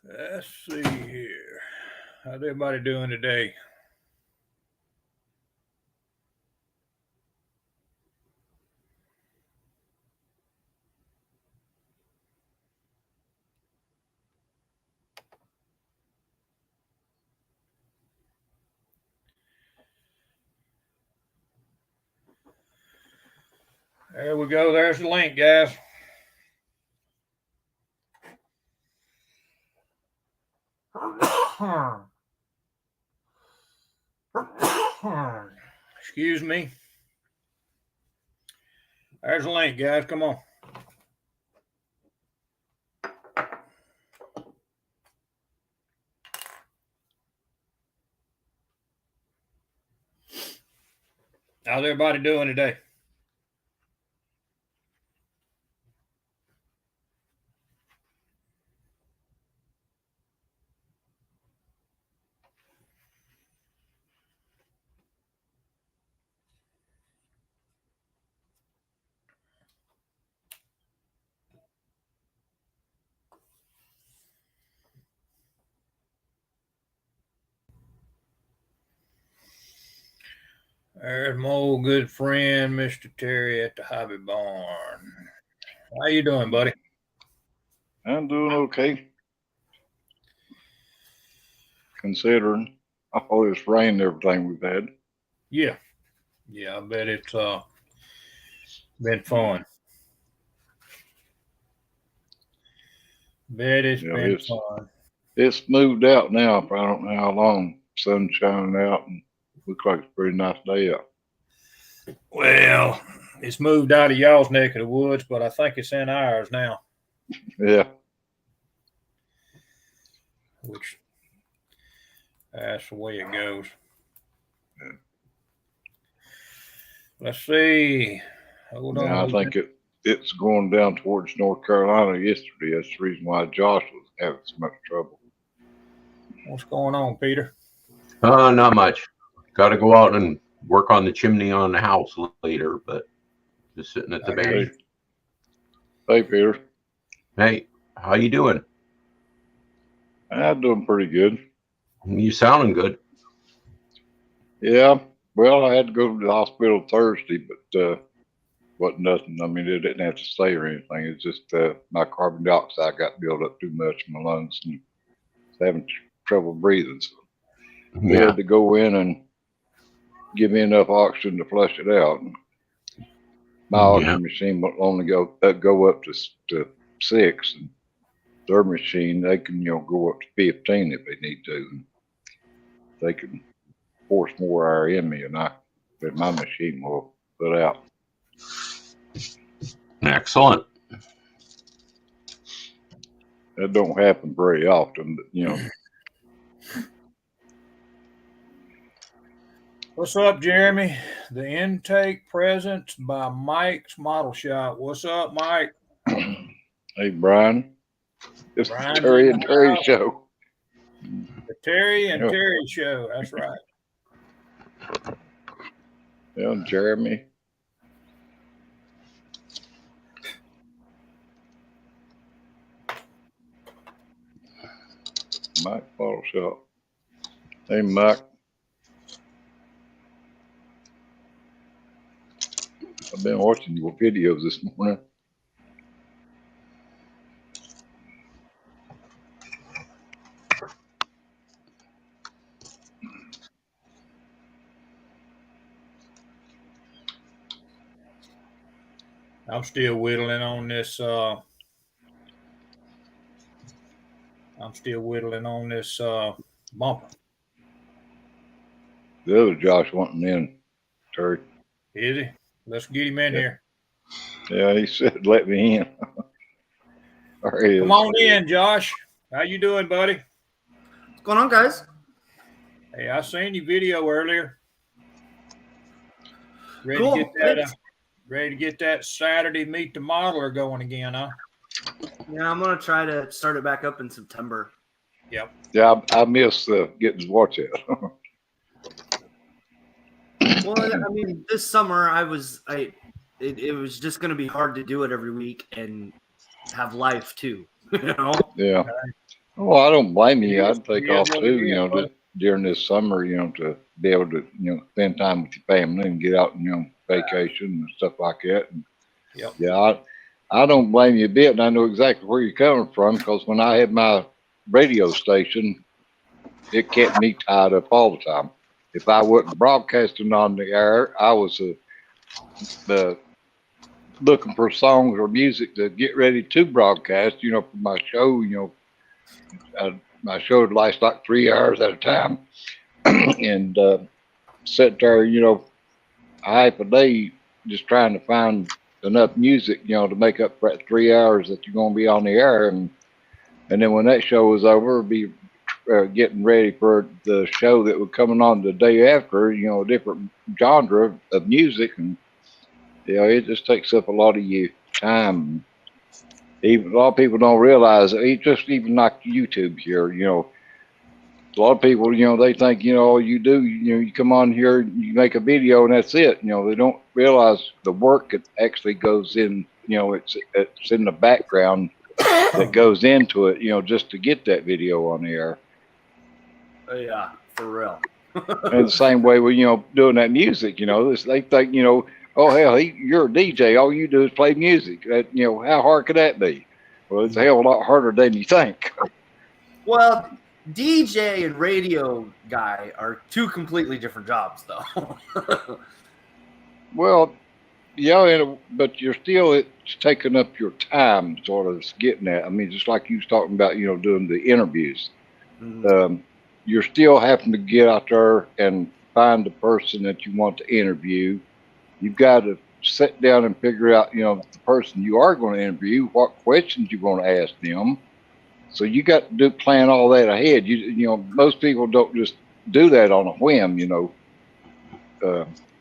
Let's see here. How's everybody doing today? There we go. There's the link, guys. Excuse me. There's the link, guys. Come on. How's everybody doing today? There's my old good friend, Mr. Terry at the Hobby Barn. How you doing, buddy? I'm doing okay. Considering all this rain and everything we've had. Yeah, I bet it's been fun. Bet it's been fun. It's moved out now. I don't know how long. Sun's shining out and looks like it's a pretty nice day out. Well, it's moved out of y'all's neck of the woods, but I think it's in ours now. Yeah. Which that's the way it goes. Yeah. Let's see. Hold on. I think it's going down towards North Carolina yesterday. That's the reason why Josh was having so much trouble. What's going on, Peter? Not much. Got to go out and work on the chimney on the house later, but just sitting at the bench. Hey, Peter. Hey, how you doing? I'm doing pretty good. You sounding good. Yeah. Well, I had to go to the hospital Thursday, but wasn't nothing. I mean, it didn't have to stay or anything. It's just my carbon dioxide got built up too much in my lungs and having trouble breathing. So they had to go in and give me enough oxygen to flush it out. My oxygen machine will only go up to 6, and their machine they can go up to 15 if they need to. And they can force more air in me, and my machine will put out. Excellent. That don't happen very often, but What's up, Jeremy? The intake presents by Mike's Model Shop. What's up, Mike? Hey, Brian. It's the Terry and Terry show. The Terry and Terry show. That's right. Yeah, Jeremy. Mike Model Shop. Hey, Mike. I've been watching your videos this morning. I'm still whittling on this. Bumper. The other Josh wanting in, Terry. Is he? Let's get him in here. Yeah, he said, "Let me in." Come on in, Josh. How you doing, buddy? What's going on, guys? Hey, I seen your video earlier. Ready Cool. to get that Saturday Meet the Modeler going again, huh? Yeah, I'm gonna try to start it back up in September. Yep. Yeah, I miss getting to watch it. Well, I mean, this summer I it was just going to be hard to do it every week and have life too. Yeah. Well, I don't blame you. I'd take Yeah, off what too, it is, just during this summer, to be able to, spend time with your family and get out and, vacation and stuff like that. And Yep. yeah, I don't blame you a bit. And I know exactly where you're coming from, because when I had my radio station, it kept me tied up all the time. If I wasn't broadcasting on the air, I was looking for songs or music to get ready to broadcast, for my show. My show would last like 3 hours at a time. And sit there, half a day just trying to find enough music, to make up for that 3 hours that you're going to be on the air. And then when that show was over, be getting ready for the show that was coming on the day after, a different genre of music. And, it just takes up a lot of your time. Even a lot of people don't realize it, just even like YouTube here, a lot of people, they think, all you do, you come on here, you make a video and that's it. They don't realize the work that actually goes in, it's in the background that goes into it, just to get that video on the air. Yeah, for real. And the same way with, doing that music, they think, oh, hell, you're a DJ. All you do is play music. That, how hard could that be? Well, it's a hell of a lot harder than you think. Well, DJ and radio guy are two completely different jobs, though. Well, yeah, but you're still, it's taking up your time, sort of getting at. I mean, just like you was talking about, doing the interviews. Mhm. You're still having to get out there and find the person that you want to interview. You've got to sit down and figure out, the person you are going to interview, what questions you're going to ask them. So you got to plan all that ahead. Most people don't just do that on a whim,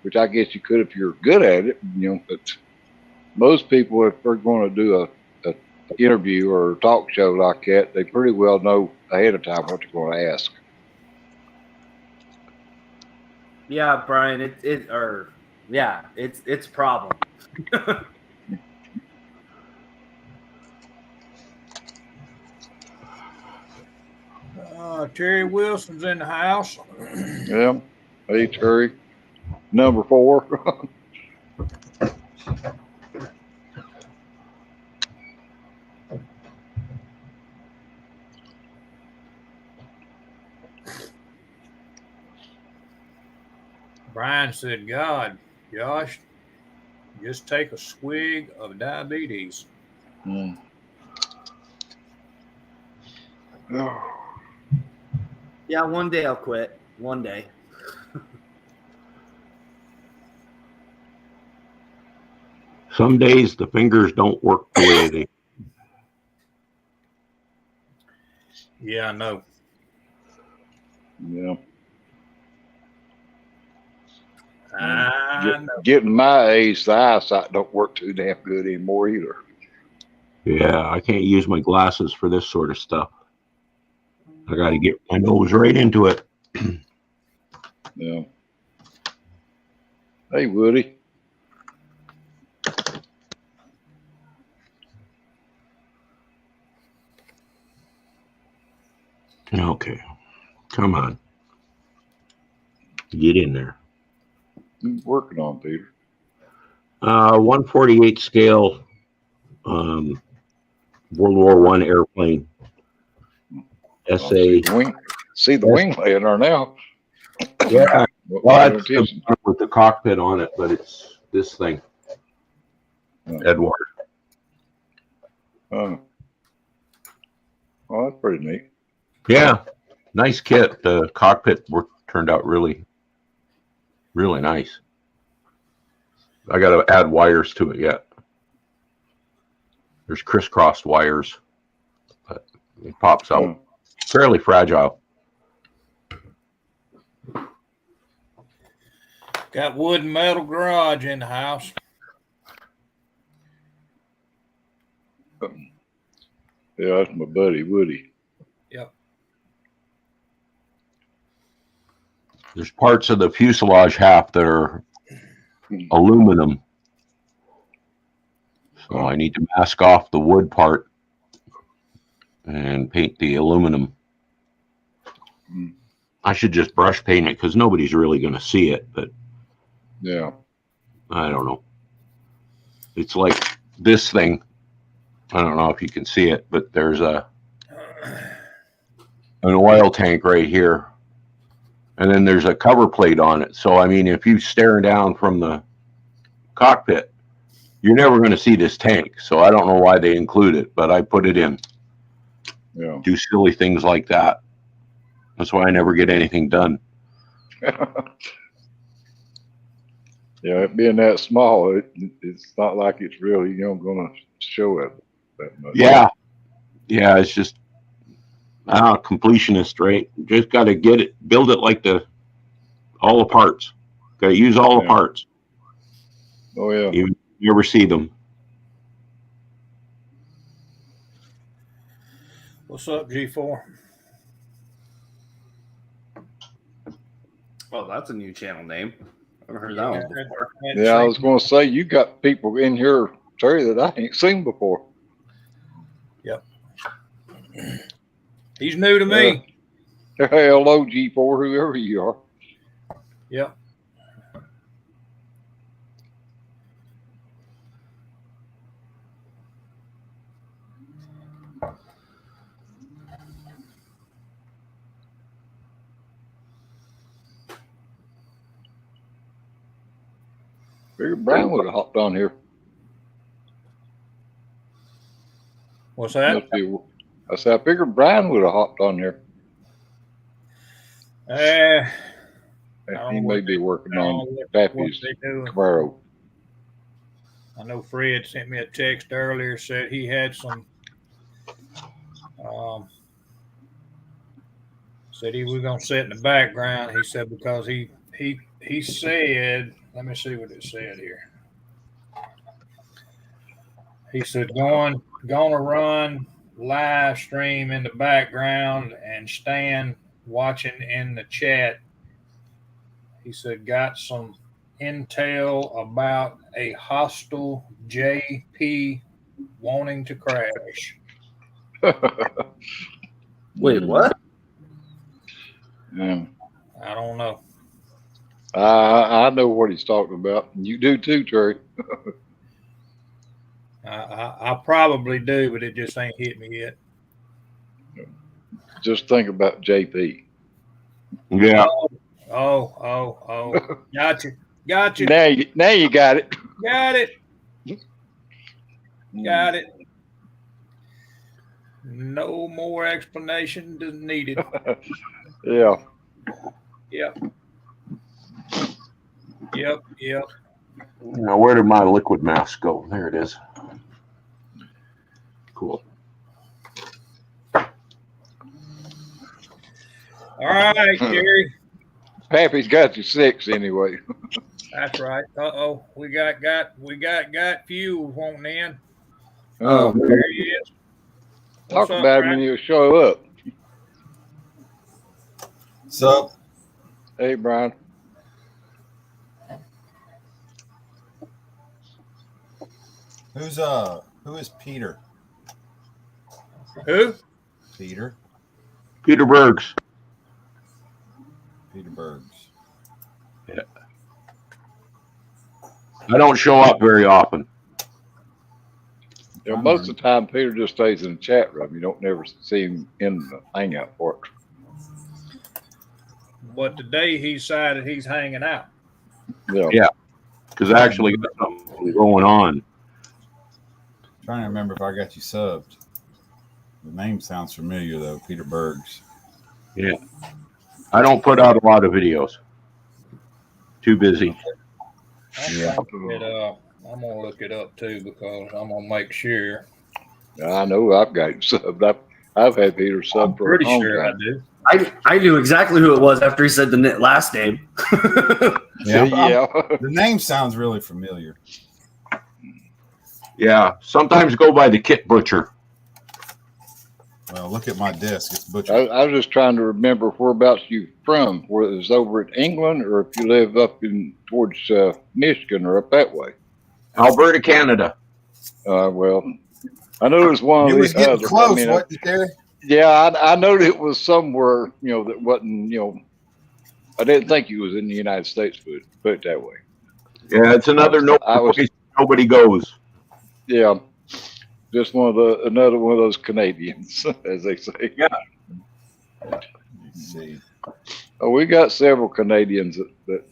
which I guess you could if you're good at it, but most people, if they're going to do a interview or a talk show like that, they pretty well know ahead of time what they're going to ask. Yeah, Brian, it's a problem. Terry Wilson's in the house. Yeah. Hey, Terry. Number 4. Brian said, God, Josh, just take a swig of diabetes. Oh. Yeah, one day I'll quit. One day. Some days the fingers don't work the way they. Yeah, I know. Yeah. I know. Getting my age, the eyesight don't work too damn good anymore either. Yeah, I can't use my glasses for this sort of stuff. I got to get my nose right into it. Yeah. Hey, Woody. Okay, come on, get in there. Working on, Peter. 148 scale, World War I airplane. SA. See the wing laying there now. Yeah, well, that's the one with the cockpit on it, but it's this thing. Edward. Oh, well, that's pretty neat. Yeah, nice kit. The cockpit turned out really, really nice. I got to add wires to it yet. There's crisscrossed wires, but it pops out. Oh. Fairly fragile. Got wood and metal garage in the house. Yeah, that's my buddy, Woody. Yep. There's parts of the fuselage half that are aluminum, So I need to mask off the wood part and paint the aluminum. I should just brush paint it because nobody's really going to see it, but Yeah. I don't know. It's like this thing. I don't know if you can see it, but there's an oil tank right here. And then there's a cover plate on it. So, I mean, if you stare down from the cockpit, you're never going to see this tank. So I don't know why they include it, but I put it in. Yeah. Do silly things like that. That's why I never get anything done. Yeah, it being that small, it's not like it's really, going to show it that much. Yeah. Yeah, it's just completionist, right? Just got to get it, build it like all the parts. Got to use all the parts. Oh, yeah. You never see them. What's up, G4? Oh, that's a new channel name. I've heard that one before. Yeah, I was going to say, you got people in here, Terry, that I ain't seen before. Yep. He's new to me. Hello, G4, whoever you are. Yep. Figured Brian would have hopped on here. What's that? I said, I figured Brian would have hopped on here. He may be working on Pappy's Camaro. I know Fred sent me a text earlier, said he had some, said he was going to sit in the background. He said because he said, let me see what it said here. He said going to run live stream in the background and stand watching in the chat. He said got some intel about a hostile JP wanting to crash. Wait, what? Yeah. I don't know. I know what he's talking about. You do too, Terry. I probably do, but it just ain't hit me yet. Just think about JP. Yeah. Oh. Gotcha. Now you got it. Got it. No more explanation needed. Yeah. Yep. Now, where did my liquid mask go? There it is. Cool. All right, Jerry. Pappy's got you 6 anyway. That's right. We got fuel wanting in. Oh, there he is. Talk about him when he'll show up. What's up? Hey, Brian. Who is Peter? Who? Peter Bergs. Peter Bergs. Yeah. I don't show up very often. Yeah, most of the time, Peter just stays in the chat room. You don't never see him in the hangout for it. But today he decided he's hanging out. Yeah. Because I actually got something going on. I'm trying to remember if I got you subbed. The name sounds familiar though, Peter Bergs. Yeah. I don't put out a lot of videos. Too busy. Yeah. I'm gonna look it up too because I'm gonna make sure. I know I've got him subbed. I've had Peter subbed for Pretty a long sure time. I do. I knew exactly who it was after he said the last name. Yeah. The name sounds really familiar. Yeah. Sometimes go by the Kit Butcher. Well, look at my desk. It's Butcher. I was just trying to remember whereabouts you from, whether it's over in England or if you live up in towards Michigan or up that way. Alberta, Canada. Well, I know there's one You of was the getting other. close, I mean, wasn't you, Terry? yeah, I know that it was somewhere, that wasn't, I didn't think it was in the United States, but put it that way. Yeah, it's another I was, place nobody goes. yeah, just another one of those Canadians, as they say. Yeah. Let's see. Oh, we got several Canadians that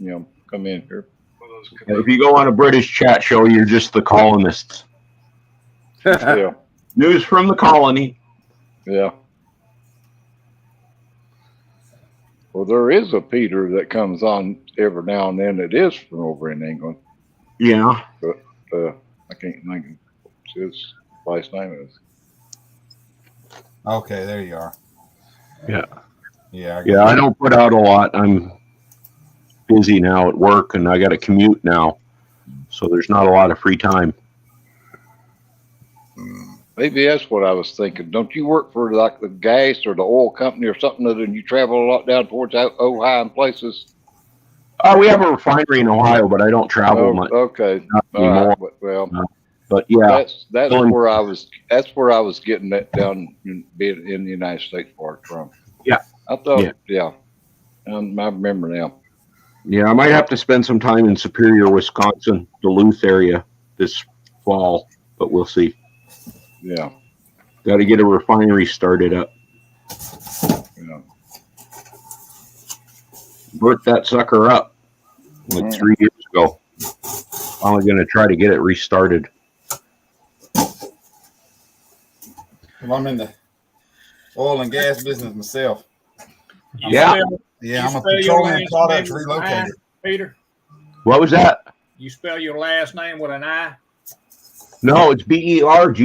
come in here. If you go on a British chat show, you're just the colonists. Yeah, News from the colony. yeah. Well, there is a Peter that comes on every now and then. It is from over in England, Yeah. but I can't think of what his last name is. Okay, there you are. Yeah. Yeah. Yeah, I don't put out a lot. I'm busy now at work, and I got to commute now, so there's not a lot of free time. Maybe that's what I was thinking. Don't you work for like the gas or the oil company or something other than you travel a lot down towards Ohio and places? We have a refinery in Ohio, but I don't travel much Okay. anymore. All right. Well, But yeah, that's where I was getting that down being in the United States part from. Yeah. I thought, yeah. I remember now. Yeah, I might have to spend some time in Superior, Wisconsin, Duluth area this fall, but we'll see. Yeah. Got to get a refinery started up. Yeah. Burnt that sucker up like 3 years ago. I'm going to try to get it restarted. Well, I'm in the oil and gas business myself. Yeah. Yeah, I'm a petroleum products relocator. Peter, What was that? you spell your last name with an I? No, it's Berghs.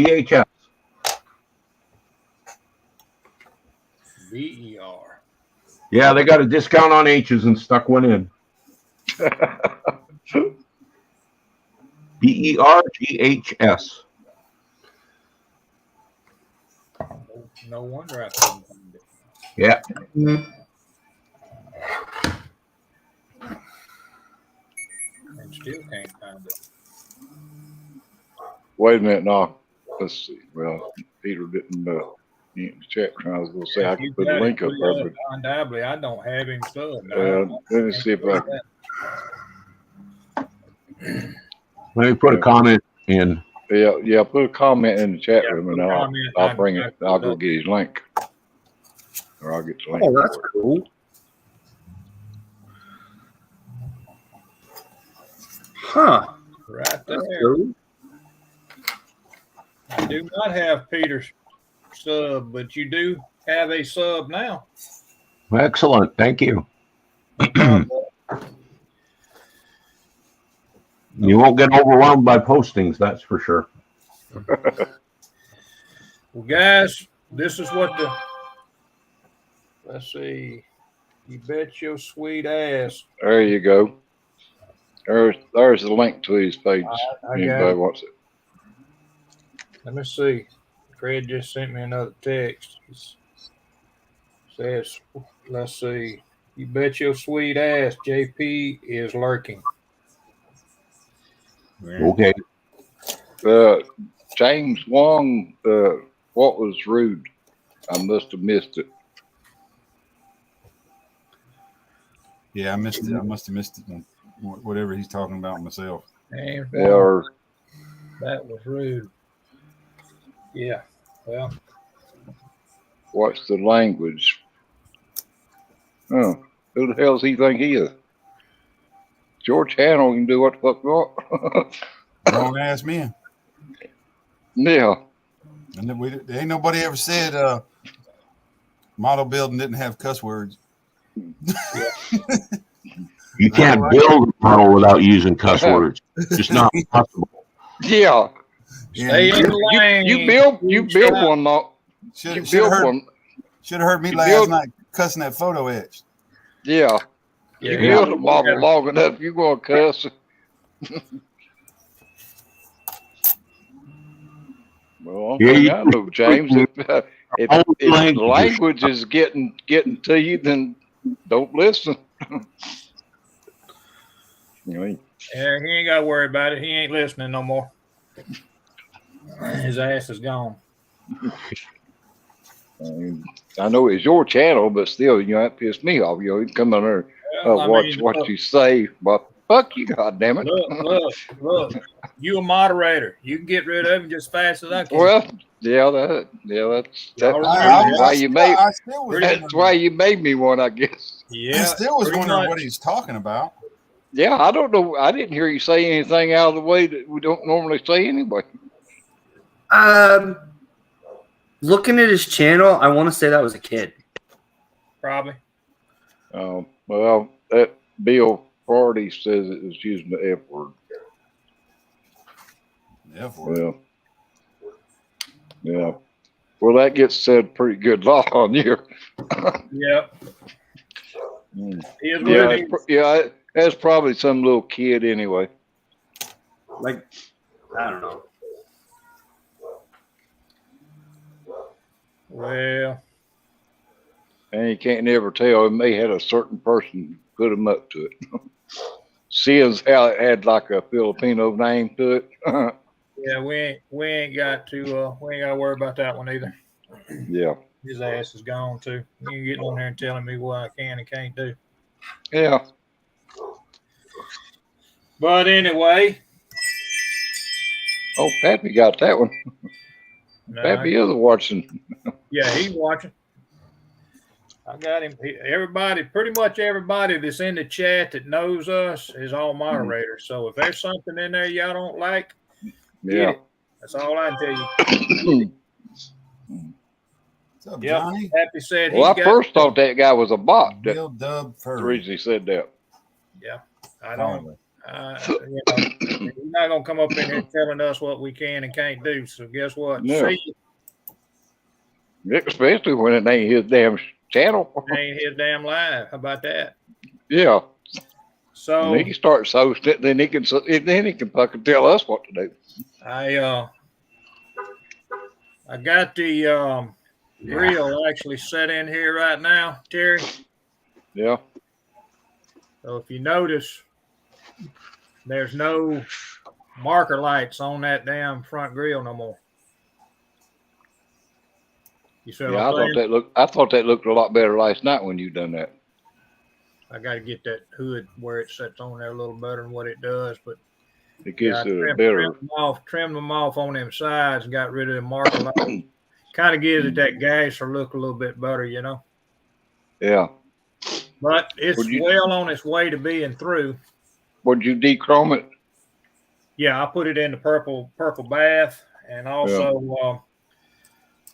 B-E-R. Yeah, they got a discount on H's and stuck one in. Berghs. No wonder I couldn't find it. Yeah. And still can't find it. Wait a minute, no. Let's see. Well, Peter didn't check. I was going to say I could put a link up there, but undoubtedly I don't have him subbed. let me see if I can. Let me put a comment in. Yeah. Put a comment in the chat room, and I'll bring it. I'll go get his link, or I'll get the link. Oh, that's cool. Huh. Right there. That's cool. I do not have Peter's sub, but you do have a sub now. Excellent. Thank you. You won't get overwhelmed by postings, that's for sure. Well, guys, this is what let's see. You bet your sweet ass. There you go. There's the link to his page. I Anybody got it. wants it? Let me see. Fred just sent me another text. It says, let's see. You bet your sweet ass JP is lurking. Okay. James Wong, what was rude? I must have missed it. Yeah, I missed it. I must have missed it. Whatever he's talking about myself. And Or that was rude. Yeah. Well, what's the language? Oh, who the hell does he think he is? George Hannell can do what the fuck you want. Don't ask me. Yeah. And there ain't nobody ever said model building didn't have cuss words. You can't build a model without using cuss words. It's just not possible. Yeah. stay in the lane. You build one, though. You build one. Should have heard me You last build- night cussing that photo etch. Yeah. You build a model long enough, you're going to cuss. Well, I know, James. If the language is getting to you, then don't listen. Yeah, he ain't got to worry about it. He ain't listening no more. His ass is gone. I know it's your channel, but still, that pissed me off. You come on there, Well, watch what you say. But fuck you, goddammit. Look. You a moderator. You can get rid of him just as fast as I can. Well, that's Y'all why you made. I still was That's why you made me one, I guess. Yeah. I still was pretty wondering much. what he's talking about. Yeah, I don't know. I didn't hear you say anything out of the way that we don't normally say anyway. Looking at his channel, I want to say that was a kid. Probably. Well, that Bill Party says it was using the F word. F word. Yeah. Well, that gets said pretty good law on you. Yep. That's probably some little kid anyway. Like, I don't know. Well, and you can't never tell. It may have a certain person put him up to it. Seeing how it had like a Filipino name to it. yeah, we ain't got to worry about that one either. Yeah. His ass is gone too. You ain't getting on there and telling me what I can and can't do. Yeah. But anyway. Oh, Pappy got that one. No, Pappy is watching. Yeah, he's watching. I got him. Pretty much everybody that's in the chat that knows us is all moderators. So if there's something in there y'all don't like, get it. That's all I can tell you. What's up, Johnny? Happy said I first thought that guy was a bot. Bill Dub That's the reason he said that. Yeah, I don't. He's not gonna come up in here telling us what we can and can't do. So guess what? No. See you. Especially when it ain't his damn channel. It ain't his damn live. How about that? Yeah. So when he starts hosting it, then he can fucking tell us what to do. I got the grill actually set in here right now, Terry. Yeah. So if you notice, there's no marker lights on that damn front grill no more. You see what I'm saying? I thought that looked a lot better last night when you done that. I got to get that hood where it sets on there a little better than what it does, but it gets better. Trim them off on them sides and got rid of the marker lights. Kind of gives it that gasser look a little bit better, you know. Yeah. But it's well on its way to being through. Would you dechrome it? Yeah, I put it in the purple bath, and also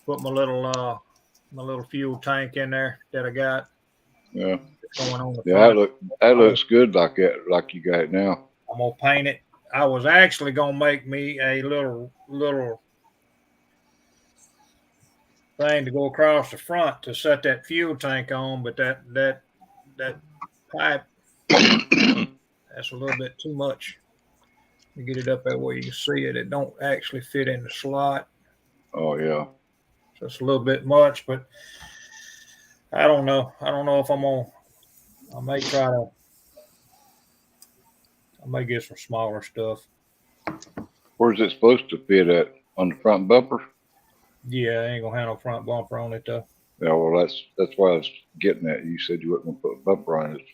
put my little fuel tank in there that I got. Yeah. Going on the front. That looks good like you got it now. I'm gonna paint it. I was actually gonna make me a little thing to go across the front to set that fuel tank on, but that pipe that's a little bit too much. You get it up there where you can see it. It don't actually fit in the slot. Oh yeah. So it's a little bit much, but I don't know. I don't know if I may get some smaller stuff. Where's it supposed to fit at? On the front bumper? Yeah, I ain't gonna have no front bumper on it though. Yeah, well that's why I was getting at. You said you wasn't gonna put a bumper on it.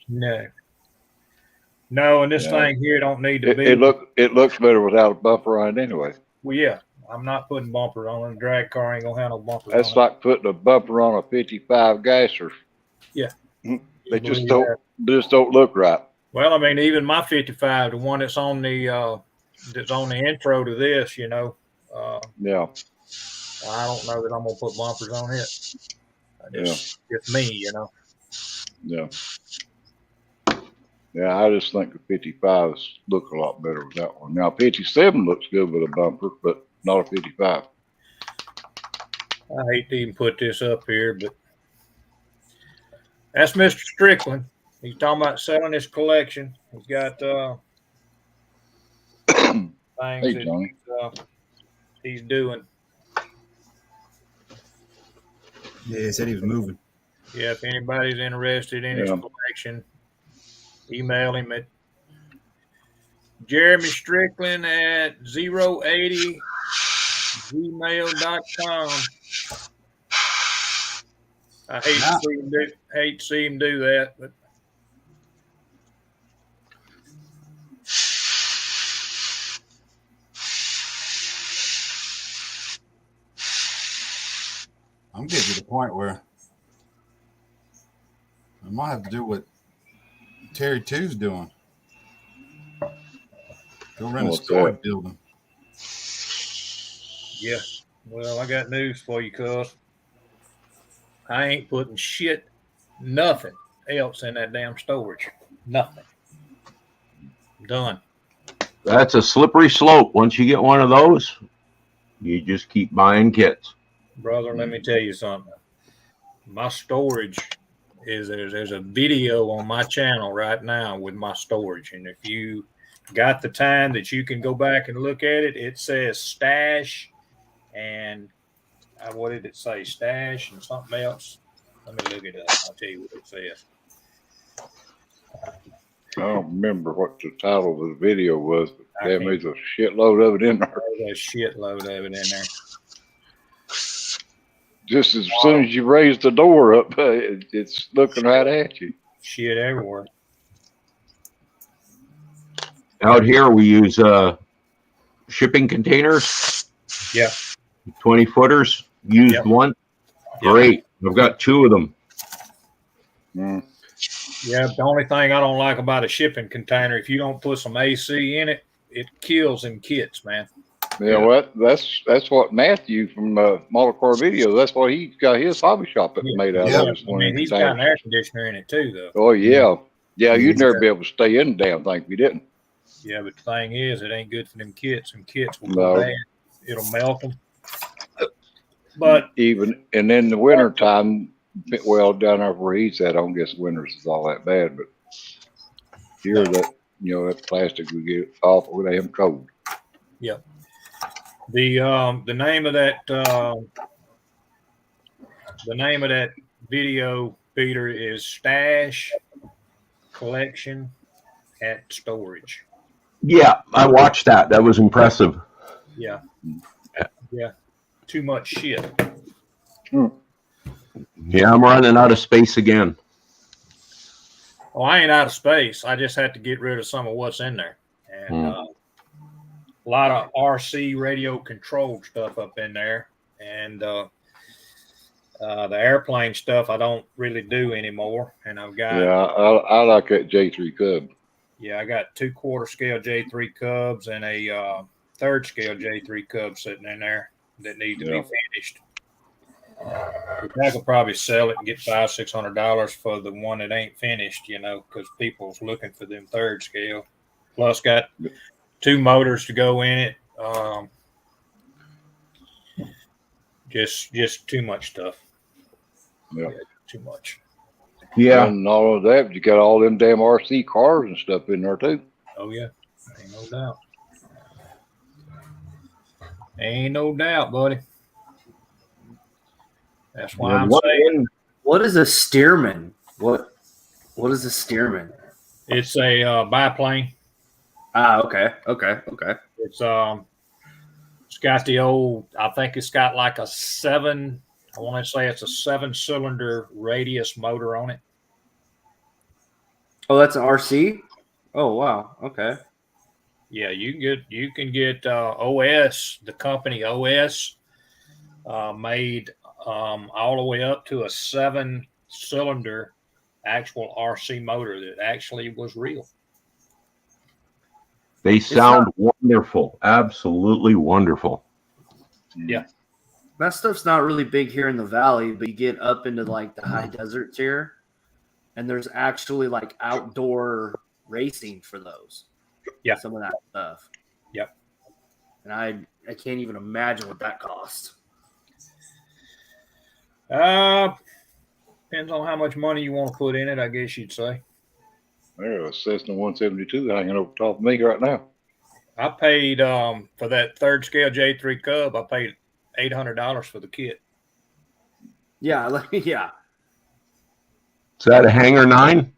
No, and this thing here don't need to be. It looks better without a bumper on it anyway. Well, yeah, I'm not putting bumpers on it. A drag car ain't gonna have no bumpers. That's like putting a bumper on a 55 gasser. Yeah, they just don't look right. Well, I mean, even my 55, the one that's on the intro to this, you know. Yeah. I don't know that I'm gonna put bumpers on it. It's me, you know. Yeah. Yeah, I just think the 55s look a lot better with that one. Now, 57 looks good with a bumper, but not a 55. I hate to even put this up here, but that's Mr. Strickland. He's talking about selling his collection. He's got things that he's doing. Yeah, he said he was moving. Yeah, if anybody's interested in his collection, email him at Jeremy Strickland at 080 gmail.com. I hate to see him do that, but I'm getting to the point where I might have to do what Terry 2's doing. Go rent a What's storage that? building. yeah. Well, I got news for you, cuz. I ain't putting nothing else in that damn storage. Nothing. Done. That's a slippery slope. Once you get one of those, you just keep buying kits. Brother, let me tell you something. My storage there's a video on my channel right now with my storage. And if you got the time that you can go back and look at it, it says stash and what did it say? Stash and something else. Let me look it up. I'll tell you what it says. I don't remember what the title of the video was, but damn, there's a shitload of it in there. There's a shitload of it in there. Just as soon as you raise the door up, it's looking right at you. Shit everywhere. Out here, we use shipping containers. Yeah. 20 footers. Used one. Great. I've got 2 of them. Mm. Yeah, the only thing I don't like about a shipping container, if you don't put some AC in it, it kills them kits, man. Yeah, what? That's what Matthew from Model Car Video. That's what he got his hobby shop made out of. I mean, he's got an air conditioner in it too, though. Oh yeah, you'd never be able to stay in the damn thing if you didn't. Yeah, but the thing is, it ain't good for them kits. Them kits will go bad. It'll melt them. But even and in the winter time, well, down there where he's at, I don't guess winters is all that bad. But here, that plastic would get awful damn cold. Yep. The name of that video, Peter, is Stash Collection at Storage. Yeah, I watched that. That was impressive. Yeah. Too much shit. Yeah, I'm running out of space again. Oh, I ain't out of space. I just had to get rid of some of what's in there. And a lot of RC radio controlled stuff up in there. And the airplane stuff I don't really do anymore. And I've got... Yeah, I like that J3 Cub. Yeah, I got 2/4 scale J3 Cubs and a 3rd scale J3 Cub sitting in there that need to be finished. I could probably sell it and get $500-$600 for the one that ain't finished, because people's looking for them 3rd scale. Plus, got 2 motors to go in it. Just too much stuff. Yeah, too much. Yeah, and all of that, you got all them damn RC cars and stuff in there too. Oh yeah, ain't no doubt. Ain't no doubt, buddy. That's why I'm saying. What is a Stearman? What is a Stearman? It's a biplane. Okay. It's got the old. I think it's got like a 7. I want to say it's a 7-cylinder radius motor on it. Oh, that's an RC. Oh wow. Okay. Yeah, you can get OS. The company OS made all the way up to a 7-cylinder actual RC motor that actually was real. they sound wonderful. Absolutely wonderful. Yeah. That stuff's not really big here in the valley, but you get up into like the high deserts here, and there's actually like outdoor racing for those. Yeah. Some of that stuff. Yep. And I can't even imagine what that costs. Depends on how much money you want to put in it, I guess you'd say. There's a Cessna 172 hanging over top of me right now. I paid for that 3rd scale J3 Cub. I paid $800 for the kit. Yeah, yeah. Is that a Hanger 9?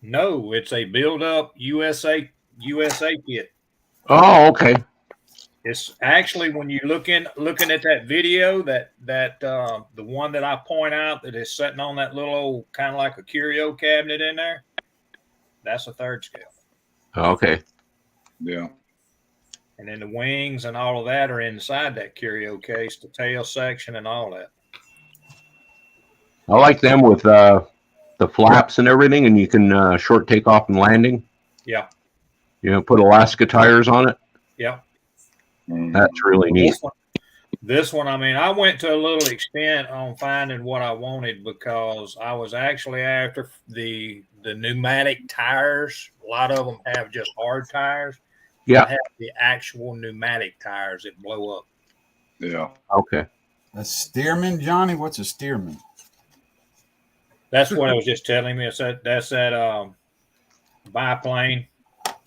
No, it's a build-up USA kit. Oh, okay. It's actually when you looking at that video that the one that I point out that is sitting on that little old kind of like a curio cabinet in there. That's a third scale. Okay. Yeah. And then the wings and all of that are inside that curio case, the tail section and all that. I like them with the flaps and everything, and you can short takeoff and landing. Yeah. You know, put Alaska tires on it. Yeah. That's really neat. This one, I mean, I went to a little extent on finding what I wanted because I was actually after the pneumatic tires. A lot of them have just hard tires. Yeah. I have the actual pneumatic tires that blow up. Yeah. Okay. A steerman, Johnny? What's a steerman? That's what I was just telling me. That's that biplane.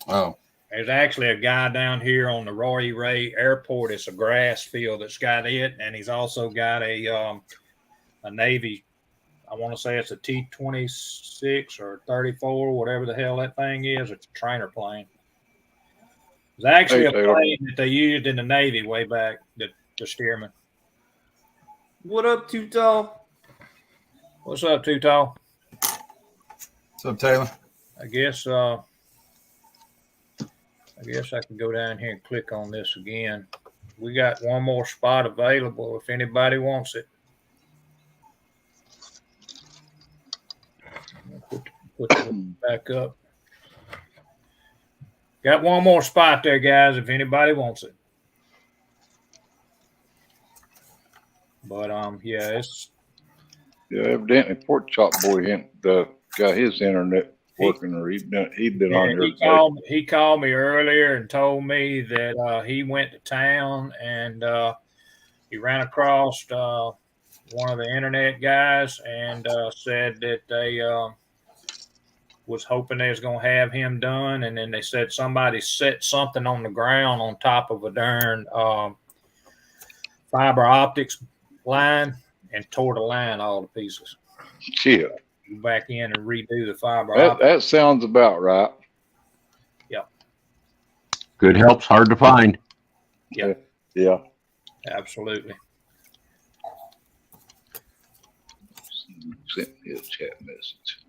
Oh. There's actually a guy down here on the Roy Ray Airport. It's a grass field that's got it, and he's also got a Navy. I want to say it's a T-26 or 34, whatever the hell that thing is. It's a trainer plane. It's actually a plane that they used in the Navy way back. The steerman. What up, Too Tall? What's up, Too Tall? What's up, Taylor? I guess I can go down here and click on this again. We got one more spot available if anybody wants it. Put it back up. Got one more spot there, guys, if anybody wants it. But yeah, it's evidently Pork Chop Boy got his internet working, or he'd been on here. He called me earlier and told me that he went to town and he ran across one of the internet guys and said that they was hoping they was gonna have him done, and then they said somebody set something on the ground on top of a darn fiber optics line and tore the line all to pieces. Yeah. Back in and redo the fiber optics. That sounds about right. Yeah. Good help's hard to find. Yeah. Yeah. Absolutely. Sent me a chat message.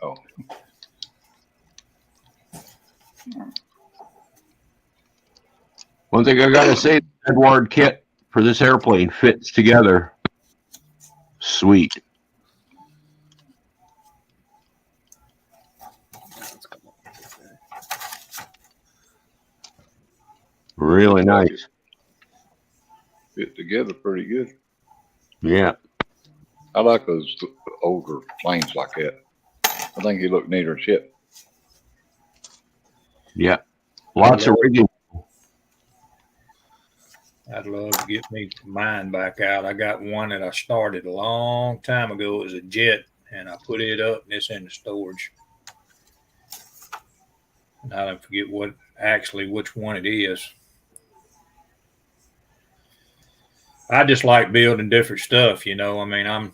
Oh. One thing I gotta say, the Edward kit for this airplane fits together. Sweet. Really nice. Fit together pretty good. Yeah. I like those older planes like that. I think he looked neater than shit. Yeah. Lots of rigging. I'd love to get me mine back out. I got one that I started a long time ago. It was a jet, and I put it up, and it's in the storage. And I don't forget which one it is. I just like building different stuff, you know. I mean, I'm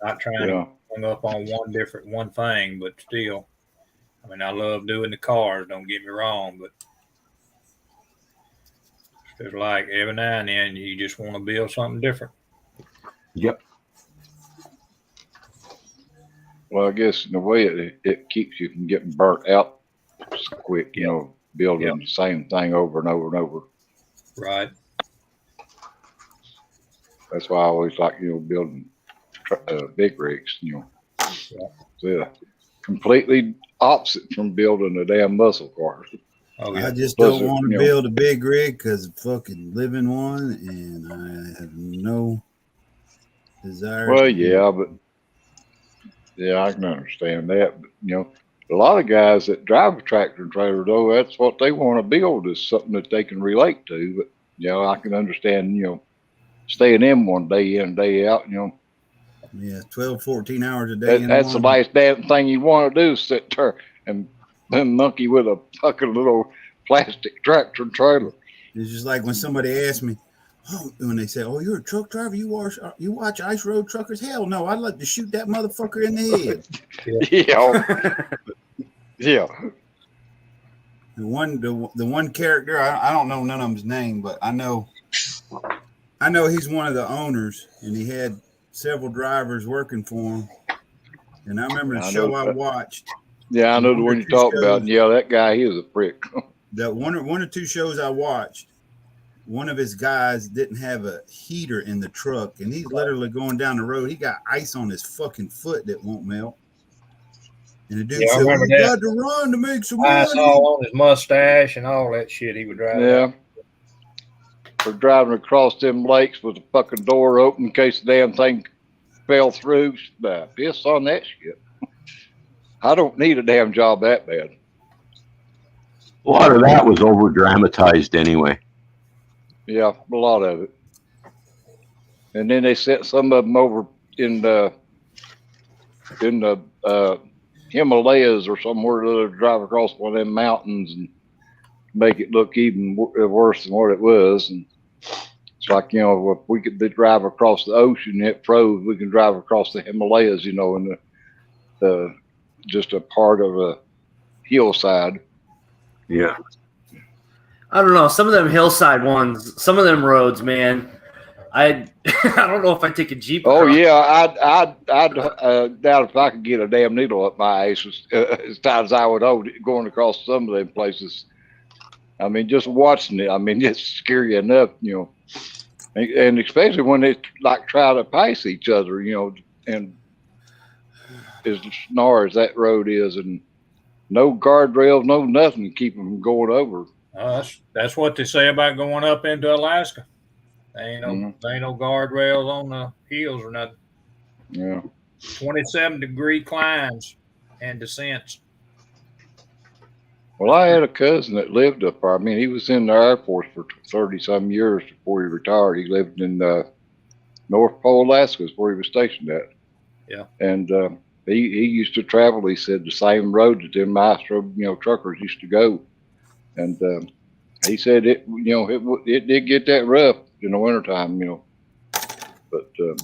not trying to hang up on one thing, but still, I mean, I love doing the cars. Don't get me wrong, but it's like every now and then you just want to build something different. Yep. Well, I guess in a way it keeps you from getting burnt out so quick, you know, building the same thing over and over and over. Right. That's why I always like, you know, building big rigs, you know. Yeah. So, completely opposite from building a damn muscle car. Oh, yeah. I just don't want to build a big rig because I fucking live in one and I have no desire. Well, yeah, but I can understand that. But, you know, a lot of guys that drive a tractor and trailer, though, that's what they want to build is something that they can relate to. But, you know, I can understand, you know, staying in one day in, day out, you know. Yeah, 12, 14 hours a day. That's the last damn thing you want to do is sit there and monkey with a fucking little plastic tractor and trailer. It's just like when somebody asks me, when they say, "Oh, you're a truck driver, you watch Ice Road Truckers." Hell no, I'd like to shoot that motherfucker in the head. Yeah. Yeah. The one character, I don't know none of them's name, but I know he's one of the owners, and he had several drivers working for him. And I remember the show I watched. Yeah, I know the one you talk about. And yeah, that guy, he was a prick. That one or two shows I watched, one of his guys didn't have a heater in the truck, and he's literally going down the road. He got ice on his fucking foot that won't melt. And the dude said, "We got to run to make some money." Ice all on his mustache and all that shit he would drive. Yeah. We're driving across them lakes with the fucking door open in case the damn thing fell through. Piss on that shit. I don't need a damn job that bad. A lot of that was over dramatized anyway. Yeah, a lot of it. And then they sent some of them over in the Himalayas or somewhere to drive across one of them mountains and make it look even worse than what it was. And it's like, you know, if we could drive across the ocean, it froze, we can drive across the Himalayas, you know, and the just a part of a hillside. Yeah. I don't know. Some of them hillside ones, some of them roads, man. I don't know if I take a Jeep. Oh yeah, I'd doubt if I could get a damn needle up my ass as tight as I would hold it going across some of them places. I mean, just watching it, I mean, it's scary enough, you know, and especially when they like try to pass each other, you know, and as narrow as that road is, and no guardrails, no nothing to keep them from going over. That's what they say about going up into Alaska. There ain't no guardrails on the hills or nothing. Yeah. 27-degree climbs and descents. Well, I had a cousin that lived up there. I mean, he was in the Air Force for 30-some years before he retired. He lived in North Pole, Alaska, is where he was stationed at. Yeah. And he used to travel, he said, the same road that them maestro, you know, truckers used to go. And he said it, you know, it did get that rough in the wintertime, you know. But to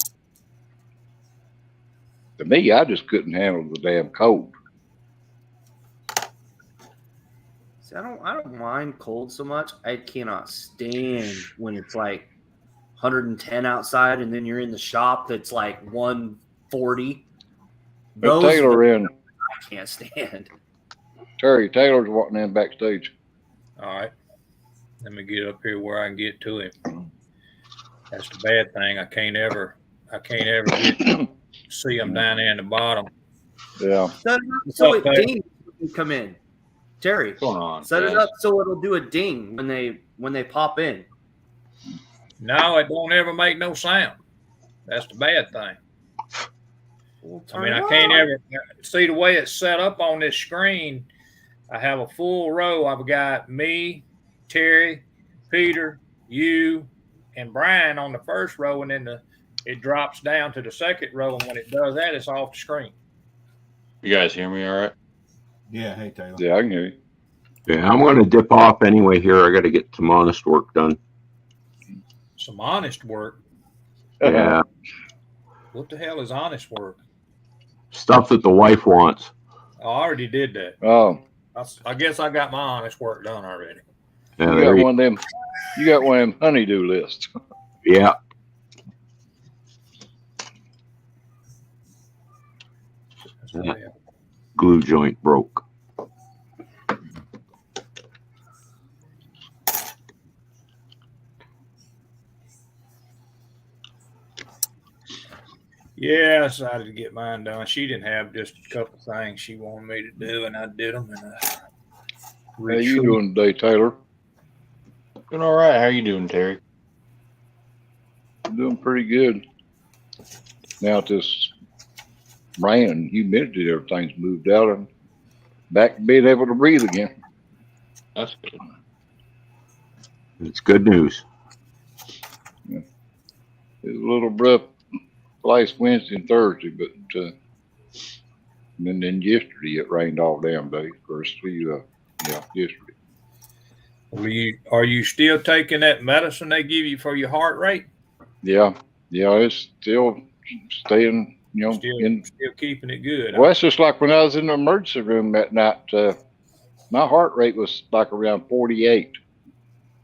me, I just couldn't handle the damn cold. See, I don't mind cold so much. I cannot stand when it's like 110 outside and then you're in the shop that's like 140. But Taylor in. I can't stand. Taylor's wanting in backstage. All right. Let me get up here where I can get to him. That's the bad thing. I can't ever get see him down there in the bottom. Yeah. So it dings when you come in. Terry, What's going on? Set it up so it'll do a ding when they pop in. No, it don't ever make no sound. That's the bad thing. I mean, I can't ever see the way it's set up on this screen. I have a full row. I've got me, Terry, Peter, you, and Brian on the first row, and then it drops down to the second row. And when it does that, it's off the screen. You guys hear me all right? Yeah, hey Taylor. Yeah, I can hear you. Yeah, I'm going to dip off anyway here. I got to get some honest work done. Some honest work. Yeah. What the hell is honest work? Stuff that the wife wants. I already did that. Oh. I guess I got my honest work done already. Yeah, you got one of them honeydew lists. Yeah. That glue joint broke. Yeah, I decided to get mine done. She didn't have just a couple things she wanted me to do, and I did them. And how you doing today, Taylor? Doing all right. How you doing, Terry? I'm doing pretty good. Now this rain and humidity, everything's moved out and back to being able to breathe again. That's good. It's good news. Yeah. It was a little rough last Wednesday and Thursday, but and then yesterday it rained all damn day. Yesterday. Are you still taking that medicine they give you for your heart rate? Yeah, it's still staying, you know, still keeping it good. Well, it's just like when I was in the emergency room that night. my heart rate was like around 48.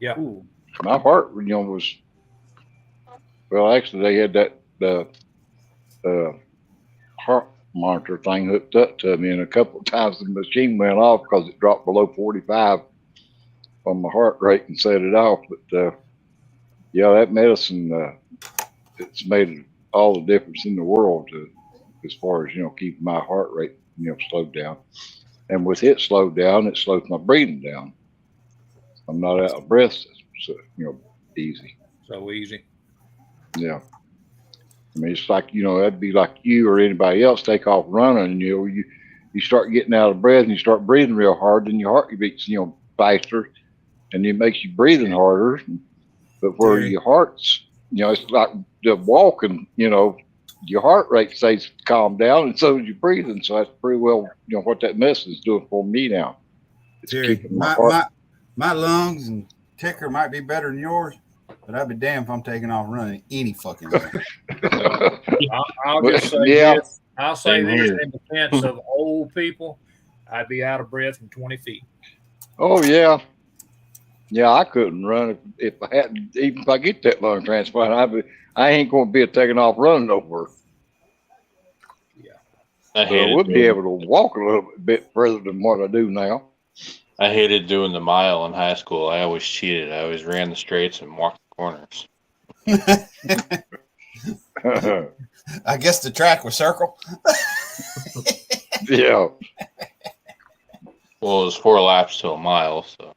Yeah. Ooh. My heart, was, well, actually they had that, heart monitor thing hooked up to me, and a couple of times the machine went off because it dropped below 45 on my heart rate and set it off. But yeah, that medicine, it's made all the difference in the world as far as keeping my heart rate slowed down. And with it slowed down, it slows my breathing down. I'm not out of breath, so easy. So easy. Yeah. I mean, it's like, that'd be like you or anybody else take off running, and you start getting out of breath and you start breathing real hard, then your heart beats, faster, and it makes you breathing harder. But where your heart's, it's like the walking, your heart rate stays calm down, and so is your breathing. So that's pretty well, what that medicine is doing for me now. It's Terry, keeping my heart. My lungs and ticker might be better than yours, but I'd be damned if I'm taking off running any fucking way. I'll just say this. I'll say this in defense of old people. I'd be out of breath in 20 feet. Oh, yeah. Yeah, I couldn't run if I hadn't, even if I get that lung transplant, I ain't going to be taking off running over. Yeah. I would be able to walk a little bit further than what I do now. I hated doing the mile in high school. I always cheated. I always ran the straights and walked the corners. I guess the track was circle. Yeah. Well, it was 4 laps to a mile, so.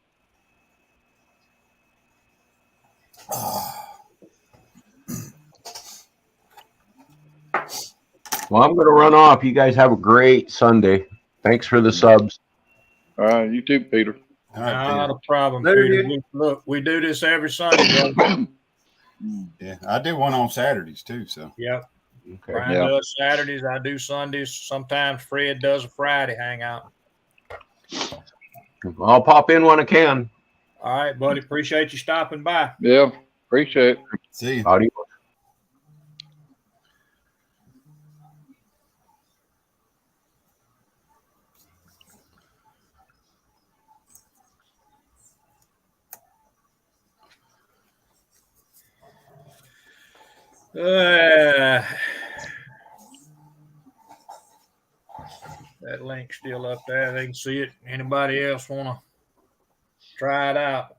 Well, I'm going to run off. You guys have a great Sunday. Thanks for the subs. All right, you too, Peter. Not a problem, Later, Peter. dude. Look, we do this every Sunday, brother. Yeah, I do one on Saturdays too. So Yep. Okay. Brian does Saturdays. I do Sundays. Sometimes Fred does a Friday hangout. I'll pop in when I can. All right, buddy. Appreciate you stopping by. Yeah, appreciate it. see you. Adios. That link's still up there. They can see it. Anybody else want to try it out?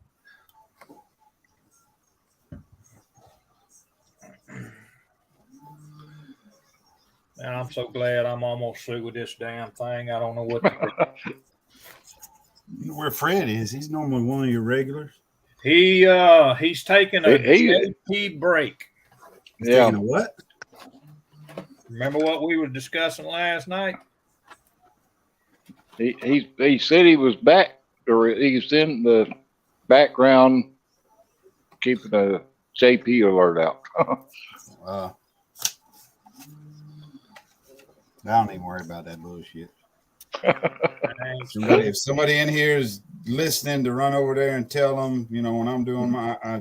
Man, I'm so glad I'm almost through with this damn thing. I don't know what to do. You know where Fred is? He's normally one of your regulars. He's taking a JP break. He's taking a what? Remember what we were discussing last night? He said he was back, or he's in the background keeping a JP alert out. I don't even worry about that bullshit. If somebody in here is listening, to run over there and tell them, when I'm doing my, I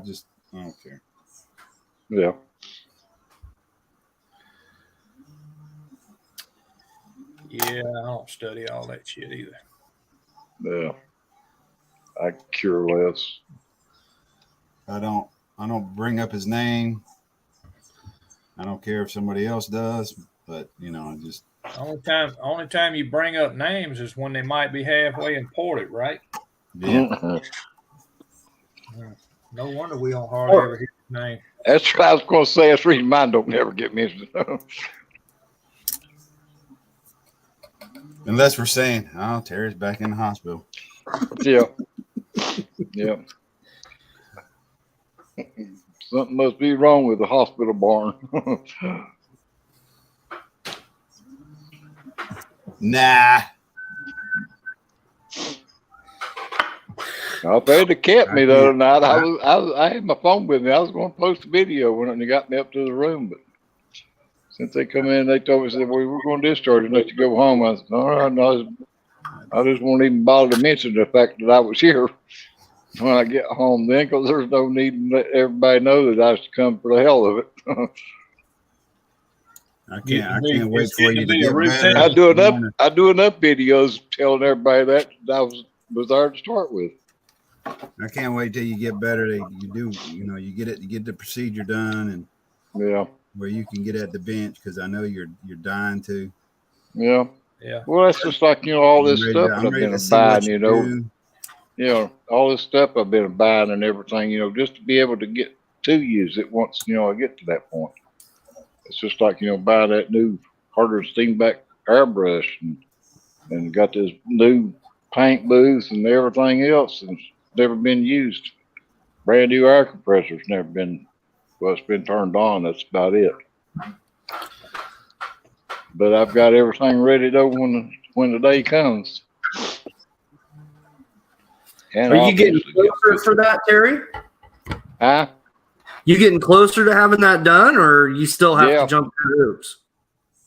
don't care. Yeah. Yeah, I don't study all that shit either. Yeah. I cure less. I don't bring up his name. I don't care if somebody else does, but I just. Only time you bring up names is when they might be halfway imported, right? Yeah. No wonder we don't hardly ever hear his name. That's what I was going to say. That's the reason mine don't never get mentioned. Unless we're saying, oh, Terry's back in the hospital. Yeah. Yeah. Something must be wrong with the hospital barn. Nah. If they'd have kept me the other night, I had my phone with me. I was going to post a video when they got me up to the room, but since they come in, they told me, said, "Well, we're going to discharge you and let you go home." I said, "All right, no, I just won't even bother to mention the fact that I was here when I get home then, because there's no need to let everybody know that I was to come for the hell of it." I can't wait for you to get routine. better. I do enough videos telling everybody that I was was there to start with. I can't wait till you get better. You do, you get the procedure done, and Yeah, where you can get at the bench, because I know you're dying to. yeah. Yeah. Well, that's just like all this stuff that I'm I've ready been to see what buying. you do. All this stuff I've been buying and everything. Just to be able to get to use it once I get to that point. It's just like buy that new Carter Steamback airbrush and got this new paint booth and everything else, and it's never been used. Brand new air compressor's never been. Well, it's been turned on. That's about it. But I've got everything ready to go when the day comes. And Are you getting closer for that, Terry? Huh? You getting closer to having that done, or you still have to jump through hoops?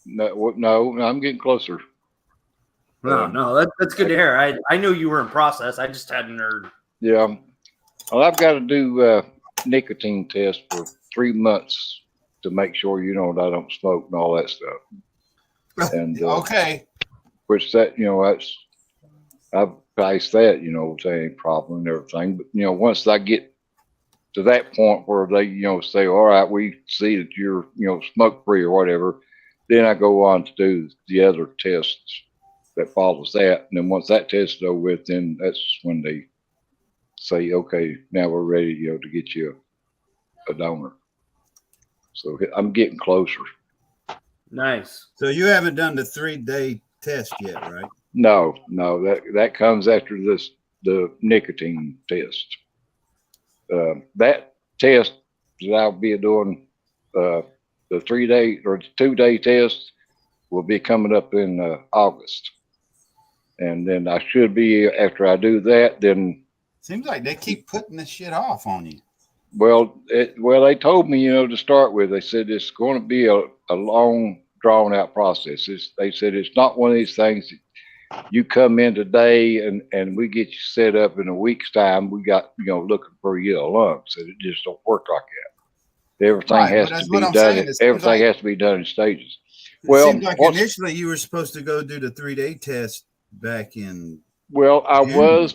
No, I'm getting closer. No, that's good to hear. I knew you were in process. I just hadn't heard. Yeah. Well, I've got to do nicotine test for 3 months to make sure that I don't smoke and all that stuff. And Okay. Which that's I've passed that, it's any problem and everything. But once I get to that point where they say, all right, we see that you're smoke free or whatever, then I go on to do the other tests that follows that. And then once that test is over with, then that's when they say, okay, now we're ready to get you a donor. So I'm getting closer. Nice. So you haven't done the 3-day test yet, right? No, that comes after the nicotine test. That test that I'll be doing, the 3-day or 2-day test will be coming up in August. And then I should be, after I do that, then. Seems like they keep putting this shit off on you. Well, they told me, to start with, they said it's going to be a long, drawn out process. They said it's not one of these things that you come in today and we get you set up in a week's time. We got, looking for you a lung. So it just don't work like that. Everything has to be done. Everything has to be done in stages. Well, it seems like initially you were supposed to go do the 3-day test back in. Well, I was,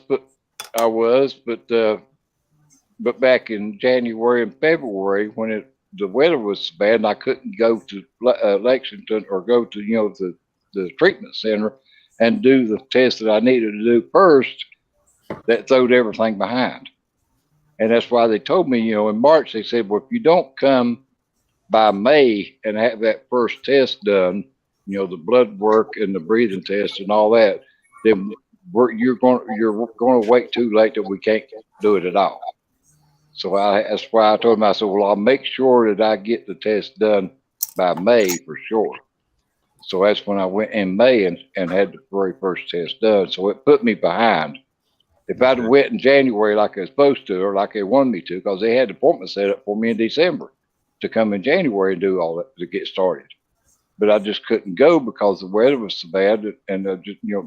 but back in January and February, when the weather was bad and I couldn't go to Lexington or go to the treatment center and do the test that I needed to do first, that throwed everything behind. And that's why they told me, in March, they said, well, if you don't come by May and have that first test done, the blood work and the breathing test and all that, then you're going to wait too late that we can't do it at all. So that's why I told him, I said, well, I'll make sure that I get the test done by May for sure. So that's when I went in May and had the very first test done. So it put me behind. If I'd went in January like I was supposed to, or like they wanted me to, because they had the appointment set up for me in December to come in January and do all that to get started. But I just couldn't go because the weather was so bad and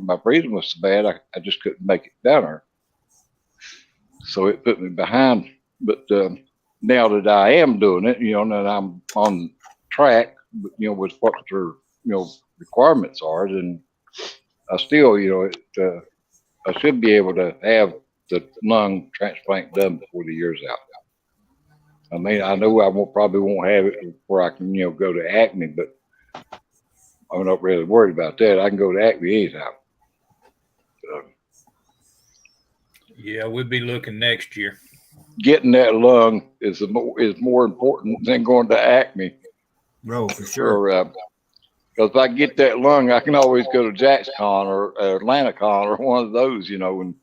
my breathing was so bad, I just couldn't make it down there. So it put me behind. But now that I am doing it, and I'm on track, with what their, requirements are, then I still, I should be able to have the lung transplant done before the year's out. I mean, I know I probably won't have it before I can, go to Acme, but I'm not really worried about that. I can go to Acme anytime. Yeah, we'll be looking next year. Getting that lung is more important than going to Acme. Bro, for sure. Because if I get that lung, I can always go to JaxCon or AtlantaCon or one of those, and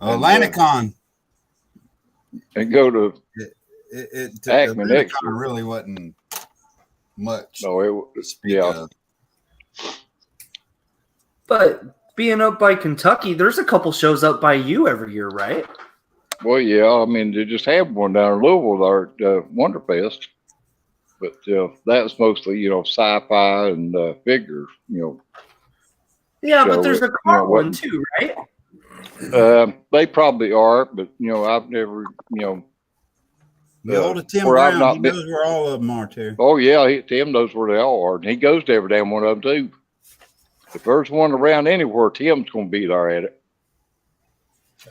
AtlantaCon. And go to Acme next year. Really wasn't much. No, yeah. But being up by Kentucky, there's a couple shows up by you every year, right? Well, yeah. I mean, they just have one down in Louisville there at Wonderfest. But that was mostly, sci-fi and figures, Yeah, but there's a car one too, right? They probably are, but I've never, the old Tim Brown, he knows where all of them are, Terry. Oh yeah, Tim knows where they all are, and he goes to every damn one of them too. If there's one around anywhere, Tim's going to be there at it.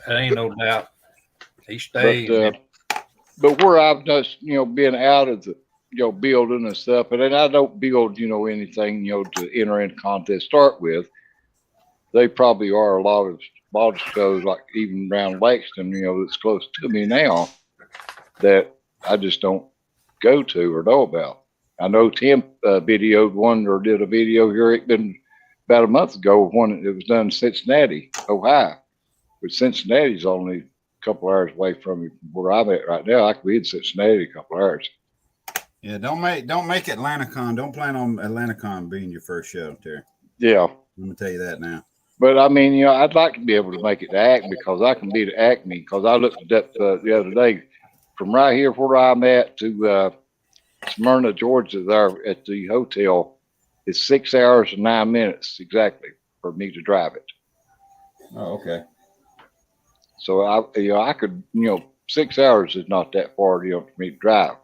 That ain't no doubt. He stayed. But where I've just, been out of the, building and stuff, and then I don't build, anything, to enter in contest start with. They probably are a lot of shows, like even around Lexington, that's close to me now, that I just don't go to or know about. I know Tim videoed one or did a video here. It's been about a month ago when it was done in Cincinnati, Ohio. But Cincinnati's only a couple hours away from me where I'm at right now. I could be in Cincinnati a couple hours. Yeah, don't make AtlantaCon. Don't plan on AtlantaCon being your first show, Terry. Yeah. I'm gonna tell you that now. But I mean, I'd like to be able to make it to Acme because I can be to Acme because I looked it up the other day. From right here where I'm at to Smyrna, Georgia, there at the hotel, it's 6 hours and 9 minutes exactly for me to drive it. Oh, okay. So I could, 6 hours is not that far, for me to drive.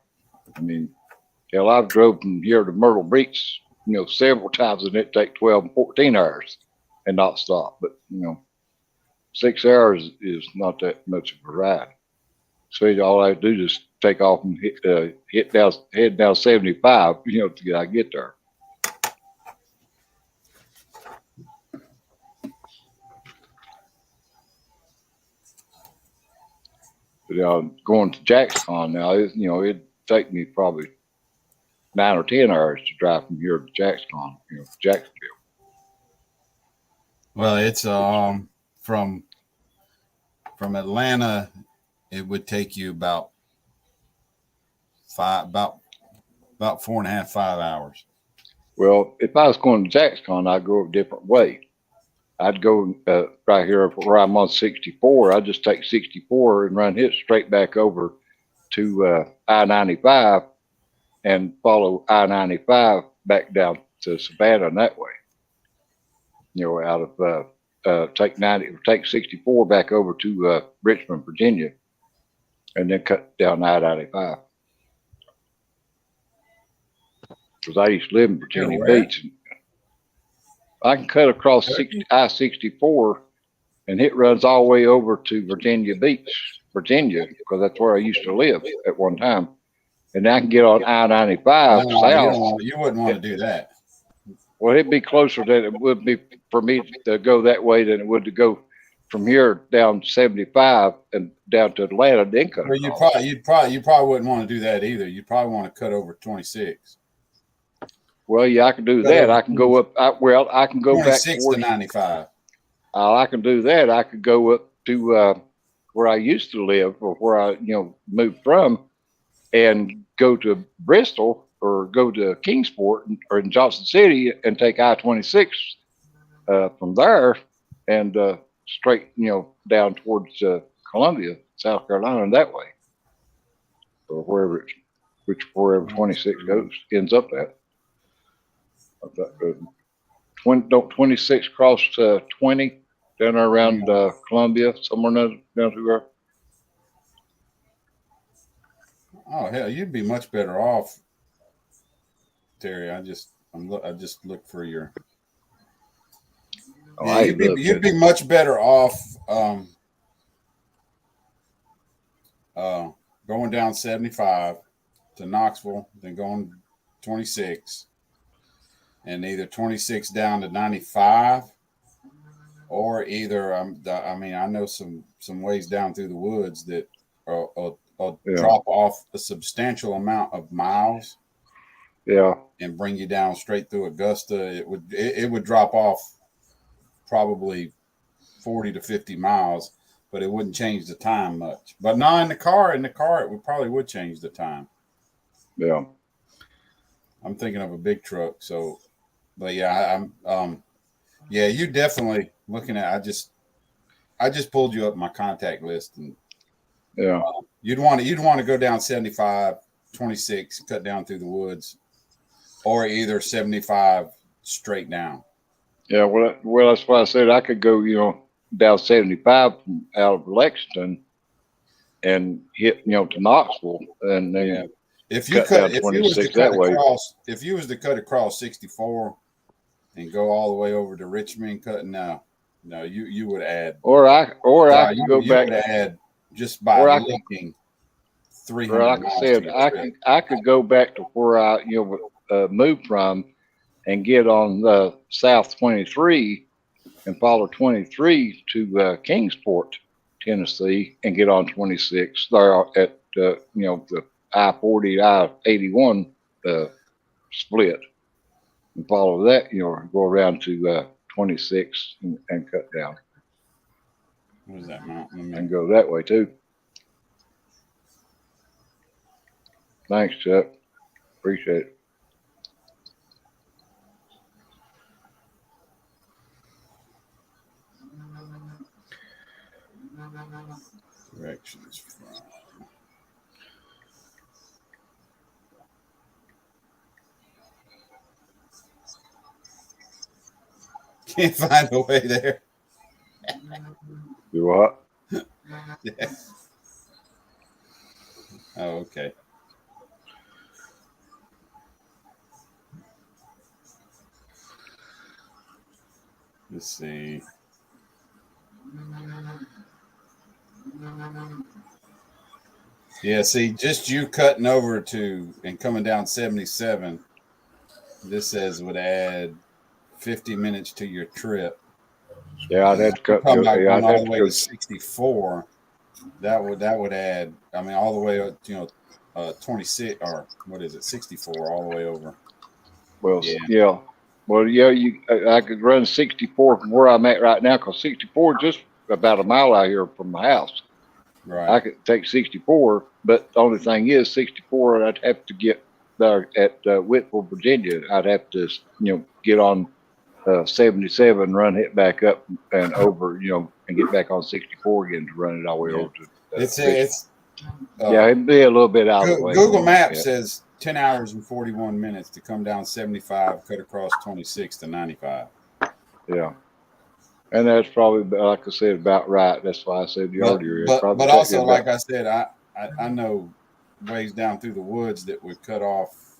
I mean, hell, I've drove from here to Myrtle Beach, several times, and it take 12 and 14 hours and not stop. But 6 hours is not that much of a ride. So all I do is take off and head down 75, till I get there. But going to JacksCon now, it'd take me probably 9 or 10 hours to drive from here to JacksCon, Jacksonville. Well, it's from Atlanta, it would take you about 4.5, 5 hours. Well, if I was going to JacksCon, I'd go a different way. I'd go right here where I'm on 64. I'd just take 64 and run it straight back over to I-95 and follow I-95 back down to Savannah that way. Out of take 64 back over to Richmond, Virginia, and then cut down I-95. Because I used to live in Virginia Beach. I can cut across I-64 and it runs all the way over to Virginia Beach, Virginia, because that's where I used to live at one time. And I can get on I-95 south. You wouldn't want to do that. Well, it'd be closer than it would be for me to go that way than it would to go from here down 75 and down to Atlanta. Then cut. Well, you probably wouldn't want to do that either. You probably want to cut over 26. Well, yeah, I can do that. I can go up. I can go back 26 to 95. I can do that. I could go up to where I used to live or where I, moved from, and go to Bristol or go to Kingsport or in Johnson City and take I-26 from there and straight, down towards Columbia, South Carolina, that way, or wherever 26 goes, ends up at. Don't 26 cross 20 down there around Columbia, somewhere down through there? Oh hell, you'd be much better off, Terry. I just look for your. Oh, yeah, you'd be much better off going down 75 to Knoxville than going 26. And either 26 down to 95, or either I know some ways down through the woods that will drop off a substantial amount of miles. Yeah, and bring you down straight through Augusta. It would drop off probably 40 to 50 miles, but it wouldn't change the time much. But not in the car. In the car, it probably would change the time. Yeah, I'm thinking of a big truck, so. But yeah, yeah, you definitely looking at. I just pulled you up my contact list, and yeah, you'd want to go down 75, 26, cut down through the woods, or either 75 straight down. Yeah, well, that's why I said I could go, down 75 from out of Lexington, and hit, to Knoxville, and then if you was to cut across 64. And go all the way over to Richmond, cutting No, you would add. Or I could go you back. Would add just by linking 300 or like I miles said, to your trip. I could go back to where I moved from, and get on South 23 and follow 23 to Kingsport, Tennessee, and get on 26 there at the I-40 I-81 split, and follow that, go around to 26 and cut down. What is that mountain? And go that way too. Thanks, Chuck. Appreciate it. Directions from. Can't find a way there. Do what? Yeah. Oh, okay. Let's see. Yeah, see, just you cutting over to and coming down 77, this says would add 50 minutes to your trip. Yeah, I'd have to cut. All the way to 64. That would add. I mean, all the way up, 26 or what is it, 64, all the way over. Well, yeah. Well, yeah, I could run 64 from where I'm at right now, because 64 is just about a mile out here from my house. Right. I could take 64, but the only thing is 64, I'd have to get there at Whitwell, Virginia. I'd have to, get on 77, run it back up and over, and get back on 64 again to run it all the way over to. It'd be a little bit out of the way. Google Maps says 10 hours and 41 minutes to come down 75, cut across 26 to 95. Yeah. And that's probably, like I said, about right. That's why I said earlier. But also, like I said, I know ways down through the woods that would cut off.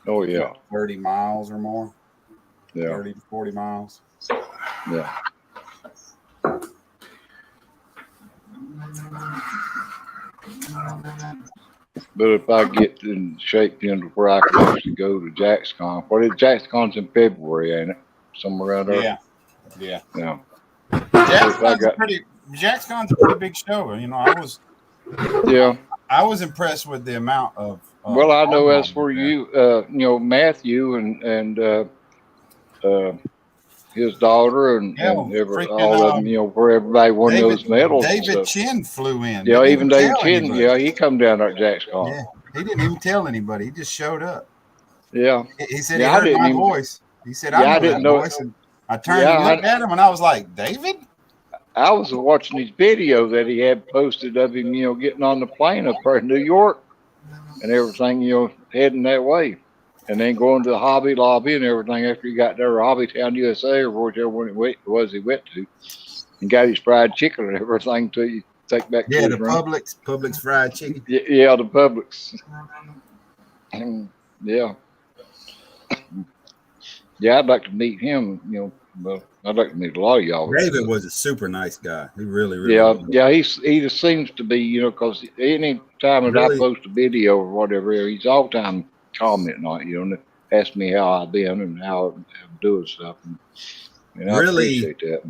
Oh, yeah. 30 miles or more. Yeah. 30 to 40 miles. Yeah. But if I get in shape into where I can actually go to JaxCon, JaxCon's in February, ain't it? Somewhere around there. Yeah. JaxCon's a pretty big show. I was impressed with the amount of. Well, I know as for you, Matthew and his daughter and all of them, where everybody won those medals. David Chin flew in. Yeah, even David Chin. Yeah, he come down there at JaxCon. Yeah, he didn't even tell anybody. He just showed up. Yeah. He said he heard my voice. He said, I didn't know voice. And I turned and looked at him, and I was like, David? I was watching his video that he had posted of him, getting on the plane up there in New York and everything, heading that way. And then going to the Hobby Lobby and everything after he got there, Hobby Town, USA, or whichever one he went to, and got his fried chicken and everything to take back to the Publix fried chicken. Yeah, the Publix. Yeah. Yeah, I'd like to meet him, but I'd like to meet a lot of y'all. David was a super nice guy. He really was. He just seems to be, because any time that I post a video or whatever, he's all the time commenting on it, and ask me how I've been and how I'm doing stuff. And I appreciate that.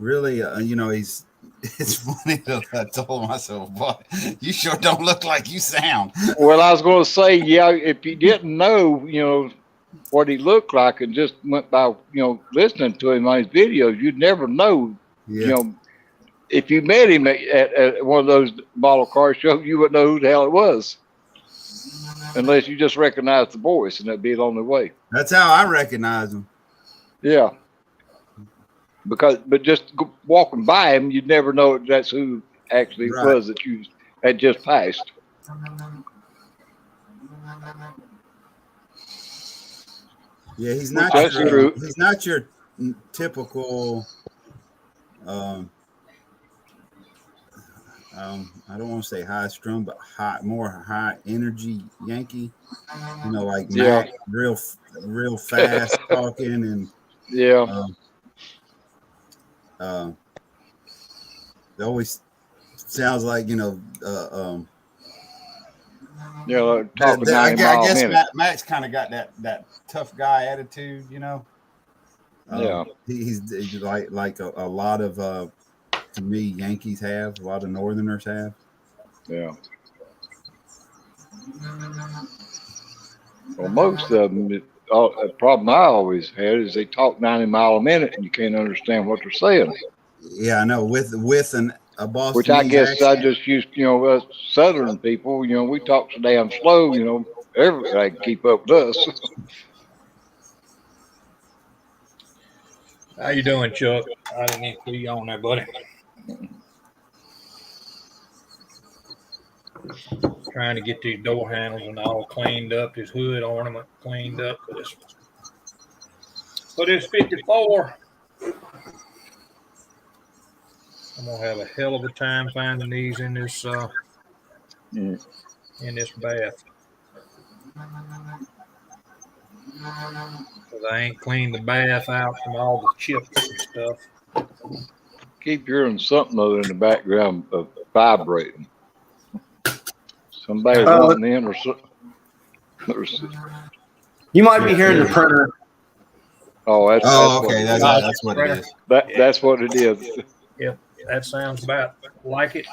Really, it's funny that I told myself, boy, you sure don't look like you sound. Well, I was going to say, if you didn't know, what he looked like and just went by, listening to him on his videos, you'd never know, if you met him at one of those model car shows, you wouldn't know who the hell it was. Unless you just recognize the voice, and that'd be the only way. That's how I recognize him. Yeah. But just walking by him, you'd never know that's who actually was that you had just passed. Yeah, he's not your typical. I don't want to say high strung, but more high energy Yankee. Like Mac, real fast talking and It always sounds like, Talking I 90 mile a guess minute. Matt's kind of got that tough guy attitude, Yeah. He's like a lot of to me Yankees have, a lot of Northerners have. Yeah. Well, most of them, the problem I always had is they talk 90 mile a minute and you can't understand what they're saying. Yeah, I know. With a Boston, which I guess accent. I just used, us Southern people, we talk so damn slow, everybody can keep up with us. How you doing, Chuck? I didn't even see you on there, buddy. Trying to get these door handles and all cleaned up, this hood ornament cleaned up for this 54. I'm gonna have a hell of a time finding these in this in this bath. Because I ain't cleaned the bath out from all the chips and stuff. Keep hearing something other in the background of vibrating. Somebody wanting in or something. You might be hearing the printer. Oh, that's okay. What That's what it is. That's what it is. Yep, that sounds about like it.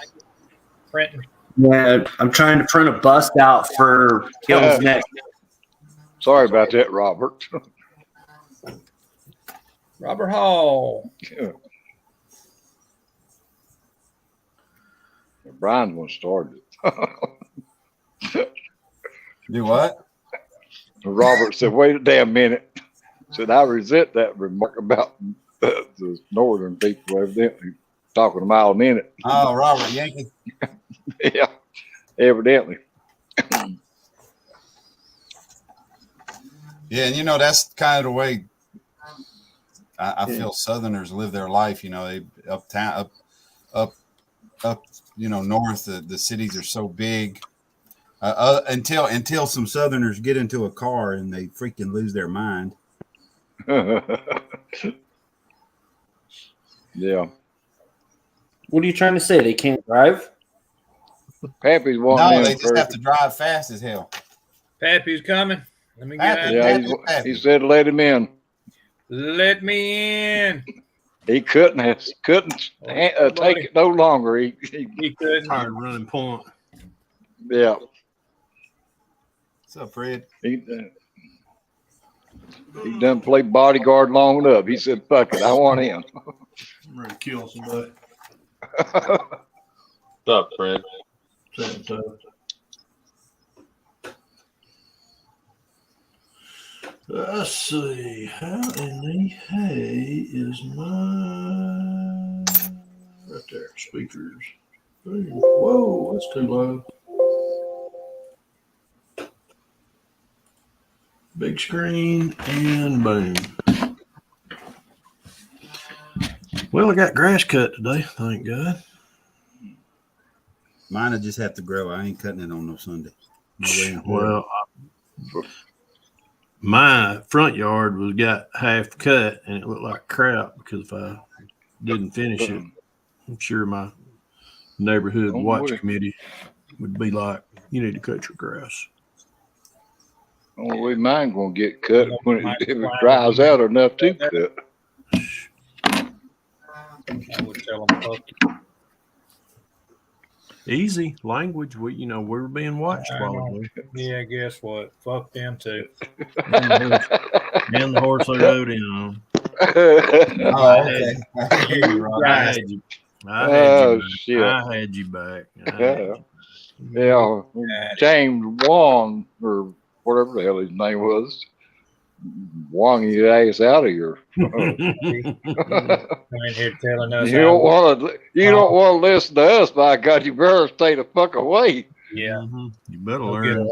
Printing. Yeah, I'm trying to print a bust out for Kill's next. Sorry about that, Robert. Robert Hall. Yeah. Brian's one started it. Do what? Robert said, wait a damn minute. Said, I resent that remark about the northern people evidently talking a mile a minute. Oh, Robert Yankee. Yeah, evidently. Yeah, and that's kind of the way I feel Southerners live their life. They uptown, up, north. The cities are so big. Until some Southerners get into a car and they freaking lose their mind. Yeah. What are you trying to say? They can't drive? Pappy's wanting. No, they just have to drive fast as hell. Pappy's coming. Let me get out. Yeah, he said let him in. Let me in. He couldn't take it no longer. He couldn't. Tired of running point. Yeah. What's up, Fred? He done played bodyguard long enough. He said, fuck it, I want in. I'm ready to kill somebody. What's up, Fred? Let's see. How in the hay is my right there? Speakers. Whoa, that's too low. Big screen and boom. Well, I got grass cut today, thank God. Mine will just have to grow. I ain't cutting it on no Sunday. Well, my front yard got half cut and it looked like crap because if I didn't finish it, I'm sure my neighborhood watch committee would be like, you need to cut your grass. Only way mine gonna get cut when it dries out enough to cut. I would tell them fuck you. Easy language. We're being watched probably. Yeah, guess what? Fuck them too. And the horse they rode in on. I had you back. Yeah. James Wong or whatever the hell his name was. Wong your ass out of here. I'm here telling us. You don't want to listen to us. By God, you better stay the fuck away. Yeah, you better learn.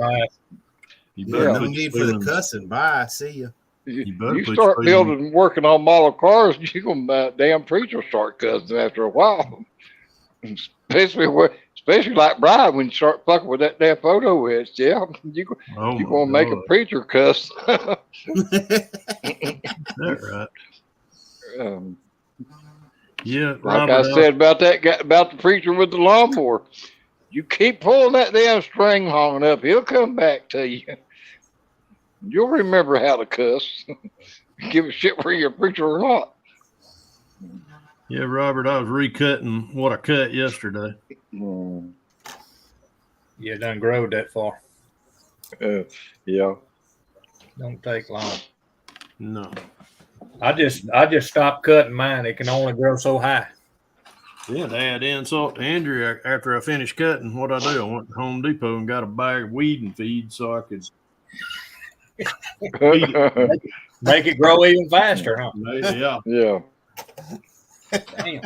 You better no need for the cussing. Bye. See you. You start building and working on model cars, you're gonna damn preacher start cussing after a while. Especially like Brian when you start fucking with that damn photo etch, yeah, you're gonna make a preacher cuss. That right. Yeah, Like Robert, I said about that guy, about the preacher with the lawnmower. You keep pulling that damn string long enough, he'll come back to you. You'll remember how to cuss. Give a shit whether you're a preacher or not. Yeah, Robert, I was recutting what I cut yesterday. You done growed that far. Yeah. Don't take long. No. I just stopped cutting mine. It can only grow so high. Yeah, to add insult to injury, after I finished cutting, what I do, I went to Home Depot and got a bag of weed feed so I could Make it grow even faster, huh? Yeah. Yeah. Damn.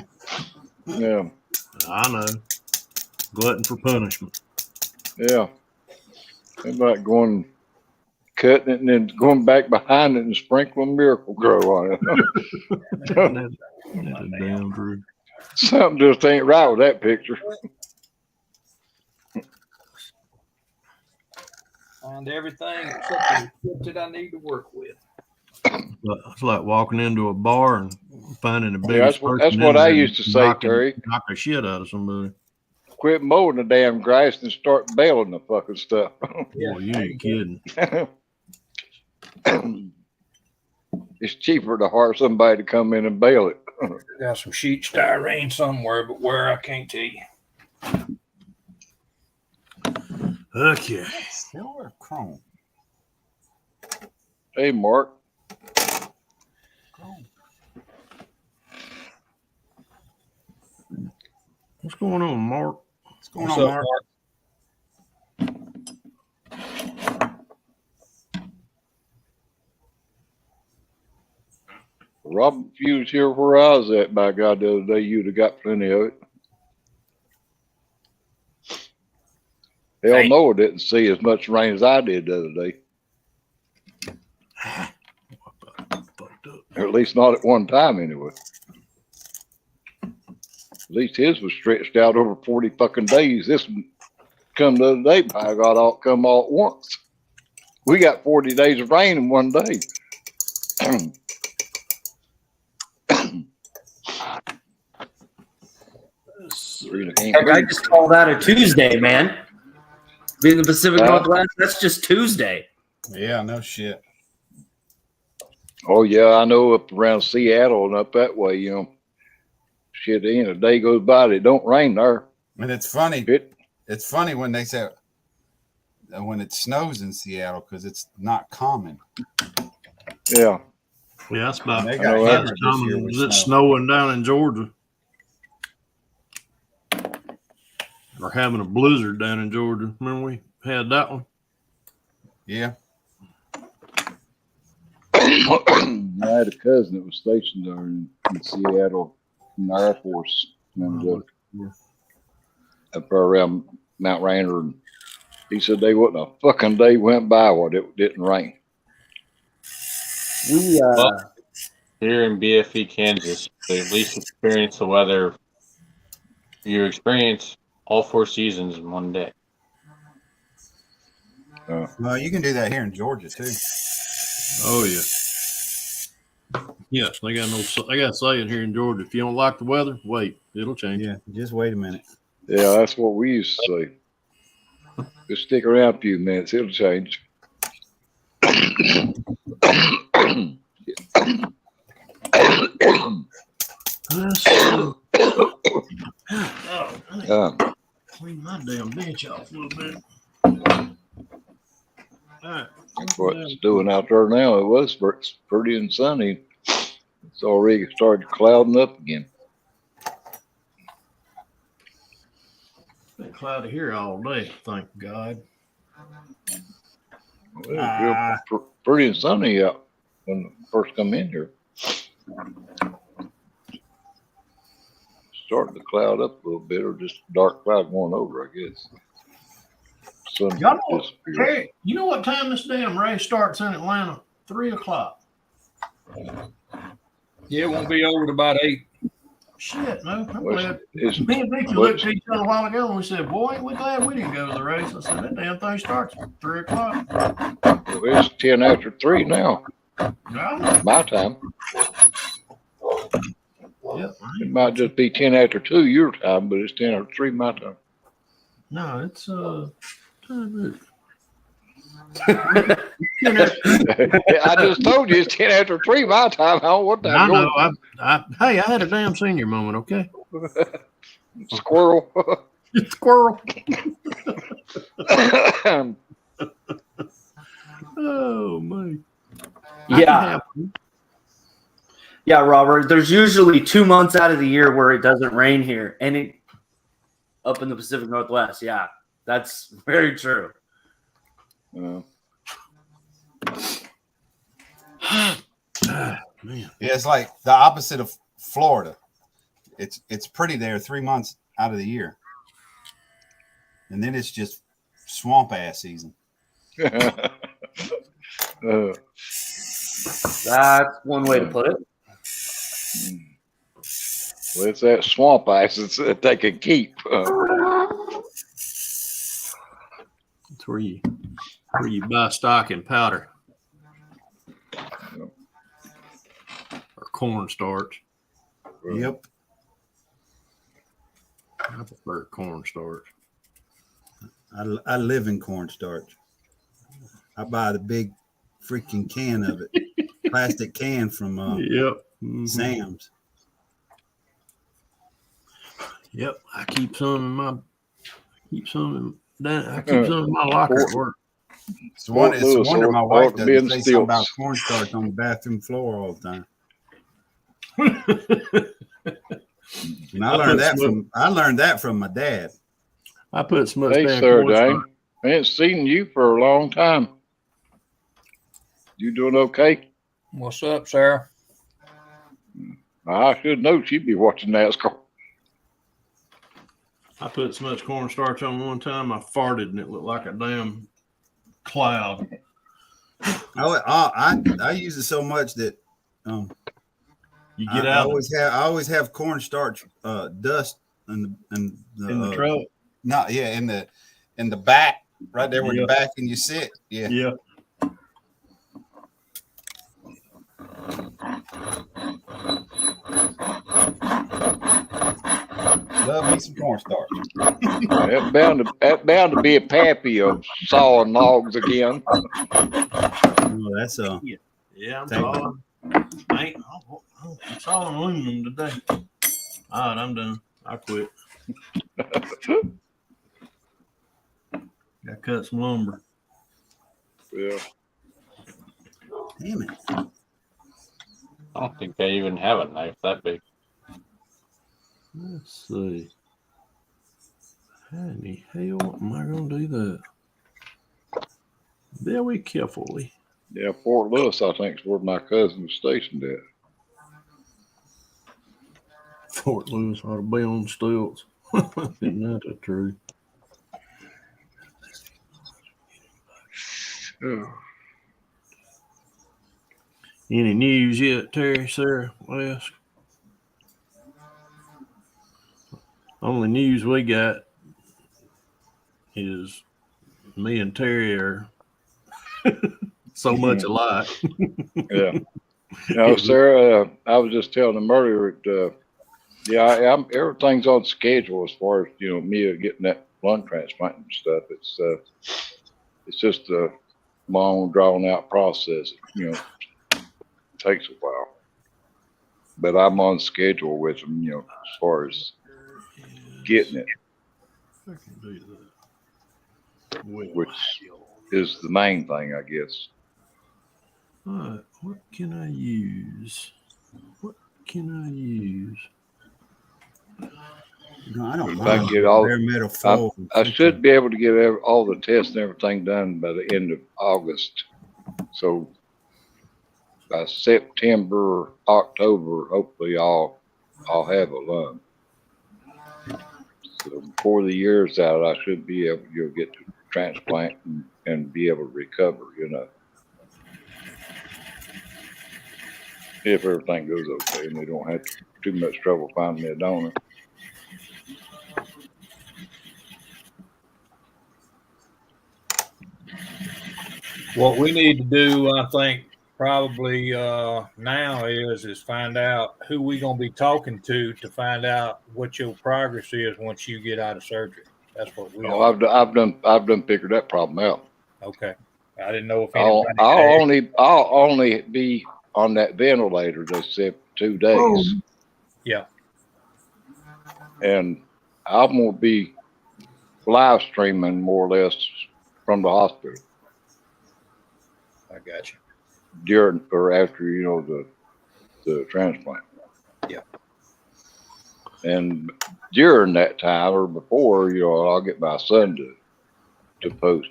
Yeah. I know. Glutton for punishment. Yeah. How about going cutting it and then going back behind it and sprinkling Miracle Grow on it? That's damn true. Something just ain't right with that picture. Find everything except the shit that I need to work with. It's like walking into a bar and finding the Yeah, biggest that's what I used to say, Terry. Knock the shit out of somebody. Quit mowing the damn grass and start baling the fucking stuff. Boy, you ain't kidding. It's cheaper to hire somebody to come in and bale it. Got some sheet styrene somewhere, but where I can't tell you. Okay. Silver chrome. Hey, Mark. What's going on, Mark? What's going What's on, up, Mark? Robert, if you was here where I was at, by God, the other day, you'd have got plenty of it. Hell Hey. no, I didn't see as much rain as I did the other day. Or at least not at one time, anyway. At least his was stretched out over 40 fucking days. This one come the other day, by God, come all at once. We got 40 days of rain in one day. I just call that a Tuesday, man. Being the Pacific Northwest, that's just Tuesday. Yeah, no shit. Oh, yeah, I know up around Seattle and up that way, you know. Shit, a day goes by, it don't rain there. And it's funny. It's funny when they say when it snows in Seattle because it's not common. Yeah. Yeah, that's about They as got hammered this common year with as it's snow. snowing down in Georgia. Or having a blizzard down in Georgia. Remember we had that one? Yeah. I had a cousin that was stationed there in Seattle in the Air Force. And, up around Mount Rainier. And he said they wasn't a fucking day went by where it didn't rain. We Well, here in BFE, Kansas, they at least experience the weather. You experience all 4 seasons in one day. Well, you can do that here in Georgia too. Oh yeah. Yes, they got a saying here in Georgia. If you don't like the weather, wait, it'll change. Yeah, just wait a minute. Yeah, that's what we used to say. Just stick around a few minutes, it'll change. Clean my damn bench off a little bit. All right. That's what it's doing out there now. It was pretty and sunny. It's already started clouding up again. Been cloudy here all day, thank God. Well, it was pretty and sunny out when I first come in here. Starting to cloud up a little bit, or just dark cloud going over, I guess. Sun Y'all know, disappeared. Terry, you know what time this damn race starts in Atlanta? 3 o'clock. Yeah, it won't be over to about 8. Shit, man. I'm Well, glad. it's- Me and Vicky looked at each other a while ago and we said, boy, ain't we glad we didn't go to the race. I said, that damn thing starts at 3 o'clock. Well, it's 10 after 3 now, Yeah, my time. Yep. It might just be 10 after 2 your time, but it's 10 after 3 my time. No, it's time I just told you it's 10 after 3 my time. I don't know what time I know. yours Hey, I had a damn senior moment. Okay. is. Squirrel. Squirrel. Oh man. Yeah. Yeah, Robert. There's usually 2 months out of the year where it doesn't rain here, and it up in the Pacific Northwest. Yeah, that's very true. Yeah. Man. Yeah, it's like the opposite of Florida. It's pretty there 3 months out of the year, and then it's just swamp ass season. That's one way to put it. Well, it's that swamp ice that they can keep. It's where you buy stock and powder. Or cornstarch. Yep. I prefer cornstarch. I live in cornstarch. I buy the big freaking can of it, plastic can from Yep. Sam's. Yep. I keep some in my locker at work. It's a wonder my wife doesn't say something about cornstarch on the bathroom floor all the time. And I learned that from my dad. I put so much. Hey, sir, Dane. I ain't seen you for a long time. You doing okay? What's up, Sarah? I should know she'd be watching NASCAR. I put so much cornstarch on one time I farted and it looked like a damn cloud. I use it so much that You get I out. I always have cornstarch dust in In the truck. No, yeah, in the back, right there where the back and you sit. Yeah. Yeah. Love me some cornstarch. That's bound to be a pappy of sawing logs again. Oh, that's Yeah, I'm sawing. I'm sawing aluminum today. All right, I'm done. I quit. Got cut some lumber. Yeah. Damn it. I don't think they even have a knife that big. Let's see. How in the hell am I going to do that? Very carefully. Yeah, Fort Lewis, I think, is where my cousin was stationed at. Fort Lewis ought to be on stilts. Isn't that the truth? Yeah. Any news yet, Terry, Sarah, Les? Only news we got is me and Terry are so much alike. Yeah. No, Sarah, I was just telling them earlier that, everything's on schedule as far as, me getting that lung transplant and stuff. It's just a long, drawn-out process. It takes a while. But I'm on schedule with them, as far as getting it, I can do that. Well, which is the main thing, I guess. all right, what can I use? No, I don't If I mind. get all, Bare metal foil. I should be able to get all the tests and everything done by the end of August. So by September, October, hopefully I'll have a lung. So before the year's out, I should be able to get to transplant and be able to recover, if everything goes okay and they don't have too much trouble finding me a donor. What we need to do, I think, probably now is find out who we gonna be talking to find out what your progress is once you get out of surgery. That's what we Oh, are. I've done figured that problem out. Okay. I didn't know if I'll anybody only be on that ventilator, they said, for 2 days. Yeah. And I'm gonna be live streaming more or less from the hospital I got you. during or after, the transplant. Yeah. And during that time or before, I'll get my son to post,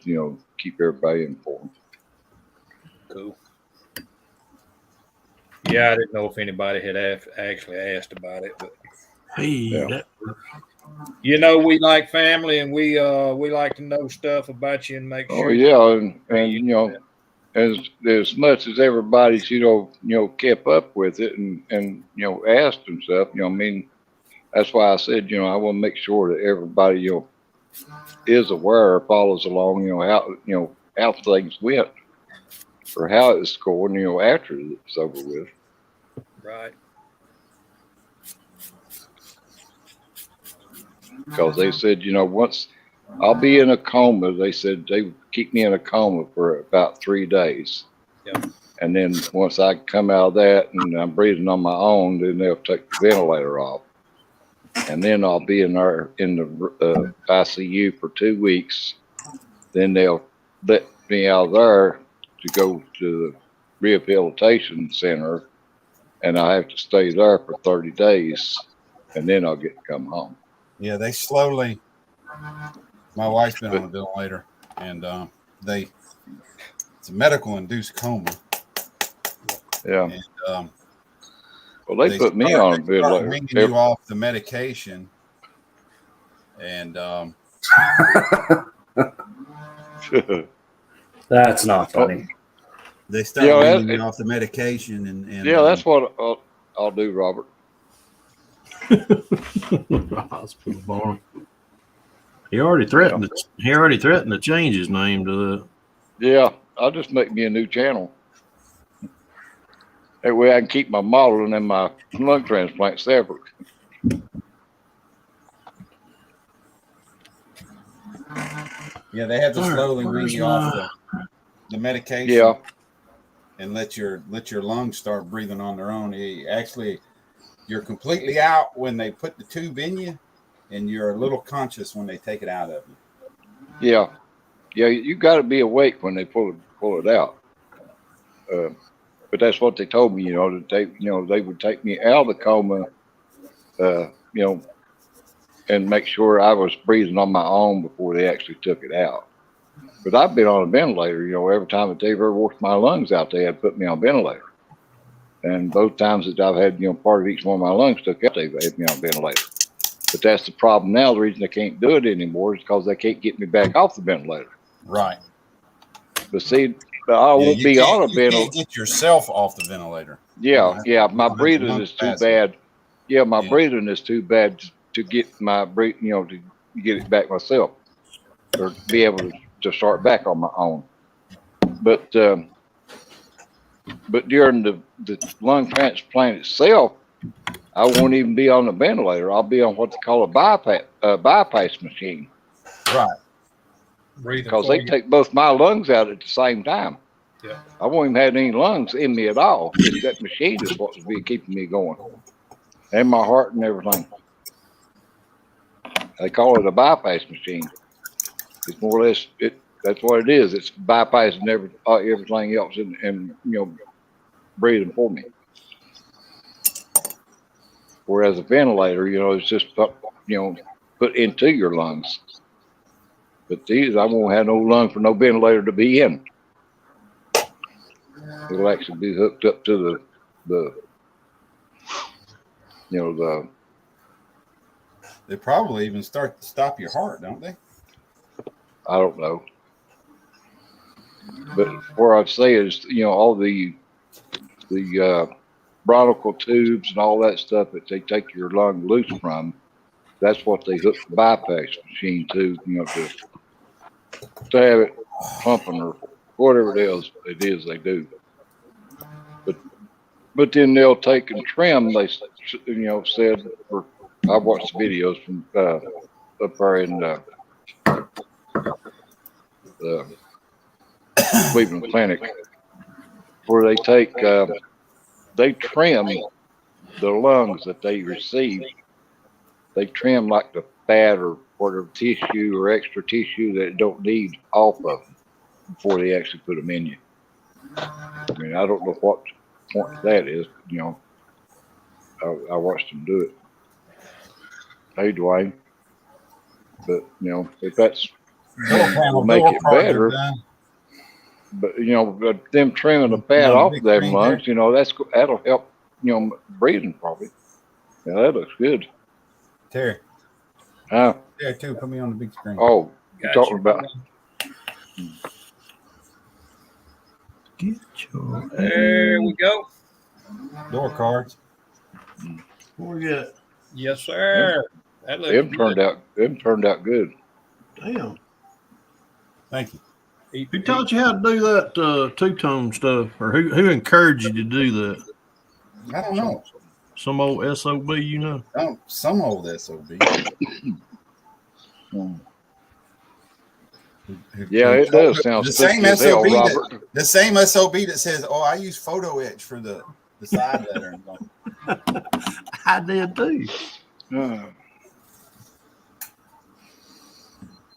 keep everybody informed. Cool. Yeah, I didn't know if anybody had actually asked about it, but Hey, we like family, and we like to know stuff about you and make sure. Oh yeah, and as much as everybody's kept up with it and asked and stuff, that's why I said I want to make sure that everybody is aware, follows along, how things went or how it's going, after it's over with. Right. Because they said, once I'll be in a coma, they said they would keep me in a coma for about 3 days. Yep. And then once I come out of that and I'm breathing on my own, then they'll take the ventilator off. And then I'll be in there in the ICU for 2 weeks. Then they'll let me out of there to go to the rehabilitation center. And I have to stay there for 30 days. And then I'll get to come home. Yeah, they slowly. My wife's been on a ventilator, and it's a medical induced coma. Yeah. And, well, they put me on a ventilator. Bringing you off the medication, and that's not funny. They start bringing you off the medication, and yeah, that's what I'll do, Robert. Hospital barn. He already threatened. He already threatened to change his name to the. Yeah, I'll just make me a new channel. That way I can keep my modeling and my lung transplant separate. Yeah, they have to slowly wean you off the medication. Yeah. And let your lungs start breathing on their own. You're completely out when they put the tube in you, and you're a little conscious when they take it out of you. Yeah, you got to be awake when they pull it out. But that's what they told me. That they would take me out of the coma, and make sure I was breathing on my own before they actually took it out. But I've been on a ventilator. Every time that they've ever washed my lungs out, they had put me on a ventilator. And both times that I've had, part of each one of my lungs took out, they've had me on a ventilator. But that's the problem now. The reason they can't do it anymore is because they can't get me back off the ventilator. Right. But see, I won't be on a ventilator. You can't get yourself off the ventilator. Yeah. My breathing is too bad. Yeah, my breathing is too bad to get my breathing, to get it back myself or be able to start back on my own. But during the lung transplant itself, I won't even be on the ventilator. I'll be on what they call a bypass machine. Right. Because they take both my lungs out at the same time. Yeah. I won't even have any lungs in me at all. Just that machine is what's be keeping me going. And my heart and everything. They call it a bypass machine. It's more or less that's what it is. It's bypassing everything else and breathing for me. Whereas a ventilator, it's just put into your lungs. But these, I won't have no lung for no ventilator to be in. It'll actually be hooked up to the They probably even start to stop your heart, don't they? I don't know. But where I'd say is, all the bronchial tubes and all that stuff that they take your lung loose from, that's what they hook the bypass machine to, to have it pumping or whatever it is they do. But then they'll take and trim. They, said. I watched the videos from up there in the Cleveland Clinic, where they take they trim the lungs that they receive. They trim like the fat or whatever tissue or extra tissue that it don't need off of them before they actually put them in you. I mean, I don't know what point that is. I watched them do it. Hey, Dwayne. But if that's will make it better. But but them trimming the fat off of them lungs, that'll help. Breathing probably. Yeah, that looks good. Terry. There too. Put me on the big screen. Oh, you're talking about. There we go. Door cards. What we got? Yes, sir. That looks Them good. turned out good. Damn. Thank you. Who taught you how to do that two-tone stuff? Or who encouraged you to do that? I don't know. Some old SOB, Some old SOB. Yeah, it does sound the same SOB. The same SOB that says, "Oh, I use photo etch for the side letter." I did too.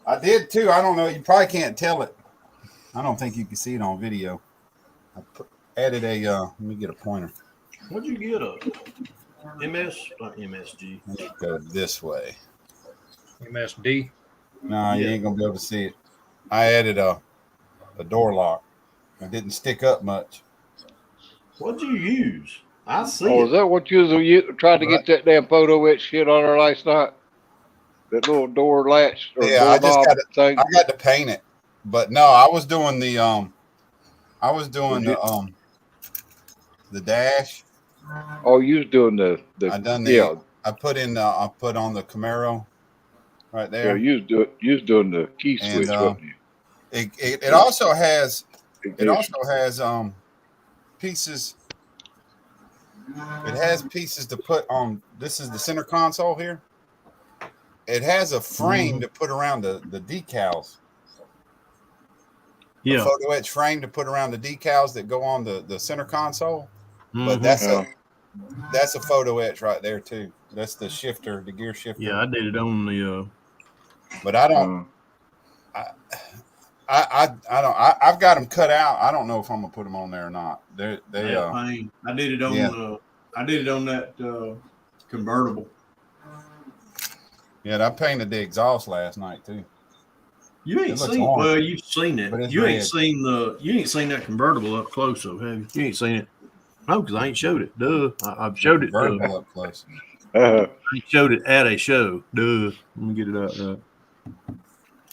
I did too. I don't know. You probably can't tell it. I don't think you can see it on video. I added a. Let me get a pointer. What'd you get a MSG? Let's go this way. MSD. No, you ain't gonna be able to see it. I added a door lock. It didn't stick up much. What'd you use? I see. Oh, is that what you tried to get that damn photo etch shit on there last night? That little door latch or yeah, door knob thing. I got to paint it, but no, I was doing the the dash. Oh, you was doing the. I done the. Yeah. I put on the Camaro, right there. Yeah, you was doing the key switch, wasn't you? It also has pieces. It has pieces to put on. This is the center console here. It has a frame to put around the decals. Yeah. A photo etch frame to put around the decals that go on the center console. But that's a photo etch right there too. That's the shifter, the gear shifter. Yeah, I did it on the. But I don't. I don't. I've got them cut out. I don't know if I'm gonna put them on there or not. I did it on. I did it on that convertible. Yeah, I painted the exhaust last night too. You ain't seen. Well, you've seen it. You ain't seen that convertible up close, though, have you? You ain't seen it. No, because I ain't showed it. Duh. I've showed it. Up close. I showed it at a show. Duh. Let me get it out right.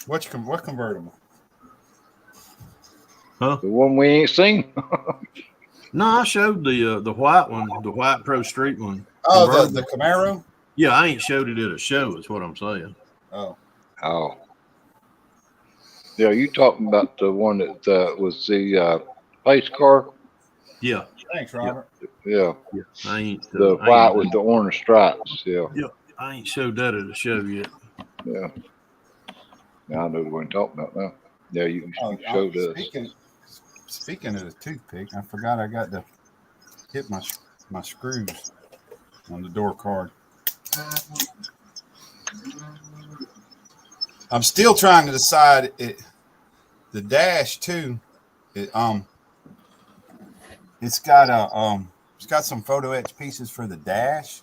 What convertible? Huh? The one we ain't seen. No, I showed the white one, the white Pro Street one. Oh, the Camaro? Yeah, I ain't showed it at a show, is what I'm saying. Oh. Yeah, you talking about the one that was the pace car? Yeah. Thanks, Robert. Yeah. I ain't the white with the orange stripes. Yeah. Yeah. I ain't showed that at a show yet. Yeah. Now I know what I'm talking about now. Yeah, you showed us. Speaking of the toothpick, I forgot I got to hit my screws on the door card. I'm still trying to decide the dash too. It's got some photo etch pieces for the dash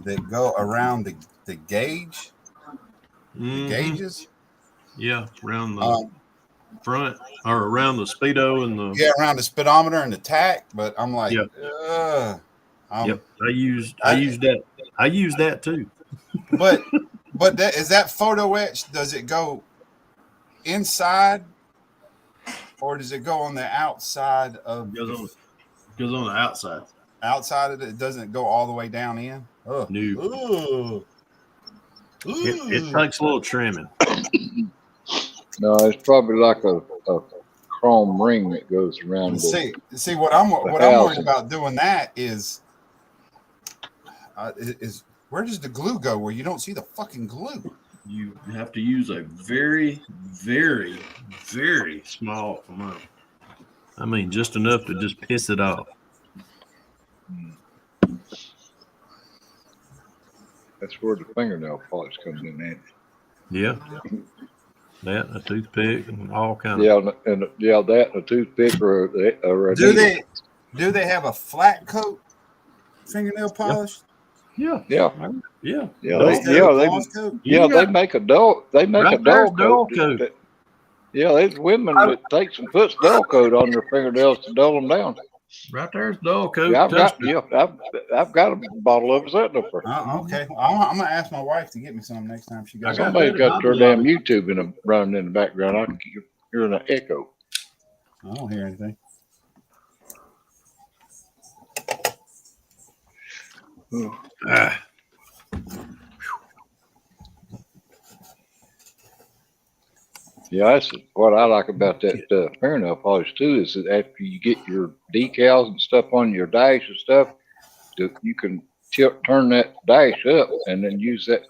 that go around the gauge, the gauges. Yeah, around the front or around the speedo and the around the speedometer and the tack. But I'm like, yep. I used that. I used that too. But is that photo etch? Does it go inside, or does it go on the outside of? Goes on the outside. Outside of it, doesn't go all the way down in. Oh, no. It takes a little trimming. No, it's probably like a chrome ring that goes around. See what I'm worried about doing that is where does the glue go where you don't see the fucking glue? You have to use a very, very, very small amount. I mean, just enough to just piss it off. That's where the fingernail polish comes in handy. Yeah. That, a toothpick, and all kinds. Yeah, and that, a toothpick, or a do needle. they have a flat coat fingernail polish? Yeah. Yeah. Yeah. They make a dull. They make right a dull dull coat. Yeah, there's women that takes and puts dull coat on their fingernails to dull them down. Right there's dull coat. Yeah, I've got a bottle of it sitting up there. Okay, I'm gonna ask my wife to get me some next time she goes. Somebody's got their damn YouTube running in the background. I can keep hearing an echo. I don't hear anything. Yeah, that's what I like about that fingernail polish too. Is that after you get your decals and stuff on your dash and stuff, you can turn that dash up and then use that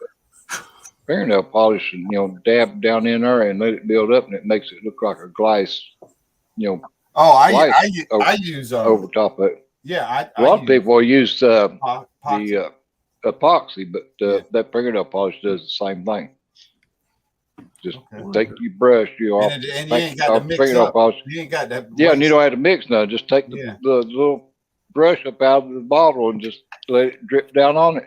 fingernail polish and dab down in there and let it build up, and it makes it look like a glass. I use over top of it. Yeah, a lot of people use the epoxy, but that fingernail polish does the same thing. Just take your brush, and you ain't got to mix up. You ain't got that. Yeah, and you don't have to mix now. Just take the little brush up out of the bottle and just let it drip down on it.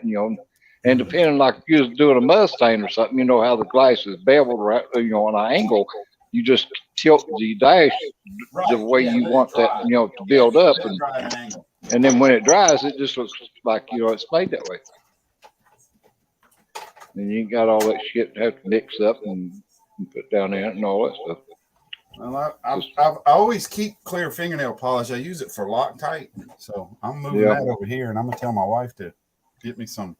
And depending, like if you was doing a mud stain or something, you know how the glass is beveled, right? On an angle. You just tilt the dash the way you want that, to build up, and then when it dries, it just looks like it's made that way. And you ain't got all that shit to have to mix up and put down in it and all that stuff. Well, I always keep clear fingernail polish. I use it for Loctite, so I'm moving that over here, and I'm gonna tell my wife to get me some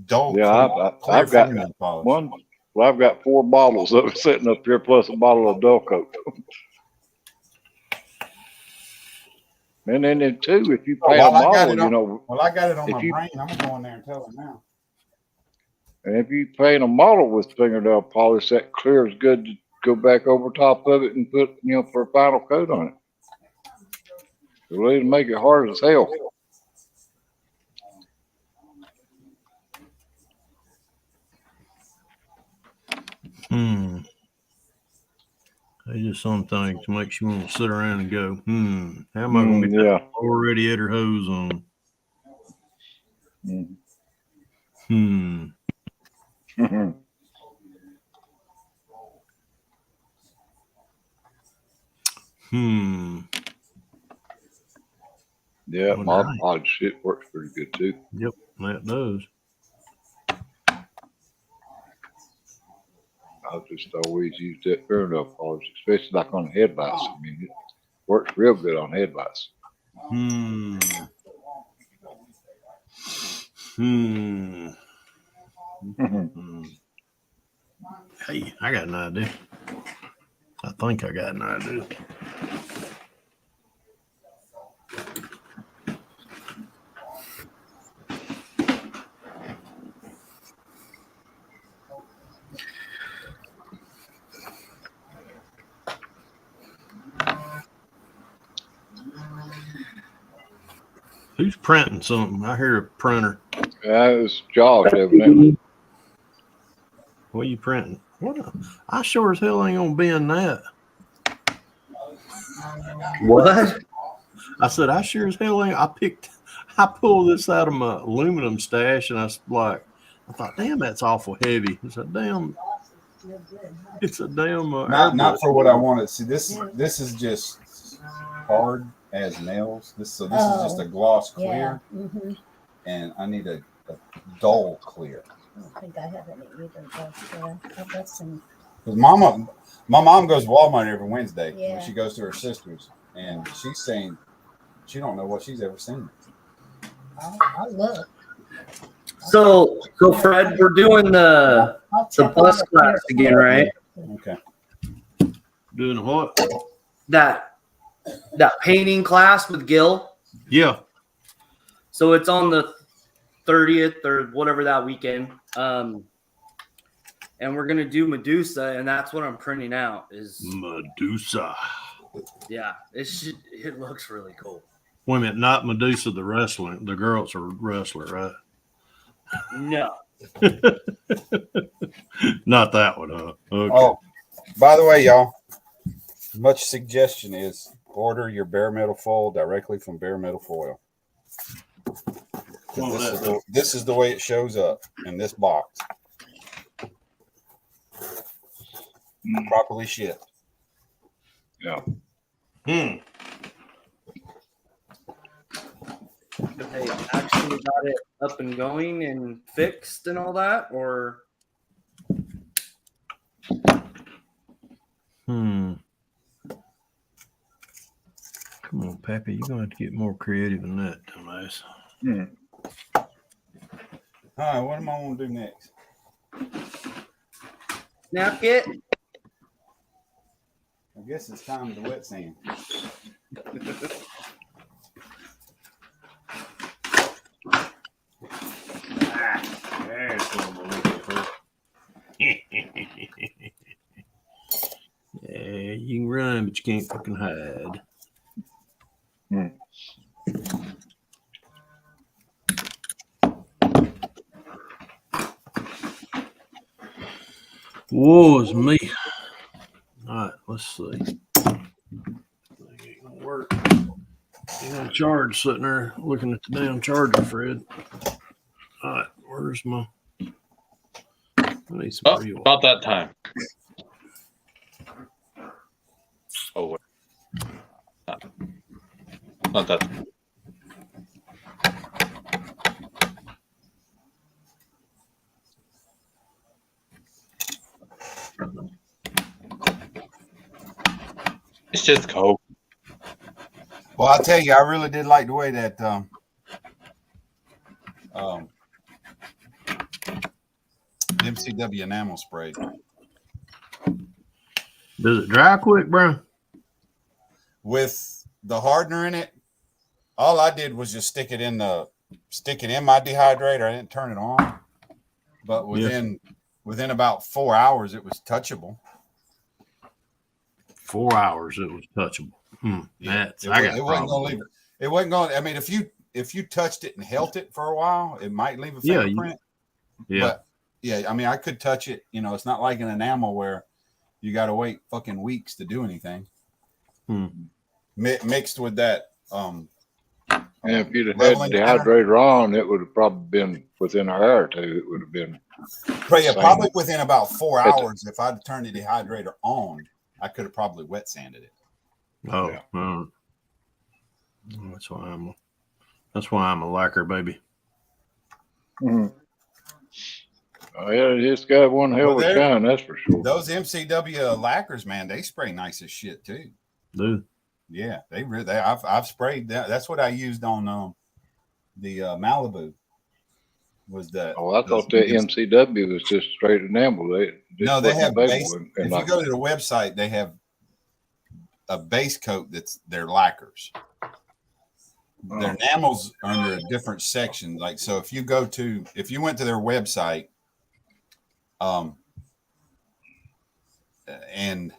dull. Yeah, I've got one. Well, I've got 4 bottles of it sitting up here, plus a bottle of dull coat. And then too, if you pay a model, I got it on my brain. I'm gonna go in there and tell her now. And if you paint a model with fingernail polish, that clear is good to go back over top of it and put, for a final coat on it. It'll make it hard as hell. They just some things to make you want to sit around and go, how am I going to be already at her hose on? Yeah, my odd shit works pretty good too. Yep, that does. I just always use that fingernail polish, especially like on headlights. I mean, it works real good on headlights. Hey, I got an idea. I think I got an idea. Who's printing something? I hear a printer. It's Josh, evidently. What are you printing? I sure as hell ain't gonna be in that. What? I said I sure as hell ain't. I pulled this out of my aluminum stash, and I thought, damn, that's awful heavy. It's a damn. Not for what I wanted. See, this is just hard as nails. This is just a gloss clear, and I need a dull clear. I don't think I have any either. I've got some. Because my mom goes to Walmart every Wednesday when she goes to her sister's, and she's saying she don't know what she's ever seen. I'll look. So Fred, we're doing the bus class again, right? Okay. Doing what? that painting class with Gil. Yeah. So it's on the 30th or whatever that weekend. And we're gonna do Medusa, and that's what I'm printing out. Is Medusa. Yeah, it looks really cool. Wait a minute, not Medusa the wrestler. The girl's a wrestler, right? No. Not that one, huh? Okay. Oh, by the way, y'all, much suggestion is order your bare metal foil directly from Bare Metal Foil. This is the way it shows up in this box. Properly shipped. Yeah. They actually got it up and going and fixed and all that, or Come on, Pappy, you're gonna have to get more creative than that, dumbass. All right, what am I going to do next? snap it. I guess it's time to wet sand. There's what I'm looking for. Yeah, you can run, but you can't fucking hide. Whoa, it's me. All right, let's see. Ain't gonna work. Ain't gonna charge sitting there looking at the damn charger, Fred. All right, where's my? I need some real. About that time. Oh, wait. Not that. It's just Coke. Well, I'll tell you, I really did like the way that MCW enamel spray. Does it dry quick, bro? With the hardener in it, all I did was just stick it in my dehydrator. I didn't turn it on, but within about 4 hours, it was touchable. 4 hours, it was touchable. It wasn't going to leave it. It wasn't going. I mean, if you touched it and held it for a while, it might leave a fingerprint. But yeah, I mean, I could touch it. You know, it's not like an enamel where you got to wait fucking weeks to do anything. Mixed with that. And if you'd have had the dehydrator on, it would have probably been within an hour or two. It would have been. Probably within about 4 hours. If I'd turned the dehydrator on, I could have probably wet sanded it. Oh, yeah. That's why I'm a lacquer baby. Oh yeah, it's got one hell of a shine, that's for sure. Those MCW lacquers, man, they spray nice as shit too. Dude. Yeah, they really. I've sprayed that. That's what I used on the Malibu. Was that? Oh, I thought that MCW was just straight enamel. They have base. If you go to the website, they have a base coat that's their lacquers. Their enamels are under a different section. Like, so if you went to their website, and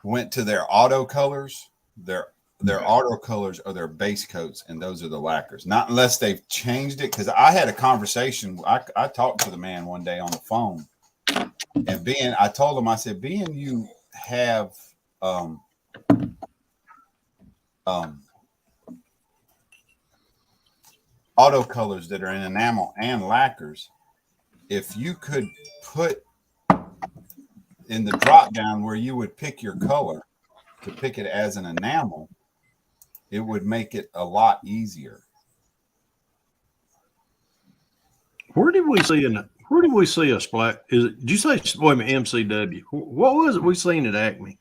went to their auto colors, their auto colors are their base coats, and those are the lacquers. Not unless they've changed it. Because I had a conversation. I talked to the man one day on the phone, and I told him, I said, you have auto colors that are in enamel and lacquers. If you could put in the drop down where you would pick your color to pick it as an enamel, it would make it a lot easier. Where did we see a splash? Did you say MCW? What was it we seen at Acme?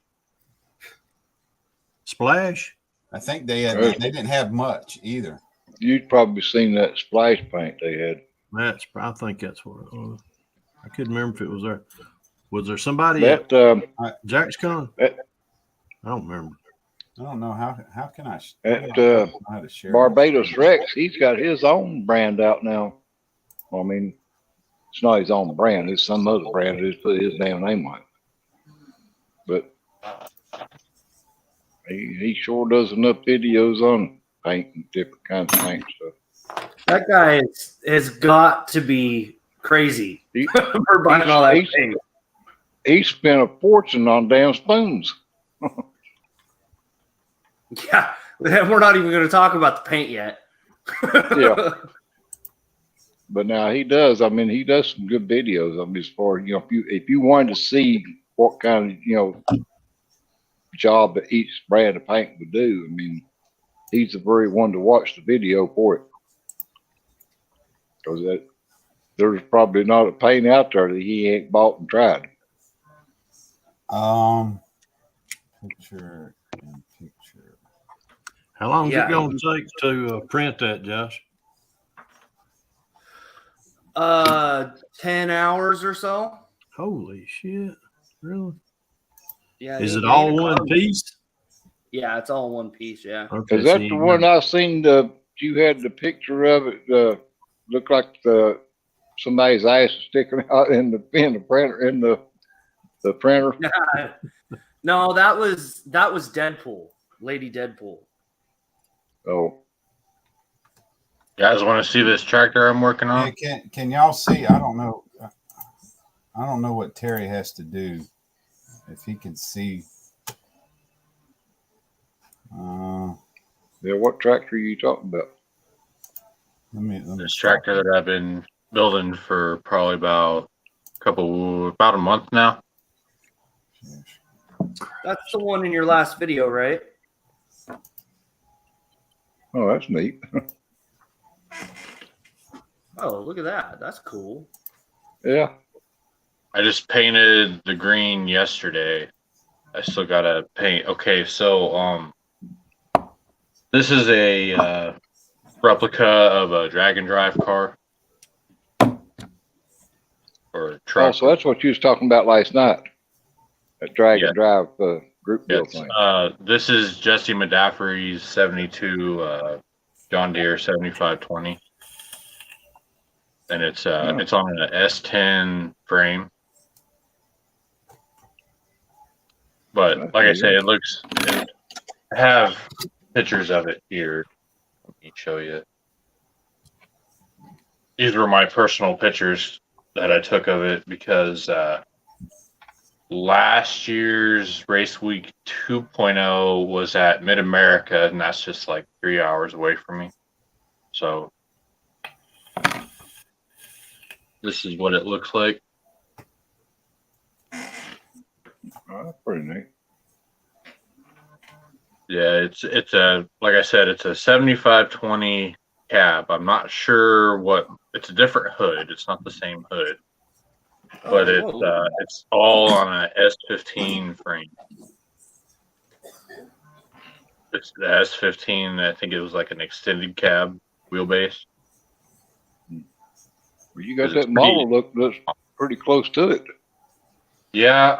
Splash? I think they didn't have much either. You'd probably seen that splash paint they had. I think that's what it was. I couldn't remember if it was there. Was there somebody that at Jack's Con? I don't remember. I don't know how can I At I don't know how to share Barbados Rex, he's got his own brand out now. I mean, it's not his own brand; it's some other brand. He just put his damn name on it. But he sure does enough videos on paint and different kinds of paint stuff. That guy has got to be crazy for buying all that paint. He spent a fortune on damn spoons. Yeah, we're not even going to talk about the paint yet. Yeah. But now he does. I mean, he does some good videos. I mean, as far as, if you wanted to see what kind of, job that each brand of paint would do, I mean, he's the very one to watch the video for it. Because there's probably not a paint out there that he ain't bought and tried. Picture and picture. How long is it going to take to print that, Josh? 10 hours or so. Holy shit! Really? Yeah. Is it all one piece? Yeah, it's all one piece. Yeah. Okay, Is that the one I seen? You had the picture of it. Looked like somebody's ass sticking out in the printer in the printer. No, that was Deadpool, Lady Deadpool. Oh. You guys want to see this tractor I'm working on? Yeah, can y'all see? I don't know. I don't know what Terry has to do. If he can see. Yeah, what tractor are you talking about? Let me this tractor that I've been building for probably about a month now. That's the one in your last video, right? Oh, that's neat. Oh, look at that. That's cool. Yeah. I just painted the green yesterday. I still gotta paint. Okay, so this is a replica of a drag and drive car or truck. Oh, so that's what you was talking about last night. That drag and drive group build thing. This is Jesse Medaffery's 72 John Deere 7520. And it's on an S10 frame. But like I say, I have pictures of it here. Let me show you. These were my personal pictures that I took of it because last year's race week 2.0 was at Mid-America, and that's just like 3 hours away from me. So this is what it looks like. Oh, that's pretty neat. Yeah, it's a, like I said, it's a 7520 cab. I'm not sure it's a different hood. It's not the same hood, but it's all on a S15 frame. It's the S15. I think it was like an extended cab wheelbase. Well, you got that model looks pretty close to it. Yeah,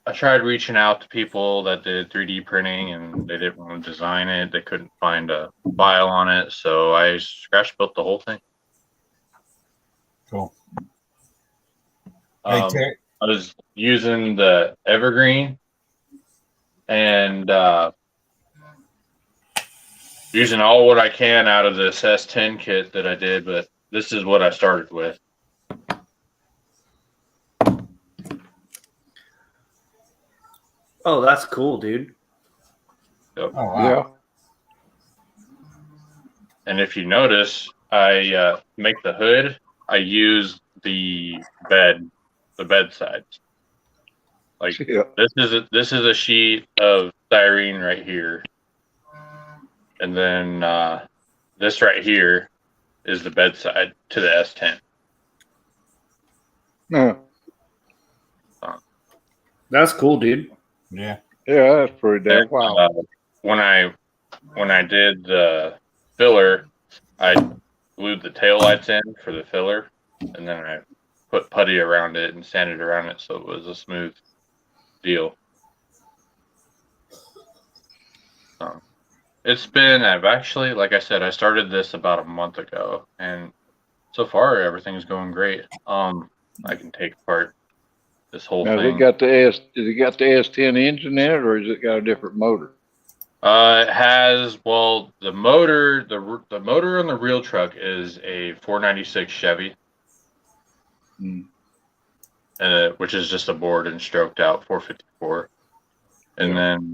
I tried reaching out to people that did 3D printing, and they didn't want to design it. They couldn't find a file on it, so I scratch built the whole thing. Cool. Hey, Terry. I was using the Evergreen and using all what I can out of this S10 kit that I did, but this is what I started with. Oh, that's cool, dude. Yep. Oh, wow. Yeah. And if you notice, I make the hood. I use the bed sides. Like this is a sheet of styrene right here, and then this right here is the bed side to the S10. Yeah. That's cool, dude. Yeah. Yeah, that's pretty damn wow. When I did the filler, I glued the taillights in for the filler, and then I put putty around it and sanded around it so it was a smooth deal. It's been, I've actually, like I said, I started this about a month ago, and so far everything's going great. I can take apart this whole Now, thing. has it got the S10 engine in it, or has it got a different motor? It has, well, the motor on the real truck is a 496 Chevy, which is just a bored and stroked out 454. And then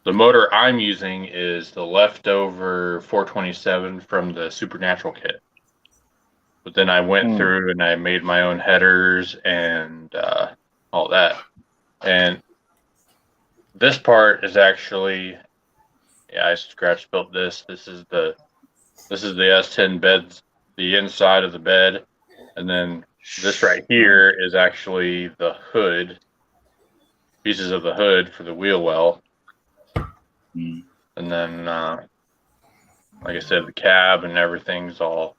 the motor I'm using is the leftover 427 from the Supernatural kit. But then I went through and I made my own headers and all that. And this part is actually, I scratch built this. This is the S10 beds, the inside of the bed, and then this right here is actually the hood, pieces of the hood for the wheel well, and then like I said, the cab and everything's all.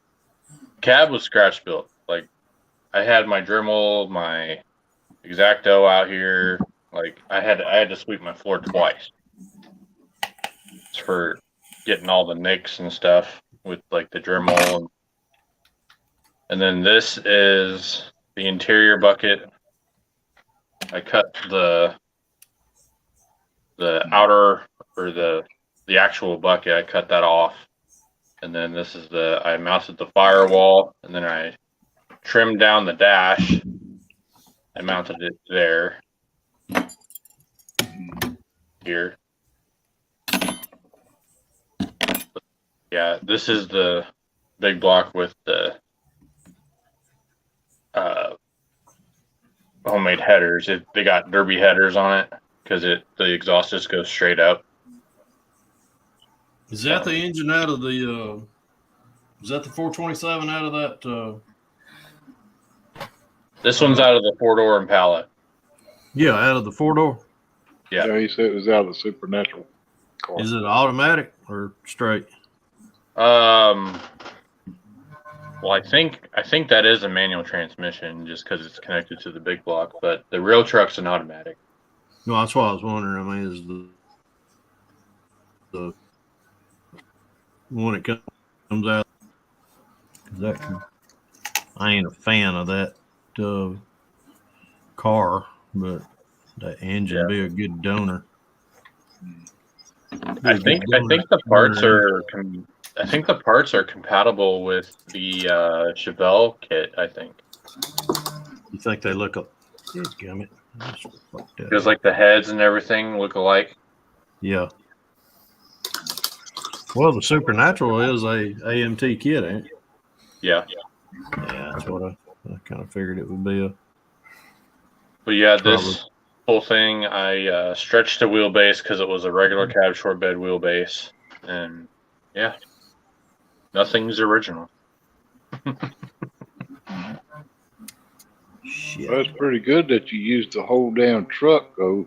Cab was scratch built. Like I had my Dremel, my X-Acto out here. Like I had to sweep my floor twice for getting all the nicks and stuff with like the Dremel. And then this is the interior bucket. I cut the outer or the actual bucket. I cut that off. And then this is I mounted the firewall, and then I trimmed down the dash. I mounted it there. Here. Yeah, this is the big block with the homemade headers. They got derby headers on it because the exhaust just goes straight up. Is that the engine out of the? Is that the 427 out of that? This one's out of the 4-door Impala. Yeah, out of the 4-door. Yeah, he said it was out of the Supernatural car. Is it automatic or straight? Well, I think that is a manual transmission just because it's connected to the big block, but the real truck's an automatic. No, that's what I was wondering. I mean, is the when it comes out, I ain't a fan of that car, but that engine be a good donor. I think the parts are. I think the parts are compatible with the Chevelle kit. I think. You think they look up? Because like the heads and everything look alike. Yeah. Well, the Supernatural is a AMT kit, ain't it? Yeah. Yeah, that's what I kind of figured it would be. But yeah, this whole thing, I stretched the wheelbase because it was a regular cab short bed wheelbase, and yeah, nothing's original. Shit. Well, that's pretty good that you used the whole damn truck, though,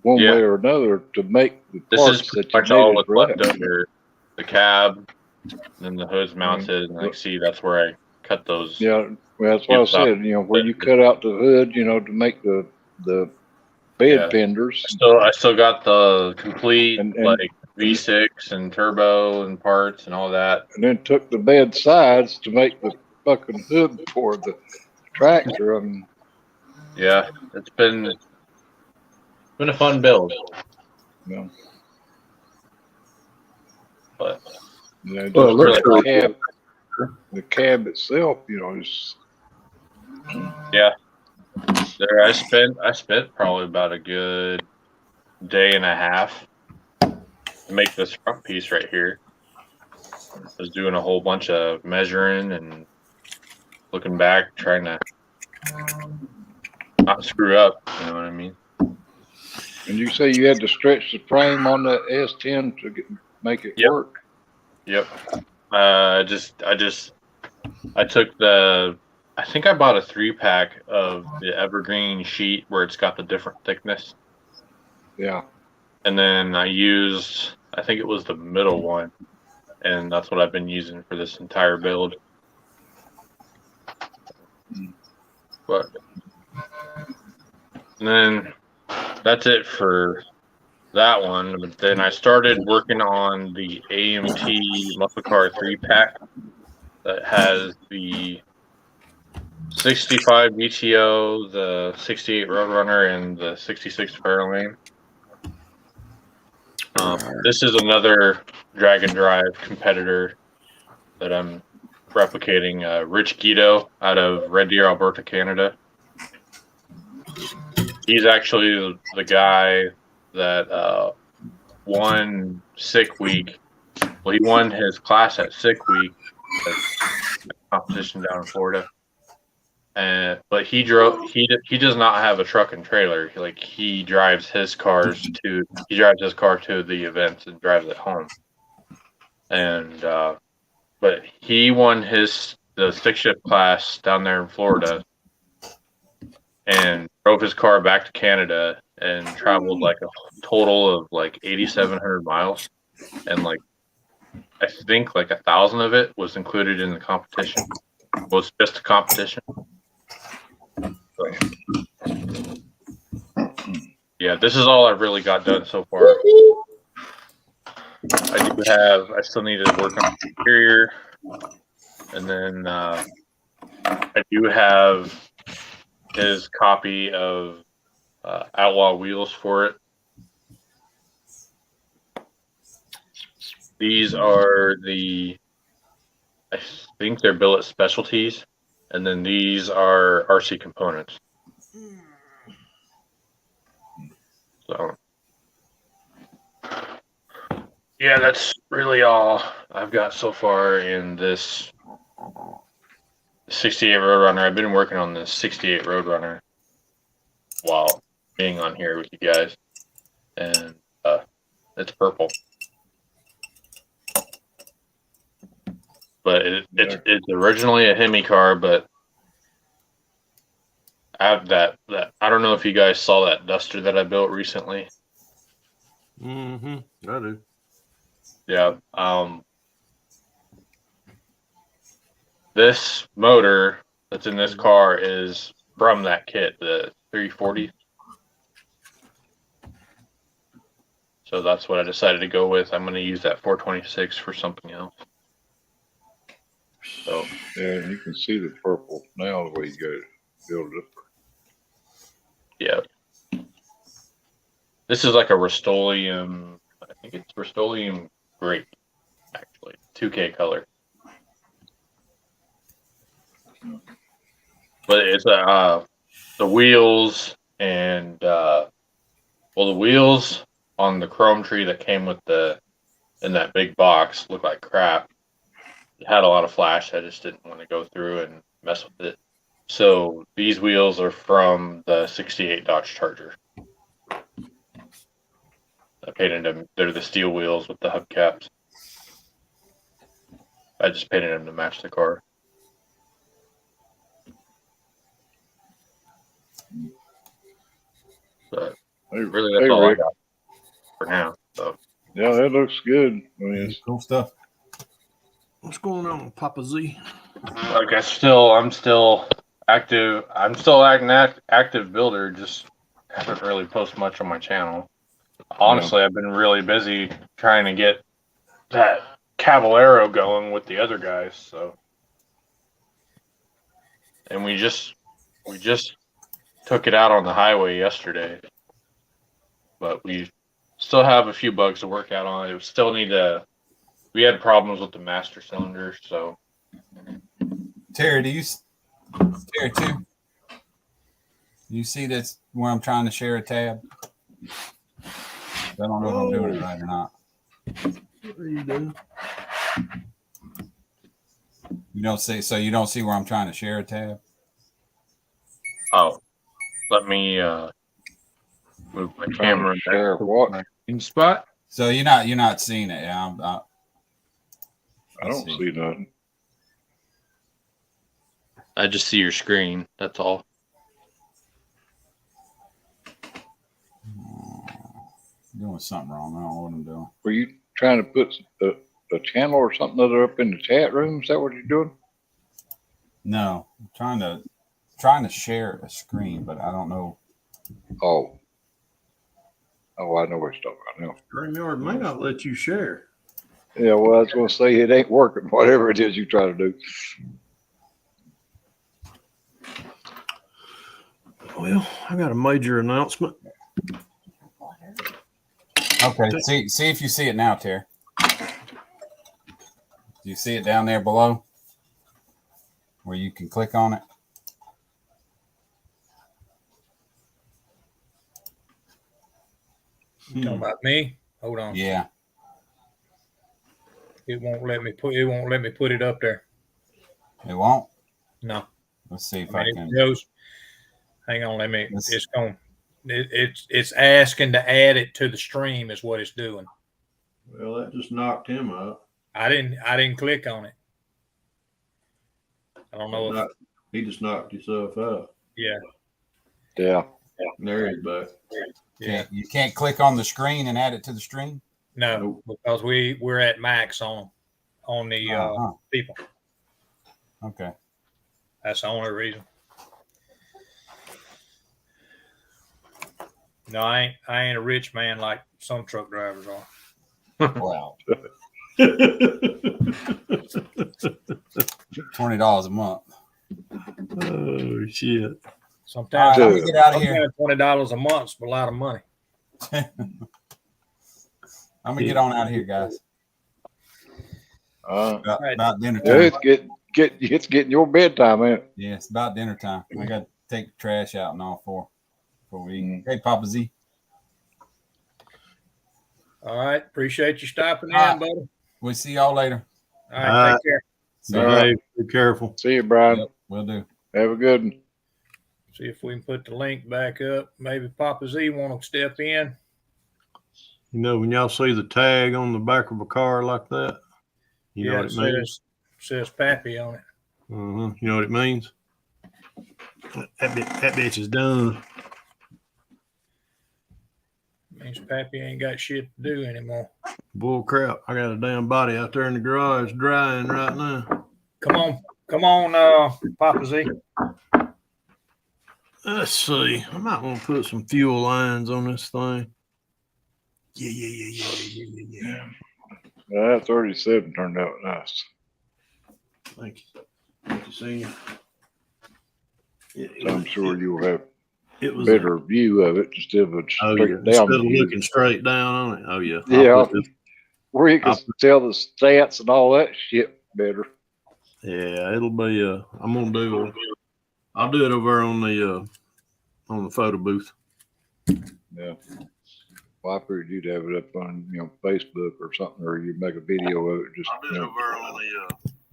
one way or another, to make the parts that you needed. All what's left under the cab, and then the hood's mounted, and like see that's where I cut those. Yeah, well, that's what I said. You know, where you cut out the hood, you know, to make the bed fenders. I still got the complete like V6 and turbo and parts and all that. And then took the bed sides to make the fucking hood for the tractor. I mean, yeah, it's been a fun build. Yeah. But yeah, just the cab itself, you know, is there I spent probably about a good day and a half to make this front piece right here. I was doing a whole bunch of measuring and looking back, trying to not screw up, you know what I mean? And you say you had to stretch the frame on the S10 to make it work? Yep. I took I think I bought a 3-pack of the evergreen sheet where it's got the different thickness. Yeah. And then I think it was the middle one, and that's what I've been using for this entire build. But and then that's it for that one, but then I started working on the AMT muscle car 3-pack that has the 65 BTO, the 68 Roadrunner, and the 66 Fairlane. This is another drag and drive competitor that I'm replicating. Rich Guido out of Red Deer, Alberta, Canada. He's actually the guy that won Sick Week. Well, he won his class at Sick Week, at competition down in Florida. But he does not have a truck and trailer. He drives his car to the events and drives it home. And but he won the stick shift class down there in Florida and drove his car back to Canada and traveled like a total of like 8,700 miles, and like I think like 1,000 of it was included in the competition. Was just a competition. So, yeah, this is all I've really got done so far. I still need to work on the interior, and then I do have his copy of Outlaw Wheels for it. These are I think they're billet specialties, and then these are RC components. So, yeah, that's really all I've got so far in this 68 Roadrunner. I've been working on this 68 Roadrunner while being on here with you guys, and it's purple. But it's originally a Hemi car, but I have that I don't know if you guys saw that Duster that I built recently. Mm-hmm. I do. Yeah. This motor that's in this car is from that kit, the 340. So that's what I decided to go with. I'm going to use that 426 for something else. So yeah, you can see the purple now the way you go build it. Yeah. This is like a Rust-Oleum. I think it's Rust-Oleum Grape, actually. 2K color. But it's the wheels and the wheels on the chrome tree that came with in that big box look like crap. It had a lot of flash. I just didn't want to go through and mess with it. So these wheels are from the 68 Dodge Charger. I painted them. They're the steel wheels with the hubcaps. I just painted them to match the car. But really, that's all I got for now. So yeah, that looks good. I mean, it's cool stuff. What's going on, Papa Z? like I'm still active. I'm still active builder. Just haven't really posted much on my channel. Honestly, I've been really busy trying to get that Caballero going with the other guys. So, and we just took it out on the highway yesterday, but we still have a few bugs to work out on it. We had problems with the master cylinder, so. Terry, Terry too? Do you see this where I'm trying to share a tab? I don't know if I'm doing it right or not. What are you doing? You don't see where I'm trying to share a tab? Oh, let me move my camera back to in spot. So you're not seeing it. Yeah, I don't see nothing. I just see your screen. That's all. Doing something wrong. I don't know what I'm doing. Were you trying to put a channel or something other up in the chat room? Is that what you're doing? No, I'm trying to share a screen, but I don't know. Oh. Oh, I know what you're talking about now. StreamYard may not let you share. Yeah, well, I was going to say it ain't working, whatever it is you try to do. Well, I got a major announcement. Okay, see if you see it now, Terry. Do you see it down there below where you can click on it? You talking about me? Hold on. Yeah. It won't let me put it up there. It won't? No. Let's see if I mean, I can. it goes. Hang on, it's asking to add it to the stream is what it's doing. Well, that just knocked him out. I didn't click on it. I don't know He just knocked himself out. Yeah. Yeah. There he's back. Yeah. You can't click on the screen and add it to the stream? No, because we're at max on the people. Okay. That's the only reason. No, I ain't a rich man like some truck drivers are. Wow. $20 a month. Oh shit! Sometimes let me get out of here. $20 a month's a lot of money. I'm gonna get on out of here, guys. About dinner time. Yeah, it's getting your bedtime, man. Yeah, it's about dinner time. I got to take the trash out and all before we eat. Hey, Papa Z. All right, appreciate you stopping in, buddy. We'll see y'all later. All right, take care. All right, be careful. See you, Brian. Yep, will do. Have a good one. See if we can put the link back up. Maybe Papa Z want to step in. You know, when y'all see the tag on the back of a car like that, you know what it means? Says Pappy on it. You know what it means? That bitch is done. Means Pappy ain't got shit to do anymore. Bull crap. I got a damn body out there in the garage drying right now. Come on, Papa Z. Let's see. I might want to put some fuel lines on this thing. Yeah. That 37 turned out nice. Thank you. Thank you, Senior. I'm sure you'll have a better view of it instead of a straight down view. Looking straight down on it. Oh, yeah. Yeah. Where you can tell the stats and all that shit better. Yeah, it'll be I'm gonna do I'll do it over on the photo booth. Yeah. Well, I figured you'd have it up on Facebook or something, or you make a video of it. Just I'll do it over on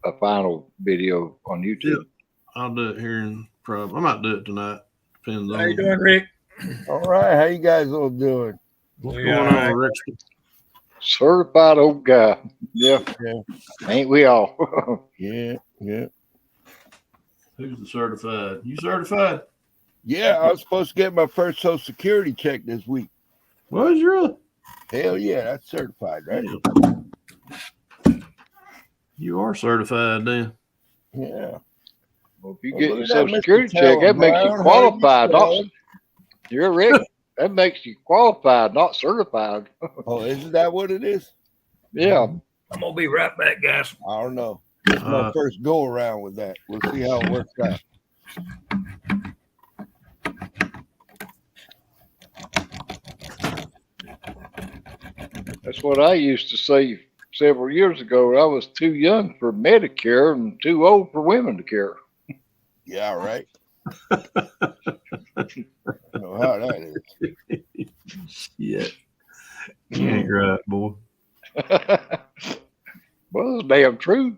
a final video on YouTube. Yeah, I'll do it here in probably. I might do it tonight. Depends on. How you doing, Rick? All right. How you guys all doing? What's going on, Rick? Certified old guy. Yeah. Ain't we all? Yeah. Who's the certified? You certified? Yeah, I was supposed to get my first Social Security check this week. Was you really? Hell yeah, that's certified, right? You are certified then. Yeah. Well, if you get your Social Security check, that makes you qualified. You're Rick. That makes you qualified, not certified. Oh, isn't that what it is? Yeah. I'm gonna be right back, guys. I don't know. It's my first go around with that. We'll see how it works out. That's what I used to say several years ago. I was too young for Medicare and too old for women to care. Yeah, right. I know how that is. Shit. You ain't right, boy. Well, it's damn true.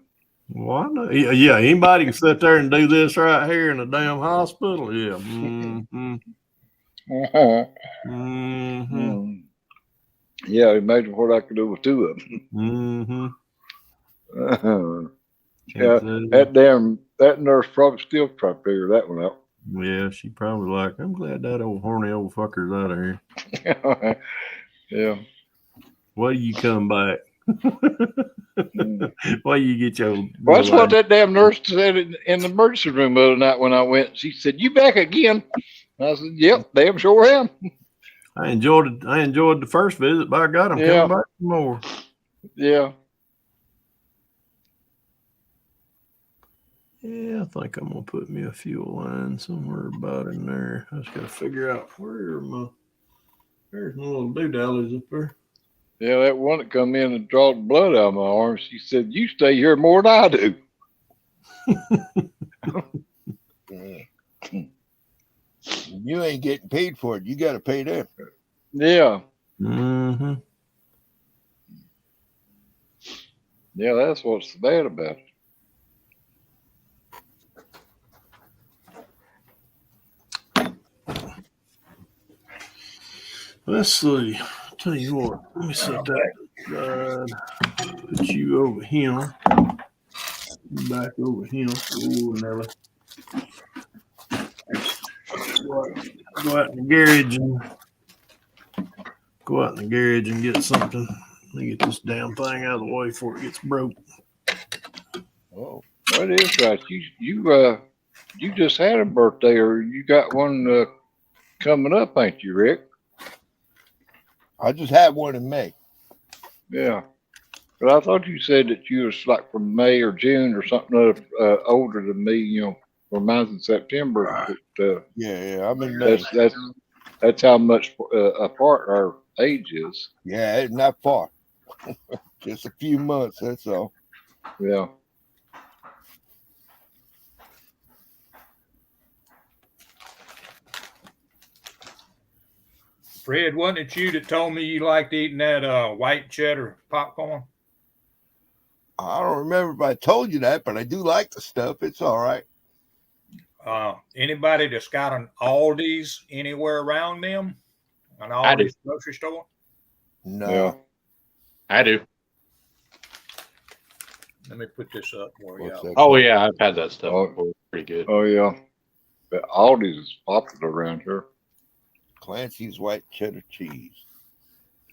Well, I know. Yeah, anybody can sit there and do this right here in a damn hospital. Yeah. Yeah, imagine what I could do with two of them. Yeah, that nurse probably still trying to figure that one out. Yeah, she probably like, I'm glad that old horny old fucker's out of here. Yeah. Why do you come back? Why you get your... Well, that's what that damn nurse said in the emergency room the other night when I went. She said, "You back again?" I said, "Yep, damn sure am." I enjoyed the first visit. By God, I'm coming back for more. Yeah. Yeah, I think I'm gonna put me a fuel line somewhere about in there. I just gotta figure out there's my little doodallies up there. Yeah, that one that come in and draw the blood out of my arm, she said, "You stay here more than I do." You ain't getting paid for it. You got to pay them. Yeah. Mm-hmm. Yeah, that's what's bad about it. Let's see. Tell you what, let me set that put you over him. Back over him. Ooh, Nelly. Go out in the garage and get something. Let me get this damn thing out of the way before it gets broke. Oh, that is right. You just had a birthday, or you got one coming up, ain't you, Rick? I just had one in May. Yeah. But I thought you said that you was like from May or June or something older than me, you know, or mine's in September. But, yeah, I'm in May. That's how much apart our age is. Yeah, it's not far. Just a few months, that's all. Yeah. Fred, wasn't it you that told me you liked eating that white cheddar popcorn? I don't remember if I told you that, but I do like the stuff. It's all right. Anybody that's got an Aldi's anywhere around them? An Aldi's grocery store? No. Yeah. I do. Let me put this up for you. Oh, yeah, I've had that stuff before. Pretty good. Oh, yeah. But Aldi's is popular around here. Clancy's white cheddar cheese.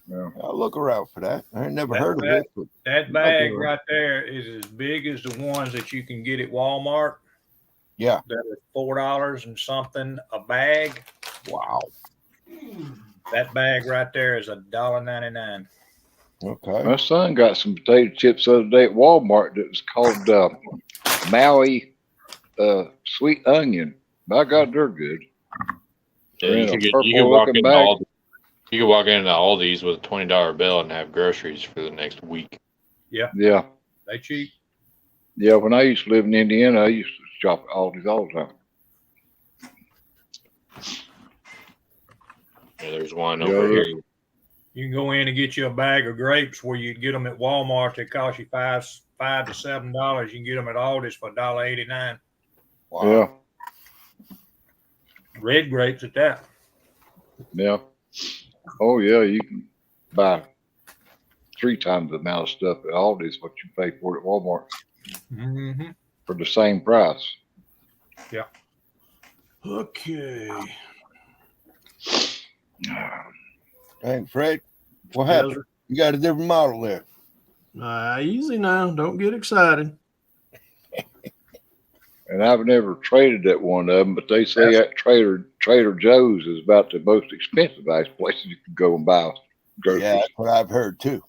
Yeah. I'll look around for that. I ain't never heard of it. But that bag right there is as big as the ones that you can get at Walmart. Yeah. That is $4 and something a bag. Wow. That bag right there is $1.99. Okay. My son got some potato chips the other day at Walmart that was called Maui sweet onion. By God, they're good. Yeah, you can walk into Aldi's with a $20 bill and have groceries for the next week. Yeah. Yeah. They cheap. Yeah, when I used to live in Indiana, I used to shop at Aldi's all the time. Yeah, there's one over here. You can go in and get you a bag of grapes where you get them at Walmart. They cost you $5 to $7. You can get them at Aldi's for $1.89. Wow. Yeah. Red grapes at that. Yeah. Oh, yeah. You can buy 3 times the amount of stuff at Aldi's what you pay for it at Walmart for the same price. Yeah. Okay. Hey, Fred, what happened? You got a different model there. Easy now. Don't get excited. And I've never traded at one of them, but they say that Trader Joe's is about the most expensive places you can go and buy groceries. Yeah, that's what I've heard too.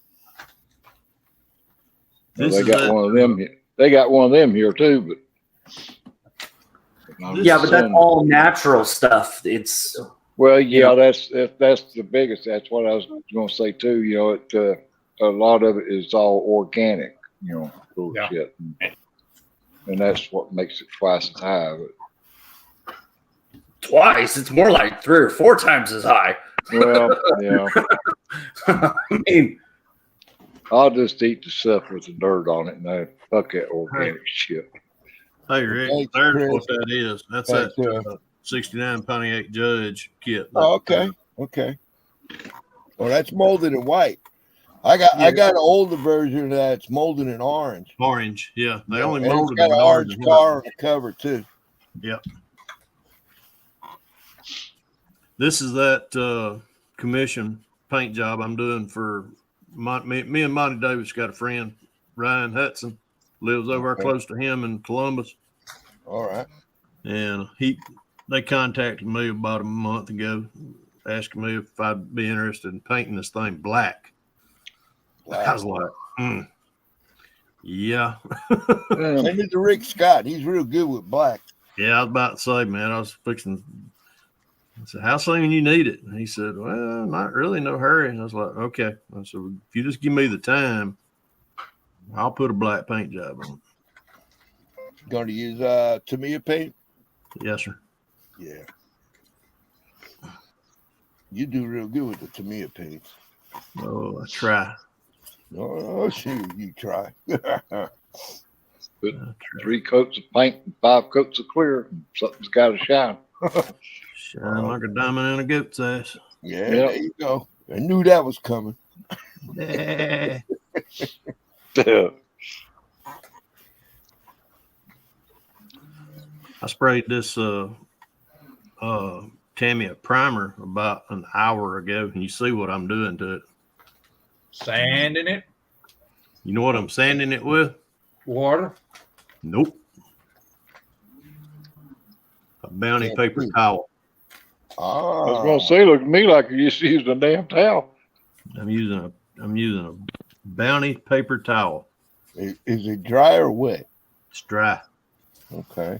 Well, they got one of them. They got one of them here too, but but that's all natural stuff. It's that's the biggest. That's what I was going to say too. You know, a lot of it is all organic. You know, bullshit. And that's what makes it twice as high. But, twice? It's more like 3 or 4 times as high. Well, yeah. I mean, I'll just eat the stuff with the dirt on it, and I fuck that organic shit. Hey, Rick, there's what that is. That's that 69 Pontiac Judge kit. Oh, okay. Okay. Well, that's molded in white. I got an older version of that. It's molded in orange. Orange, yeah. They only and molded it's got in an orange orange car on the cover too. Yep. This is that commission paint job I'm doing for me and Monty Davis. Got a friend, Ryan Hudson, lives over close to him in Columbus. All right. And they contacted me about a month ago. asking me if I'd be interested in painting this thing black. I was like, yeah. Send it to Rick Scott. He's real good with black. Yeah, I was about to say, man, I was fixing. I said, how soon you need it? And he said, well, not really, no hurry. And I was like, okay. I said, if you just give me the time, I'll put a black paint job on it. Going to use Tamiya paint? Yes, sir. Yeah. You do real good with the Tamiya paints. Oh, I try. Oh, shoot, you try. Put 3 coats of paint and 5 coats of clear. Something's got to shine. Shine like a diamond in a goat's ass. Yeah, there you go. I knew that was coming. Yeah. I sprayed this Tamiya primer about an hour ago, and you see what I'm doing to it. Sanding it? You know what I'm sanding it with? Water? Nope. A bounty paper towel. I was going to say, look to me like you just used a damn towel. I'm using a bounty paper towel. Is it dry or wet? It's dry. Okay.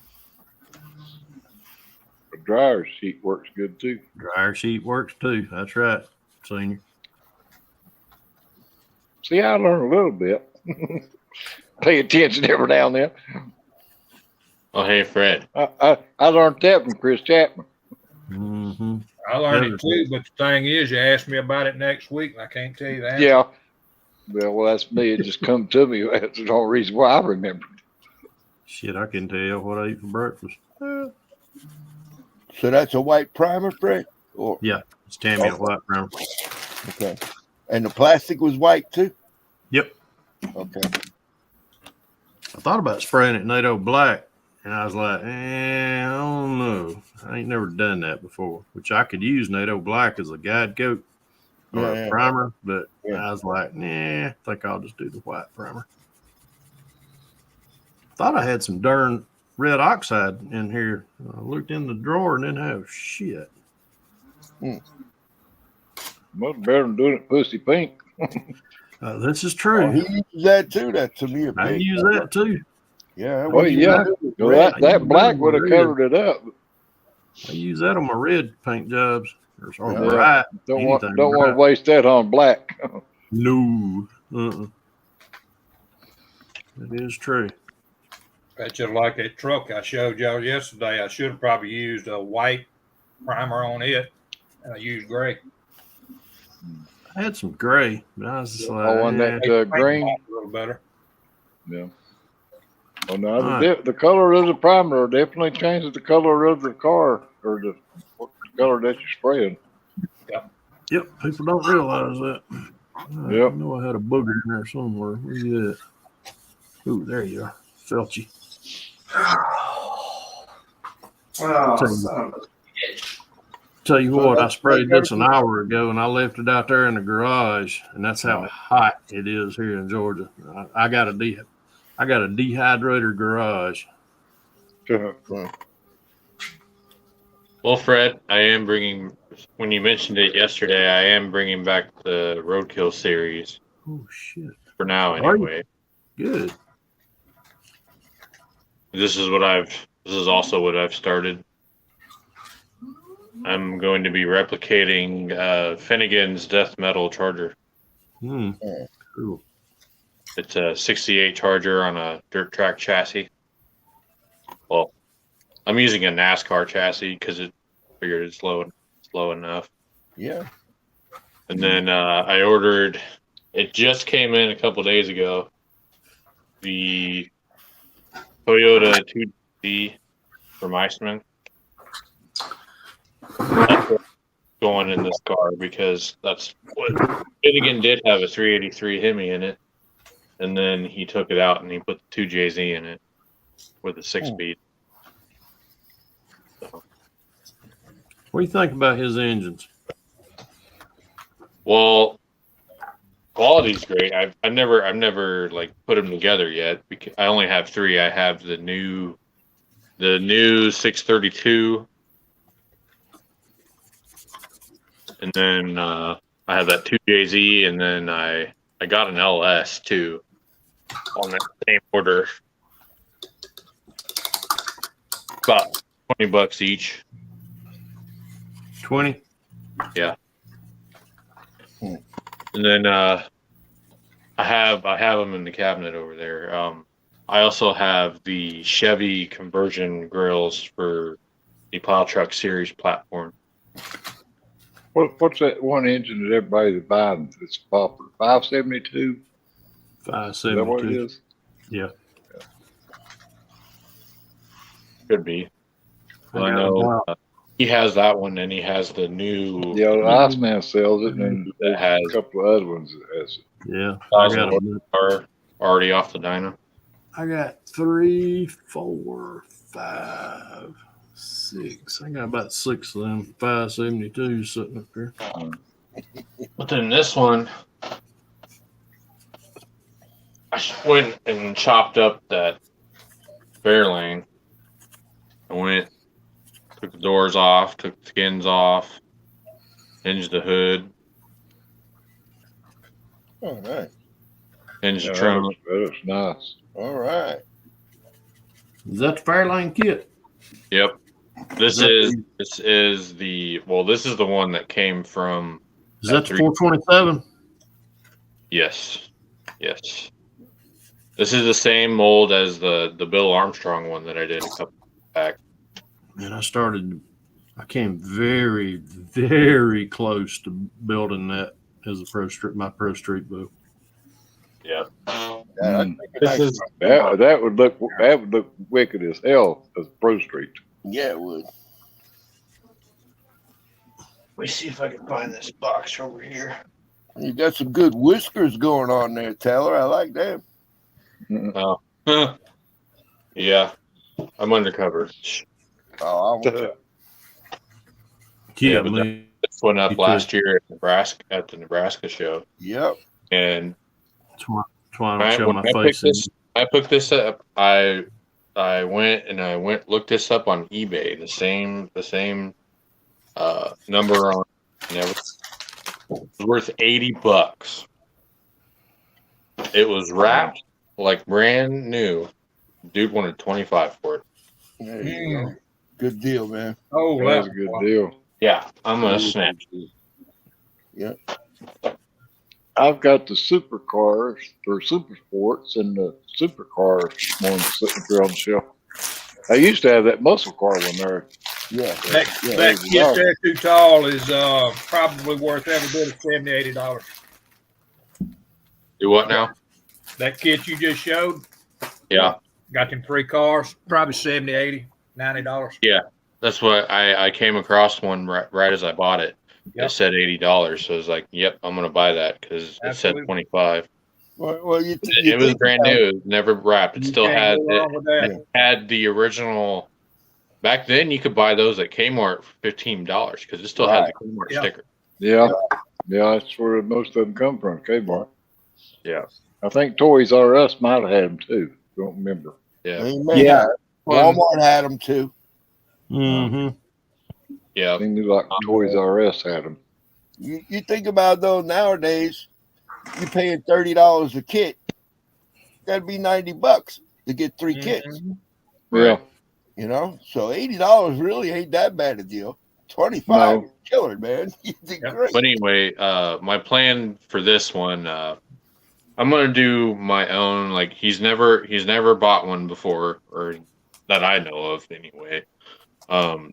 A dryer sheet works good too. Dryer sheet works too. That's right, Senior. See, I learned a little bit. Pay attention every now and then. Oh, hey, Fred. I learned that from Chris Chapman. Mm-hmm. I learned it too, but the thing is, you ask me about it next week, and I can't tell you that. Yeah. Well, that's me. It just come to me. That's the only reason why I remember. Shit, I can tell you what I eat for breakfast. So that's a white primer, Fred? Or Yeah, it's Tamiya white primer. okay. And the plastic was white too? Yep. Okay. I thought about spraying it NATO black, and I was like, I don't know. I ain't never done that before, which I could use NATO black as a guide coat or a primer, but I was like, I think I'll just do the white primer. Thought I had some darn red oxide in here. I looked in the drawer and didn't have shit. Much better than doing it pussy pink. This is true. Oh, he uses that too. That to me. I use that too. Yeah. Oh, yeah. Well, that black would have covered it up. I use that on my red paint jobs. Or Yeah. bright. Don't want to waste that on black. No. That is true. Bet you like that truck I showed y'all yesterday. I should have probably used a white primer on it, and I used gray. I had some gray, but I was just like, on that green. A little better. Yeah. Well, no, the color of the primer definitely changes the color of the car or the color that you're spraying. Yep, people don't realize that. Yep. I know I had a booger in there somewhere. Where you at? Ooh, there you are. Felt you. Tell you what, I sprayed this an hour ago and I left it out there in the garage, and that's how hot it is here in Georgia. I got a dehydrator garage. Well, Fred, I am bringing. When you mentioned it yesterday, I am bringing back the Roadkill series. Oh shit! For now, anyway. Good. This is also what I've started. I'm going to be replicating Finnegan's Death Metal Charger. Cool. It's a 68 Charger on a dirt track chassis. Well, I'm using a NASCAR chassis because it figured it's slow enough. Yeah. And then I ordered. It just came in a couple days ago. The Toyota 2D from Iceman. That's what's going in this car because that's what Finnegan did have a 383 Hemi in it, and then he took it out and he put the 2JZ in it with a 6-speed. So. What do you think about his engines? Well, quality's great. I've never like put them together yet because I only have 3. I have the new 632. and then I have that 2JZ, and then I got an LS too on that same order. About $20 each. 20. Yeah. And then I have them in the cabinet over there. I also have the Chevy conversion grills for the plow truck series platform. What's that one engine that everybody's buying that's popular? 572? 572. Is that what it is? Yeah. Could be. Well, I know he has that one, and he has the new. Yeah, the Iceman sells it, and that has a couple of other ones that has it. Yeah. I got are already off the dyno. I got 3, 4, 5, 6. I got about 6 of them 572 sitting up there. But then this one, I went and chopped up that Fairlane. I went, took the doors off, took the skins off, hinged the hood. Oh, nice. Hinged the trunk. That looks nice. All right. Is that the Fairlane kit? Yep. This is the one that came from. Is that the 427? Yes. Yes. This is the same mold as the Bill Armstrong one that I did a couple back. And I came very, very close to building that as a my pro street boat. Yeah. That would look wicked as hell as Pro Street. Yeah, it would. Let me see if I can find this box over here. You got some good whiskers going on there, Taylor. I like them. Oh. Yeah. I'm undercover. Oh, I want yeah, but this went up last year at the Nebraska show. Yep. And when I picked this up, I went and looked this up on eBay. The same number on it was worth $80. It was wrapped like brand new. Dude wanted $25 for it. There you go. Good deal, man. Oh, that's a good deal. Yeah, I'm gonna snatch. Yeah. I've got the supercars or super sports and the supercar ones sitting there on the shelf. I used to have that muscle car one there. Yeah. That kit there too tall is probably worth every bit of $70, $80. Do what now? That kit you just showed? Yeah. Got them 3 cars, probably $70, $80, $90. Yeah. That's what I came across one right as I bought it. Yep. It said $80, so I was like, "Yep, I'm gonna buy that" because it said $25. Well, it was brand new. It was never wrapped. It still had had the original. Back then, you could buy those at Kmart for $15 because it still had the Kmart sticker. Yeah, that's where most of them come from, Kmart. Yeah, I think Toys R Us might have had them too. Don't remember. Yeah. Walmart had them too. Mm-hmm. Yeah, I think like Toys R Us had them. You think about though nowadays, you're paying $30 a kit. That'd be $90 to get 3 kits. Yeah. You know, so $80 really ain't that bad a deal. $25, killer, man. You did great. But anyway, my plan for this one, I'm gonna do my own. Like he's never bought one before, or that I know of anyway.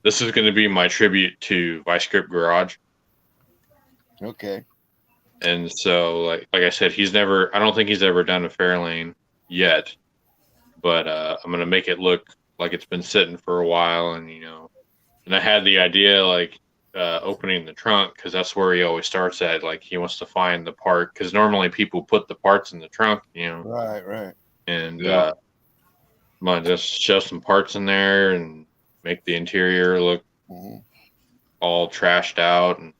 This is going to be my tribute to Vice Grip Garage. Okay. And so, like I said, I don't think he's ever done a Fairlane yet, but I'm going to make it look like it's been sitting for a while. And, and I had the idea, opening the trunk, because that's where he always starts at. Like, he wants to find the part, because normally people put the parts in the trunk, Right. And I'm going to just shove some parts in there and make the interior look all trashed out, and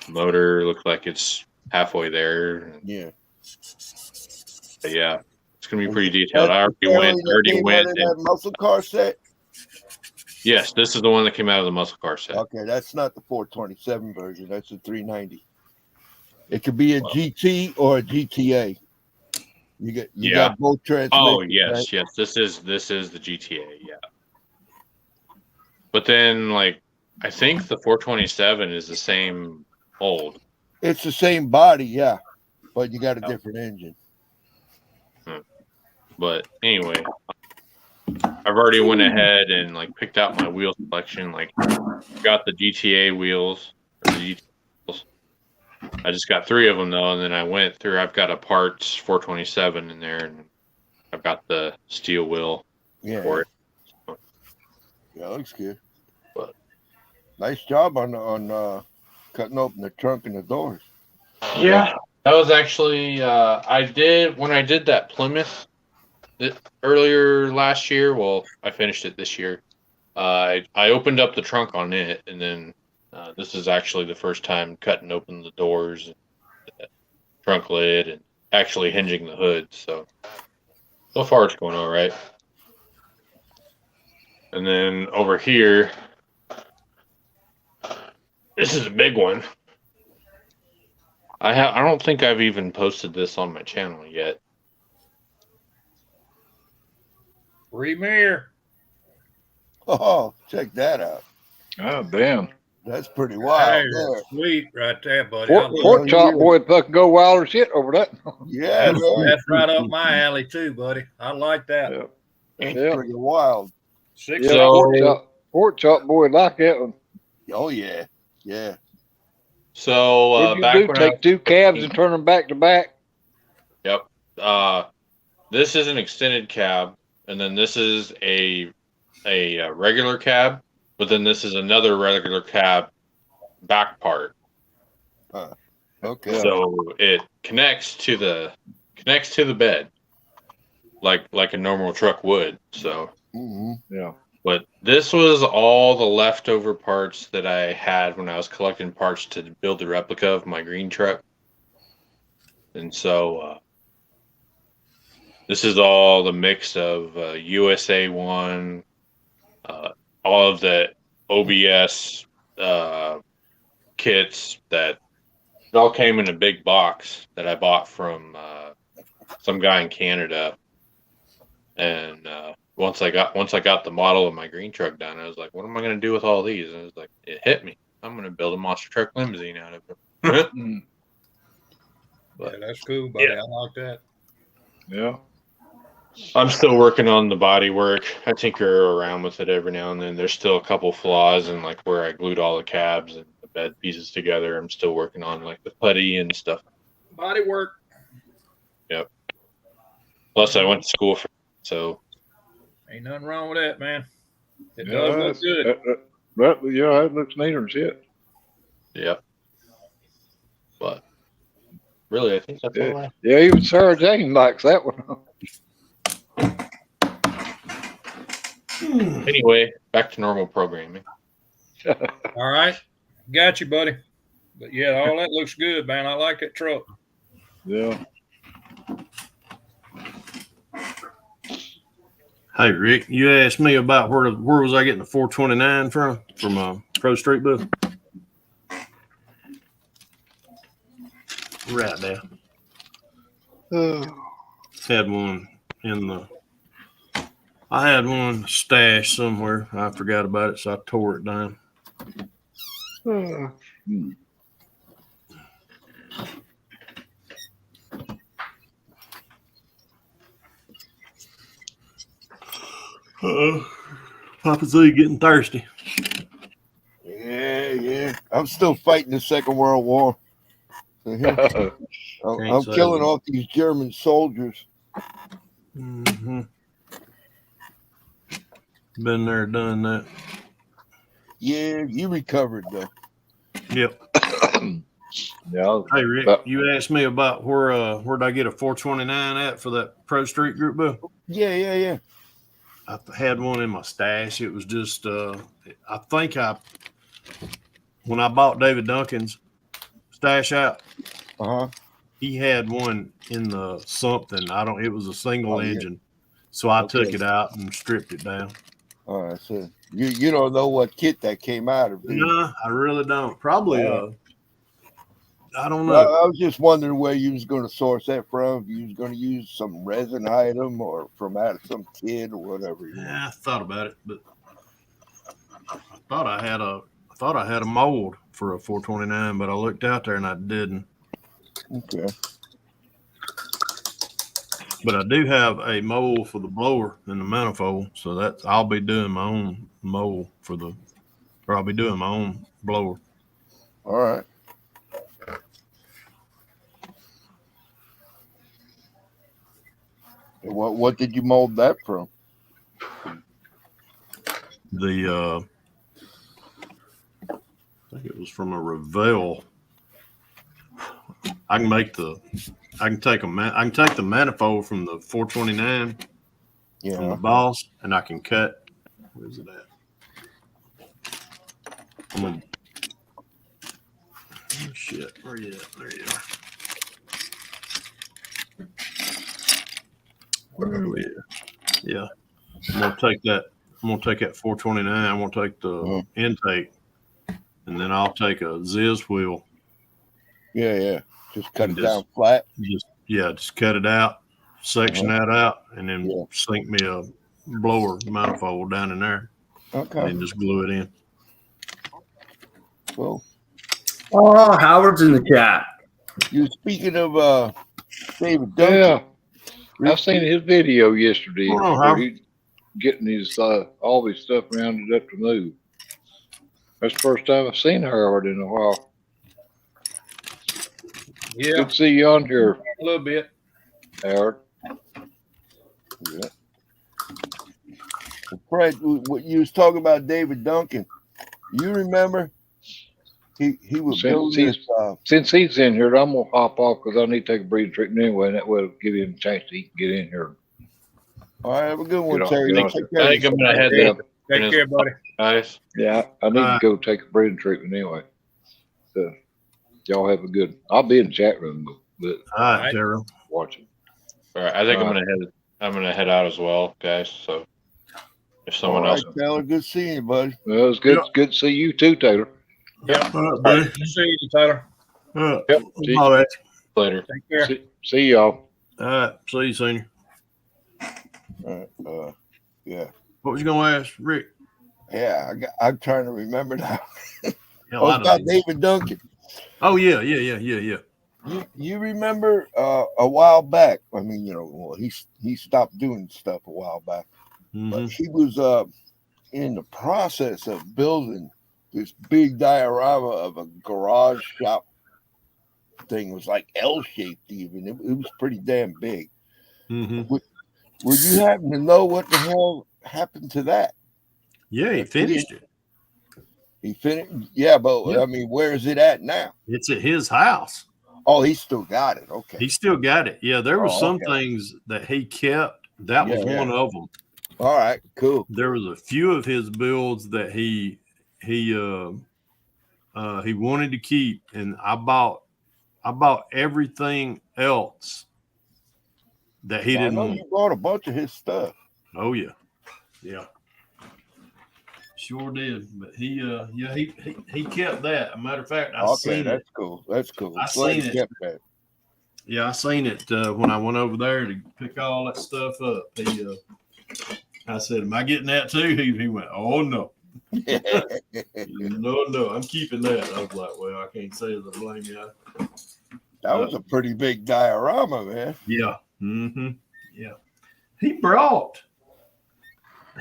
motor looks like it's halfway there. Yeah. But yeah, it's gonna be pretty detailed. I already went. That muscle car set. Yes, this is the one that came out of the muscle car set. Okay, that's not the 427 version. That's the 390. It could be a GT or a GTA. You got both transmissions. Oh yes, right? yes. This is the GTA. Yeah. But then, like, I think the 427 is the same old. It's the same body, yeah, but you got a different engine. But anyway, I've already went ahead and like picked out my wheel selection. Like, got the GTA wheels. Or the GTA wheels. I just got 3 of them though, and then I went through. I've got a parts 427 in there, and I've got the steel wheel for it. Yeah, looks good. But nice job on cutting open the trunk and the doors. Yeah, that was actually I did when I did that Plymouth earlier last year. Well, I finished it this year. I opened up the trunk on it, and then this is actually the first time cutting open the doors, and the trunk lid, and actually hinging the hood. So far it's going all right. And then over here, this is a big one. I don't think I've even posted this on my channel yet. Premiere. Oh, check that out. Oh, damn. That's pretty wild. That's sweet right there, buddy. Pork chop boy fucking go wild as shit over that. Yeah, that's right up my alley too, buddy. I like that. Yeah. That's pretty wild. Pork chop boy like that one. Oh yeah, yeah. So What'd you back do? when Take 2 cabs and turn them back to back. Yep. This is an extended cab, and then this is a regular cab, but then this is another regular cab back part. Okay. So it connects to the bed, like a normal truck would. So yeah. But this was all the leftover parts that I had when I was collecting parts to build the replica of my green truck. And so this is all the mix of USA 1, all of the OBS kits that it all came in a big box that I bought from some guy in Canada. And once I got the model of my green truck done, I was like, what am I going to do with all these? And it was like, it hit me. I'm going to build a monster truck limousine out of it. But, yeah, that's cool, buddy. I like that. Yeah. I'm still working on the body work. I tinker around with it every now and then. There's still a couple flaws in like where I glued all the cabs and the bed pieces together. I'm still working on like the putty and stuff. Body work. Yep. Plus, I went to school for so. Ain't nothing wrong with that, man. It does look good. That looks neater as shit. Yep. But really, I think that's all. Yeah, even Sarah Jane likes that one. Anyway, back to normal programming. All right. Got you, buddy. But yeah, all that looks good, man. I like that truck. Yeah. Hey, Rick, you asked me about where was I getting the 429 from Pro Street Book? Right there. Had one I had one stashed somewhere. I forgot about it, so I tore it down. Papa Z getting thirsty. Yeah. I'm still fighting the Second World War. So I'm killing off these German soldiers. Mm-hmm. Been there, done that. Yeah, you recovered though. Yep. Yeah. Hey Rick, you asked me about where'd I get a 429 at for that Pro Street Group book? Yeah. I had one in my stash. It was just I think when I bought David Duncan's stash out, he had one in the something. It was a single engine. So I took it out and stripped it down. All right, so you don't know what kit that came out of, do you? No, I really don't. Probably I don't know. Well, I was just wondering where you was going to source that from. If you was going to use some resin item or from out of some kit or whatever. Yeah, I thought about it, but I thought I had a mold for a 429, but I looked out there and I didn't. Okay. But I do have a mold for the blower and the manifold, so I'll be doing my own mold or I'll be doing my own blower. All right. And what did you mold that from? I think it was from a Revell. I can take the manifold from the 429 from the Boss, and I can cut. Where's it at? Oh, shit, where you at? There you are. Where are we at? Yeah, I'm gonna take that 429. I'm gonna take the intake, and then I'll take a Ziz wheel. Yeah. Just cut it down flat. Just cut it out, section that out, and then sink me a blower manifold down in there. Okay. And just glue it in. Well. Oh, Howard's in the chat. You speaking of David Duncan? Yeah. I seen his video yesterday where he's getting his all his stuff rounded up to move. That's the first time I've seen Howard in a while. Yeah. Good to see you on here. A little bit. Howard. Yeah. Fred, what you was talking about David Duncan. You remember? He was since he's in here, I'm gonna hop off because I need to take a breathing treatment anyway, and that will give him a chance to get in here. All right, have a good one, Terry. I think I'm gonna head up. Take care, buddy. Nice. Yeah, I need to go take a breathing treatment anyway. So y'all have a good. I'll be in the chat room, but all right, Terry. Watching. All right, I think I'm gonna head out as well, guys. So if someone else, Taylor, good seeing you, buddy. Well, it's good. Good to see you too, Taylor. Yep. All right, buddy. See you, Tyler. Yep. See All right. Later. Take care. See y'all. All right. See you, Senior. Yeah. What was you gonna ask, Rick? Yeah, I'm trying to remember now. Hell, about David Duncan. Oh yeah. You remember a while back? I mean, he stopped doing stuff a while back, but he was in the process of building this big diorama of a garage shop thing. It was like L-shaped even. It was pretty damn big. Would you happen to know what the hell happened to that? Yeah, he finished it. He finished? Yeah, but I mean, where is it at now? It's at his house. Oh, he still got it. Okay. He still got it. Yeah, there were some things that he kept. That was one of them. All right, cool. There was a few of his builds that he wanted to keep, and I bought everything else that he didn't want. You bought a bunch of his stuff. Oh yeah, sure did. But he kept that. As a matter of fact, I seen that's it. Cool. That's cool. I seen it. Yeah, I seen it when I went over there to pick all that stuff up. I said, "Am I getting that too?" He went, "Oh no." No, I'm keeping that. I was like, well, I can't say as a blame guy. That was a pretty big diorama, man. Yeah. Yeah. He brought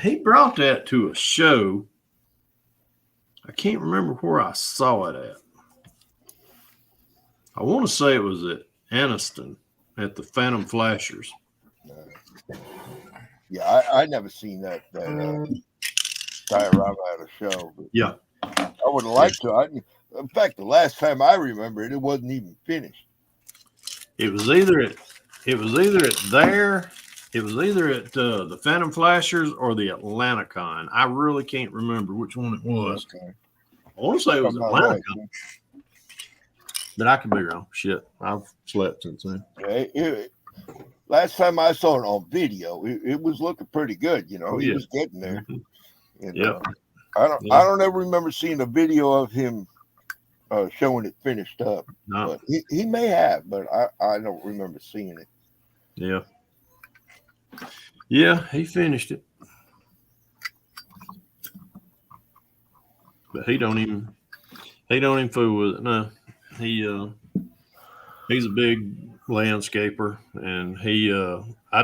that to a show. I can't remember where I saw it at. I want to say it was at Anniston at the Phantom Flashers. Yeah, I never seen that diorama at a show. But yeah, I would have liked to. In fact, the last time I remember it wasn't even finished. It was either at the Phantom Flashers or the Atlanticon. I really can't remember which one it was. Okay. I want to say it was Atlanticon. But I could be wrong. Shit, I've slept since then. Last time I saw it on video, it was looking pretty good. He was getting there. And, Yep. I don't ever remember seeing a video of him showing it finished up. No. But he may have, but I don't remember seeing it. Yeah. Yeah, he finished it. But he don't even fool with it. No. He's a big landscaper, and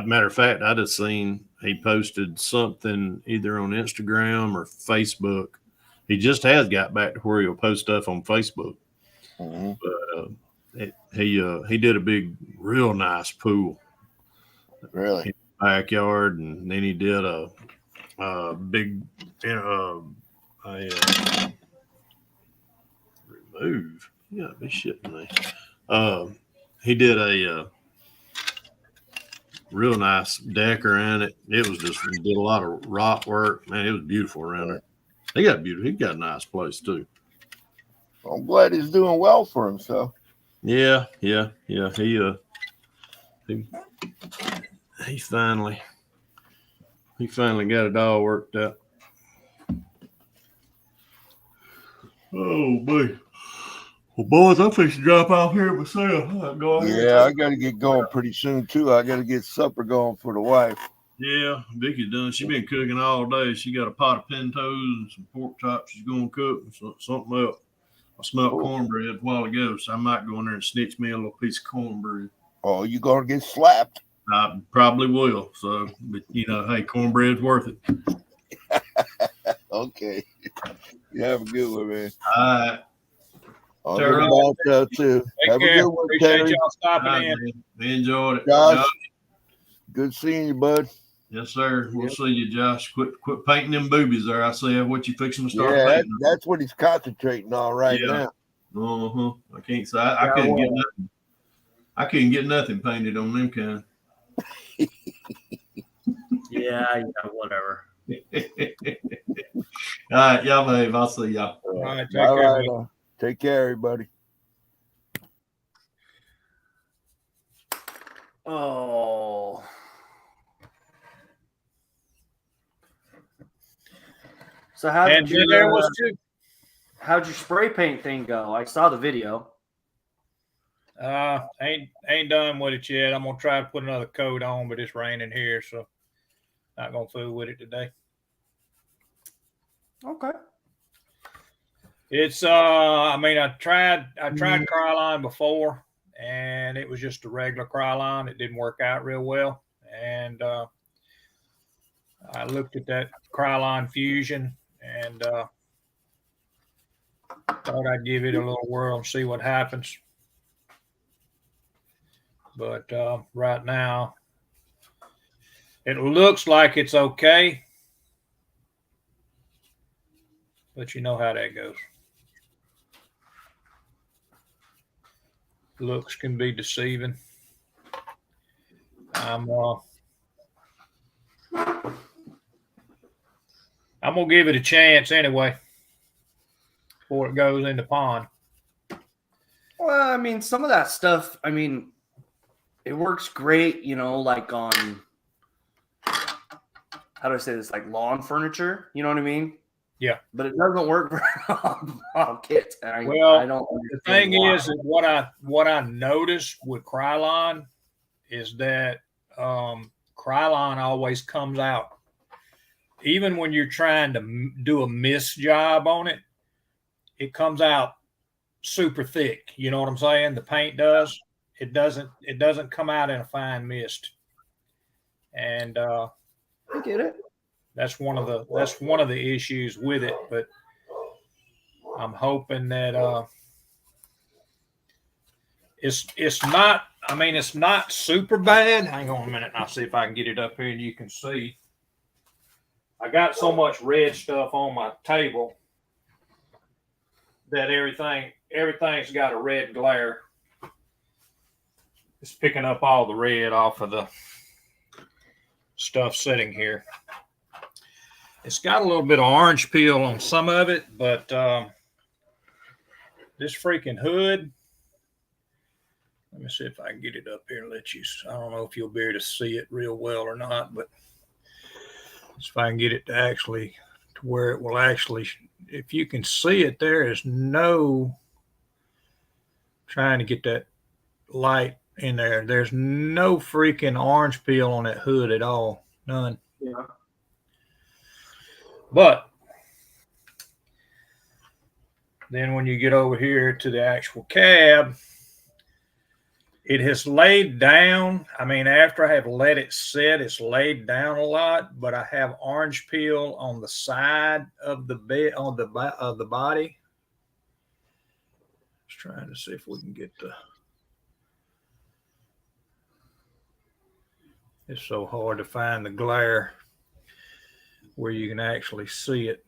matter of fact, I just seen he posted something either on Instagram or Facebook. He just has got back to where he'll post stuff on Facebook. Mm-hmm. But he did a big, real nice pool. Really? In the backyard, and then he did a big remove. You gotta be shitting me. He did a real nice deck around it. It was just, he did a lot of rock work. Man, it was beautiful around there. He got a nice place too. I'm glad he's doing well for himself. Yeah. He finally got it all worked out. Oh boy. Well, boys, I'm fixing to drop off here myself. I got to get going pretty soon too. I got to get supper going for the wife. Yeah, Vicky's done. She's been cooking all day. She got a pot of pintos and some pork chops she's going to cook and something else. I smelled cornbread a while ago, so I might go in there and snitch me a little piece of cornbread. Oh, you going to get slapped? I probably will. So, but hey, cornbread's worth it. Okay. You have a good one, man. All right. I'll get about that too. Take Have care. a good one, Appreciate Terry. y'all stopping in. Man. Enjoyed it. Josh, good seeing you, bud. Yes, sir. We'll see you, Josh. Quit painting them boobies there. I see what you fixing to start painting. That's what he's concentrating on right now. I can't say I couldn't get nothing. I couldn't get nothing painted on them kind. Yeah, whatever. All right, y'all behave. I'll see y'all. All right, take care, everybody. Oh. So how'd your spray paint thing go? I saw the video. Ain't done with it yet. I'm gonna try to put another coat on, but it's raining here, so not gonna fool with it today. Okay. It's I tried Cryline before, and it was just a regular Cryline. It didn't work out real well, and I looked at that Cryline Fusion and thought I'd give it a little whirl and see what happens. But right now, it looks like it's okay. But you know how that goes. Looks can be deceiving. I'm gonna give it a chance anyway before it goes in the pond. Well, some of that stuff, it works great, like on, how do I say this, like lawn furniture, you know what I mean? Yeah. But it doesn't work on kits. I don't the thing is what I noticed with Cryline is that Cryline always comes out. Even when you're trying to do a mist job on it, it comes out super thick. You know what I'm saying? The paint does. It doesn't come out in a fine mist. And I get it. That's one of the issues with it, but I'm hoping that it's not. It's not super bad. Hang on a minute, and I'll see if I can get it up here and you can see. I got so much red stuff on my table that everything's got a red glare. It's picking up all the red off of the stuff sitting here. It's got a little bit of orange peel on some of it, but this freaking hood, let me see if I can get it up here and let you, I don't know if you'll be able to see it real well or not, but if I can get it to actually to where it will actually, if you can see it, there is no, trying to get that light in there. There's no freaking orange peel on that hood at all. None. Yeah. But then when you get over here to the actual cab, it has laid down. I mean, after I have let it sit, it's laid down a lot, but I have orange peel on the side of the bed, on the of the body. Just trying to see if we can get the. It's so hard to find the glare where you can actually see it.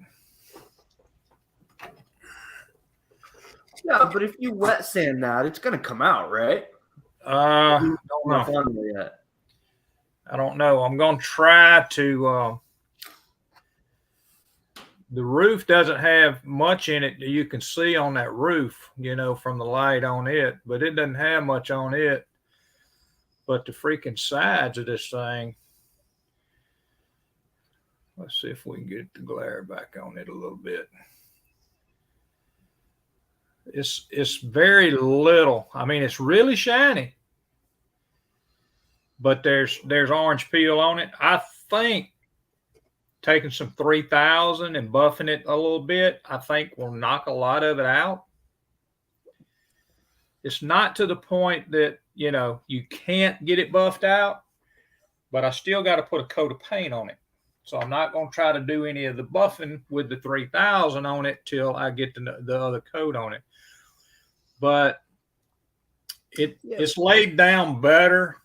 Yeah, but if you wet sand that, it's gonna come out, right? I don't know. I'm going to try to. The roof doesn't have much in it that you can see on that roof, you know, from the light on it, but it doesn't have much on it. But the freaking sides of this thing. Let's see if we can get the glare back on it a little bit. It's very little. I mean, it's really shiny. But there's orange peel on it. I think taking some 3000 and buffing it a little bit, I think will knock a lot of it out. It's not to the point that, you know, you can't get it buffed out, but I still got to put a coat of paint on it. So I'm not going to try to do any of the buffing with the 3000 on it till I get the other coat on it. But it's laid down better.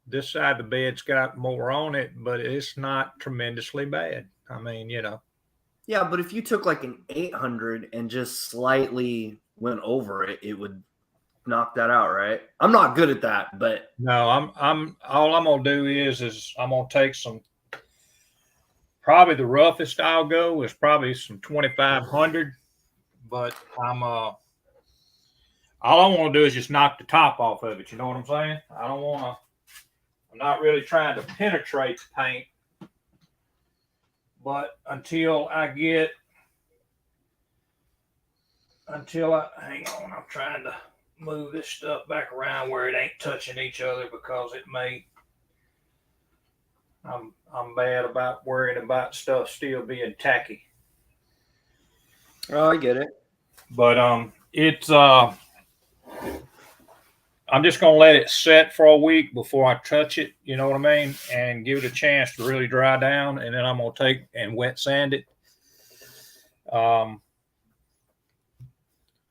This side of the bed's got more on it, but it's not tremendously bad. I mean, you know. Yeah, but if you took like an 800 and just slightly went over it, it would knock that out, right? I'm not good at that, but no, I'm all I'm gonna do is I'm gonna take some. Probably the roughest I'll go is probably some 2500, but all I want to do is just knock the top off of it. You know what I'm saying? I don't want to. I'm not really trying to penetrate the paint, but until I hang on, I'm trying to move this stuff back around where it ain't touching each other because it may. I'm bad about worrying about stuff still being tacky. Oh, I get it. But it's I'm just going to let it set for a week before I touch it, you know what I mean? And give it a chance to really dry down. And then I'm going to take and wet sand it. I'm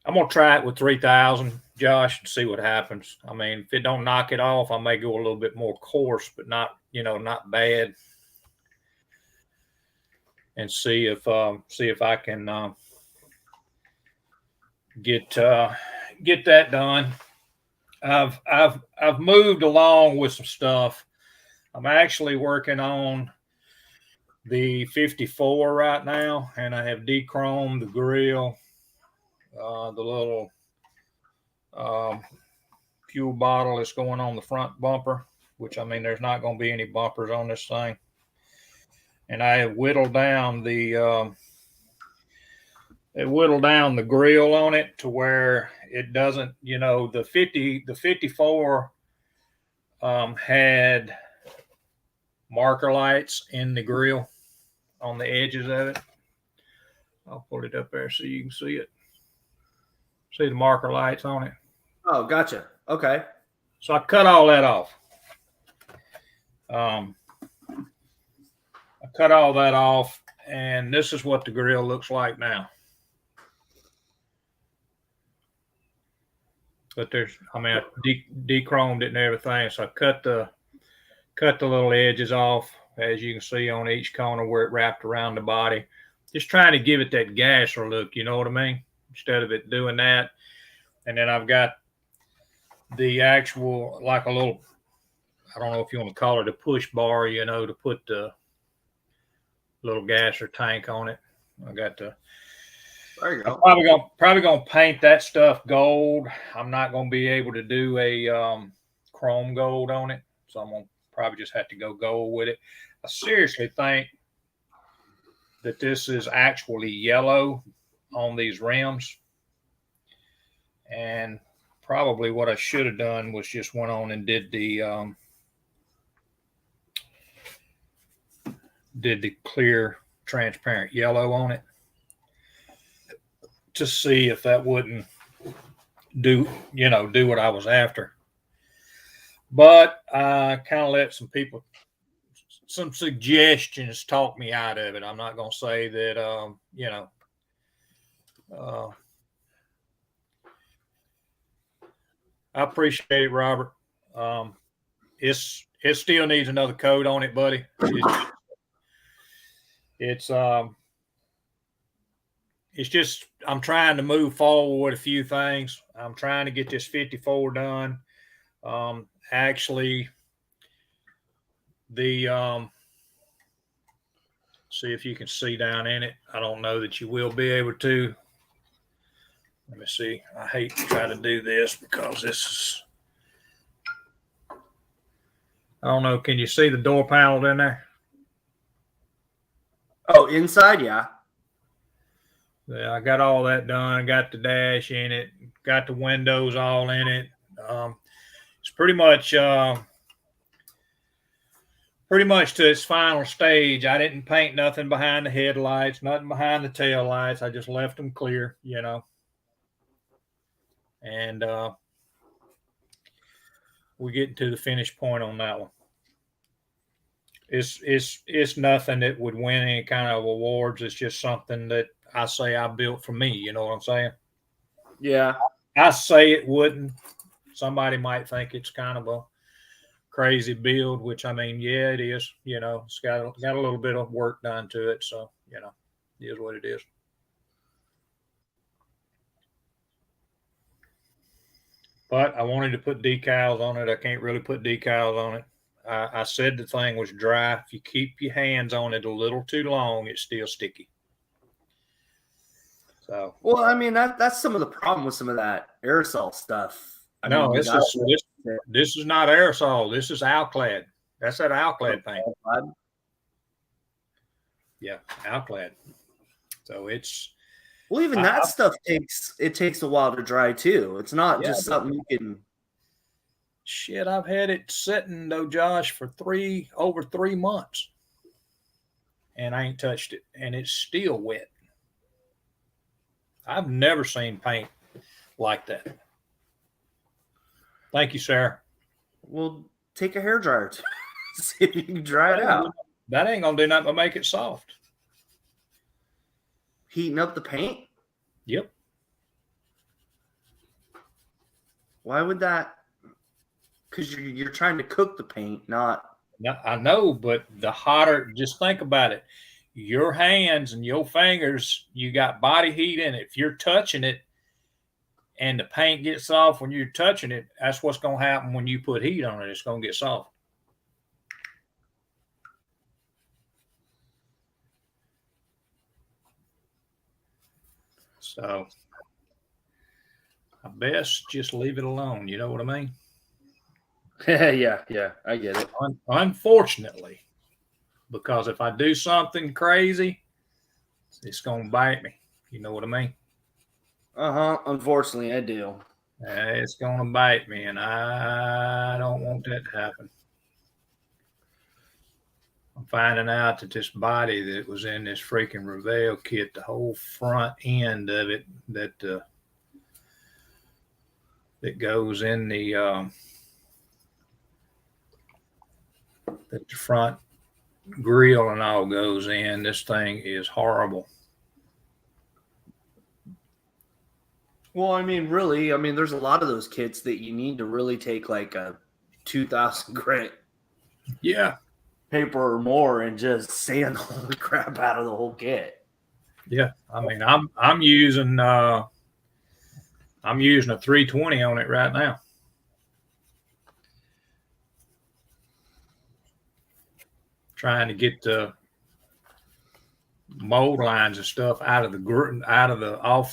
going to try it with 3000, Josh, and see what happens. I mean, if it don't knock it off, I may go a little bit more coarse, but not bad. And see if I can get that done. I've moved along with some stuff. I'm actually working on the 54 right now, and I have dechromed the grill, the little fuel bottle that's going on the front bumper, which, I mean, there's not going to be any bumpers on this thing. And I have whittled down the grill on it to where it doesn't, you know, the 54 had marker lights in the grill on the edges of it. I'll put it up there so you can see it. See the marker lights on it. Oh, gotcha. Okay. So I cut all that off. I cut all that off, and this is what the grill looks like now. But I dechromed it and everything. So I cut the little edges off, as you can see on each corner where it wrapped around the body. Just trying to give it that gasser look, you know what I mean? Instead of it doing that. And then I've got the actual, like a little, I don't know if you want to call it a push bar, you know, to put the little gasser tank on it. I got the. There you go. I'm probably gonna paint that stuff gold. I'm not gonna be able to do a chrome gold on it, so I'm gonna probably just have to go gold with it. I seriously think that this is actually yellow on these rims. And probably what I should have done was just went on and did the clear transparent yellow on it to see if that wouldn't do what I was after. But I kind of let some suggestions talk me out of it. I'm not going to say that, I appreciate it, Robert. It still needs another coat on it, buddy. It's just I'm trying to move forward with a few things. I'm trying to get this 54 done. Actually, the see if you can see down in it. I don't know that you will be able to. Let me see. I hate to try to do this because this is, I don't know. Can you see the door panel in there? Oh, inside, yeah. Yeah, I got all that done. Got the dash in it. Got the windows all in it. It's pretty much to its final stage. I didn't paint nothing behind the headlights, nothing behind the tail lights. I just left them clear, And we're getting to the finish point on that one. It's nothing that would win any kind of awards. It's just something that I say I built for me. You know what I'm saying? Yeah. I say it wouldn't. Somebody might think it's kind of a crazy build, which I mean, yeah, it is. It's got a little bit of work done to it. So, it is what it is. But I wanted to put decals on it. I can't really put decals on it. I said the thing was dry. If you keep your hands on it a little too long, it's still sticky. So, well, I mean that's some of the problem with some of that aerosol stuff. This is not aerosol. This is Alclad. That's that Alclad paint. Yeah, Alclad. So it's even that stuff takes a while to dry too. It's not just something you can. Shit, I've had it sitting though, Josh, for over 3 months, and I ain't touched it, and it's still wet. I've never seen paint like that. Thank you, Sarah. Well, take a hairdryer see if you can dry it out. That ain't gonna do nothing but make it soft. Heating up the paint? Yep. Why would that? Because you're trying to cook the paint, not. No, I know, but the hotter, just think about it. Your hands and your fingers, you got body heat in it. If you're touching it and the paint gets soft when you're touching it, that's what's going to happen when you put heat on it. It's going to get soft. So I best just leave it alone. You know what I mean? yeah, I get it. Unfortunately, because if I do something crazy, it's going to bite me. You know what I mean? Unfortunately, I do. It's going to bite me, and I don't want that to happen. I'm finding out that this body that was in this freaking Reveal kit, the whole front end of it that goes in the that the front grill and all goes in. This thing is horrible. Well, I mean, really, there's a lot of those kits that you need to really take like a 2,000 grit paper or more and just sand all the crap out of the whole kit. Yeah, I'm using a 320 on it right now. Trying to get the mold lines and stuff off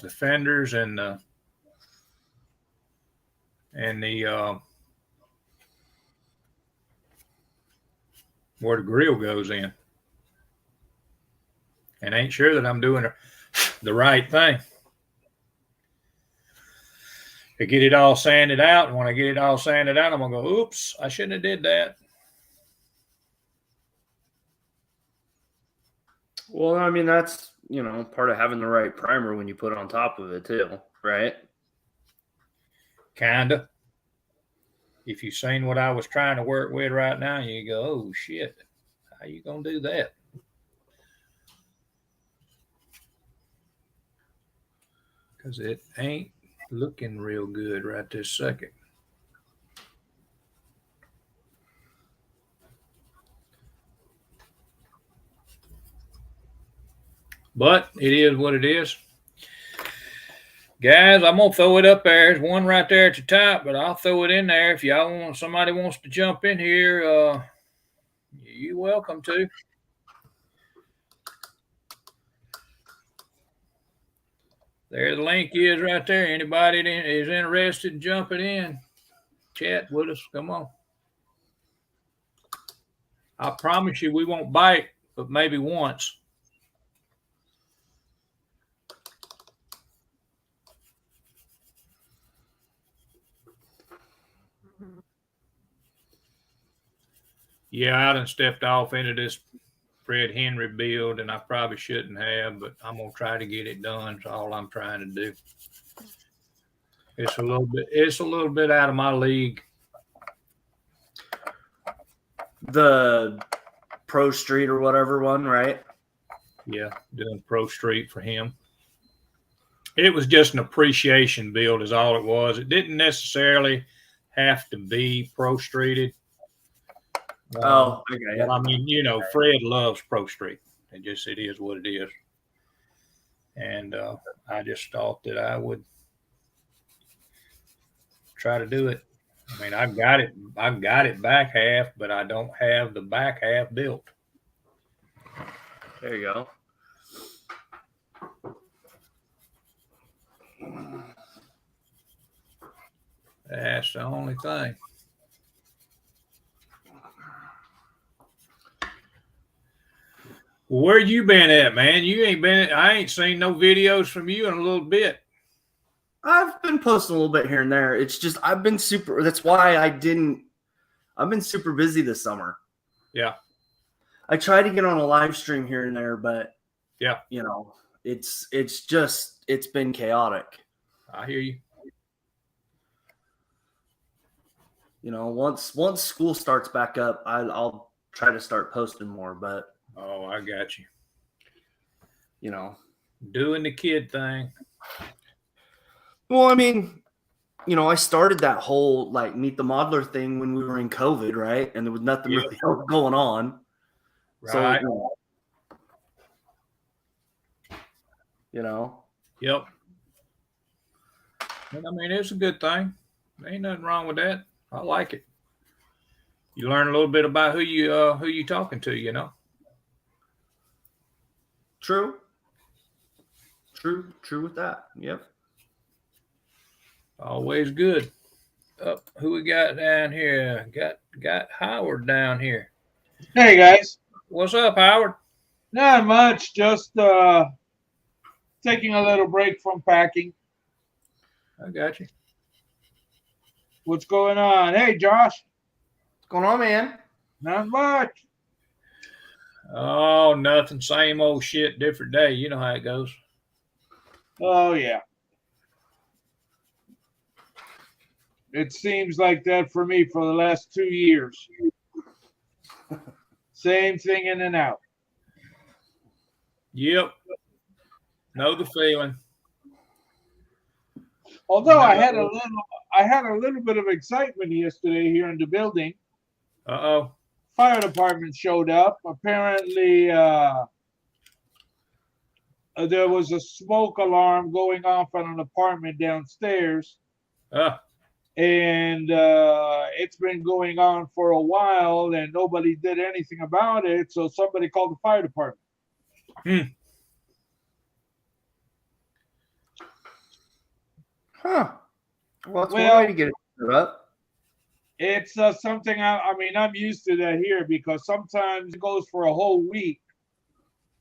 the fenders and the where the grill goes in. and ain't sure that I'm doing the right thing. I get it all sanded out, and when I get it all sanded out, I'm gonna go, oops, I shouldn't have did that. Well, I mean, that's, part of having the right primer when you put it on top of it too, right? Kinda. If you've seen what I was trying to work with right now, you go, oh shit, how you gonna do that? Because it ain't looking real good right this second. But it is what it is. Guys, I'm going to throw it up there. There's one right there at the top, but I'll throw it in there. If y'all want, somebody wants to jump in here, you're welcome to. There the link is right there. Anybody that is interested in jumping in, chat with us. Come on. I promise you we won't bite, but maybe once. Yeah, I done stepped off into this Fred Henry build, and I probably shouldn't have, but I'm gonna try to get it done. That's all I'm trying to do. It's a little bit out of my league. The Pro Street or whatever one, right? Yeah, doing Pro Street for him. It was just an appreciation build is all it was. It didn't necessarily have to be Pro Streeted. Okay. But I mean, Fred loves Pro Street. It is what it is. And I just thought that I would try to do it. I mean, I've got it back half, but I don't have the back half built. There you go. That's the only thing. Where you been at, man? I ain't seen no videos from you in a little bit. I've been posting a little bit here and there. It's just I've been super busy this summer. Yeah. I try to get on a live stream here and there, but yeah, it's been chaotic. I hear you. Once school starts back up, I'll try to start posting more, but oh, I got you. Doing the kid thing. Well, I mean, I started that whole Meet the Modeler thing when we were in COVID, right? And there was nothing really else going on. Right. So, Yep. And I mean, it's a good thing. There ain't nothing wrong with that. I like it. You learn a little bit about who you talking to, True with that. Yep. Always good. Who we got down here? Got Howard down here. Hey guys. What's up, Howard? Not much. Just taking a little break from packing. I got you. What's going on? Hey, Josh. What's going on, man? Not much. Oh, nothing. Same old shit, different day. You know how it goes. Oh, yeah. It seems like that for me for the last 2 years. Same thing in and out. Yep. Know the feeling. Although I had a little bit of excitement yesterday here in the building. Uh-oh. Fire department showed up. Apparently, there was a smoke alarm going off on an apartment downstairs. And it's been going on for a while, and nobody did anything about it. So somebody called the fire department. Huh. Well, that's one way to get it set up. It's something, I'm used to that here because sometimes it goes for a whole week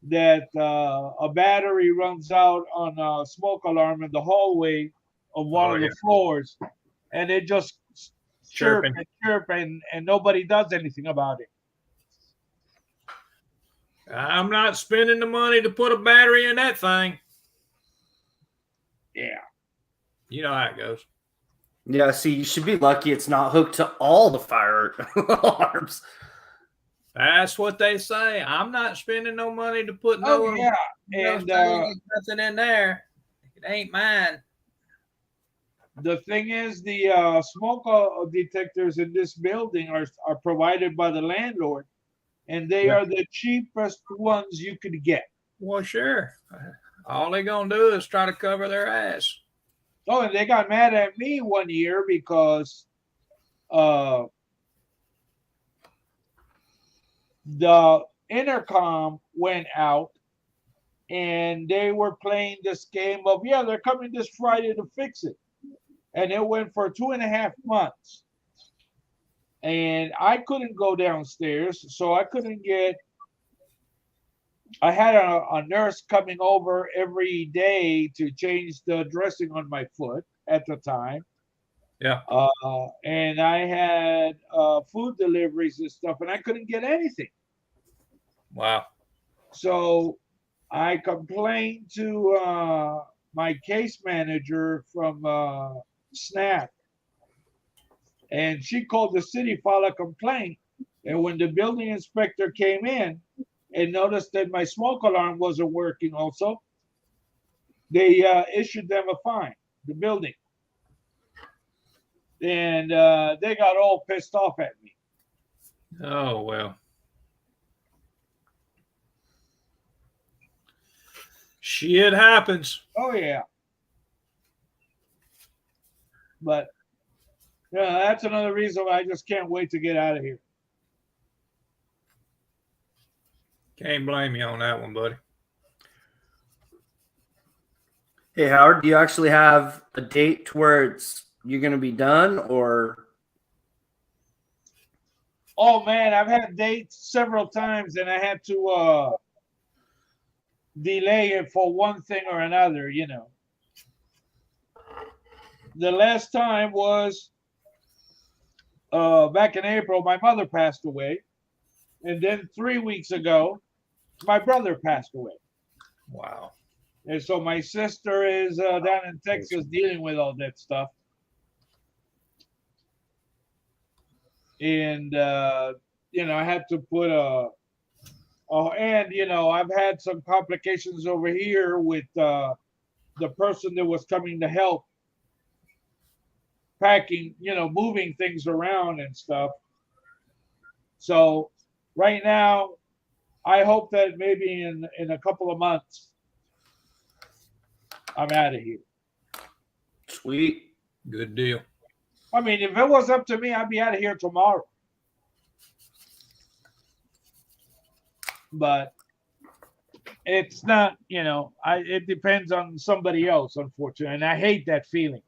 that a battery runs out on a smoke alarm in the hallway of one of the floors, and it just chirp Chirping. and chirp, and nobody does anything about it. I'm not spending the money to put a battery in that thing. Yeah. You know how it goes. Yeah, see, you should be lucky it's not hooked to all the fire alarms. That's what they say. I'm not spending no money to put Oh, yeah. And nothing in there. It ain't mine. the thing is, the smoke detectors in this building are provided by the landlord, and they are the cheapest ones you could get. Well, sure. All they're going to do is try to cover their ass. Oh, and they got mad at me one year because the intercom went out, and they were playing this game of, yeah, they're coming this Friday to fix it. And it went for 2.5 months. And I couldn't go downstairs, so I couldn't get. I had a nurse coming over every day to change the dressing on my foot at the time. Yeah. And I had food deliveries and stuff, and I couldn't get anything. Wow. So I complained to my case manager from SNAP, and she called the city, filed a complaint. And when the building inspector came in and noticed that my smoke alarm wasn't working also, they issued them a fine, the building. And they got all pissed off at me. Oh, well. Shit happens. Oh, yeah. But yeah, that's another reason why I just can't wait to get out of here. Can't blame you on that one, buddy. Hey, Howard, do you actually have a date to where you're going to be done, or? Oh, man, I've had dates several times, and I had to delay it for one thing or another, you know. The last time was back in April. My mother passed away, and then 3 weeks ago, my brother passed away. Wow. And so my sister is down in Texas dealing with all that stuff. And, you know, I had to put and, you know, I've had some complications over here with the person that was coming to help packing, you know, moving things around and stuff. So right now, I hope that maybe in a couple of months, I'm out of here. Sweet. Good deal. I mean, if it was up to me, I'd be out of here tomorrow. But it's not, you know, it depends on somebody else, unfortunately. And I hate that feeling.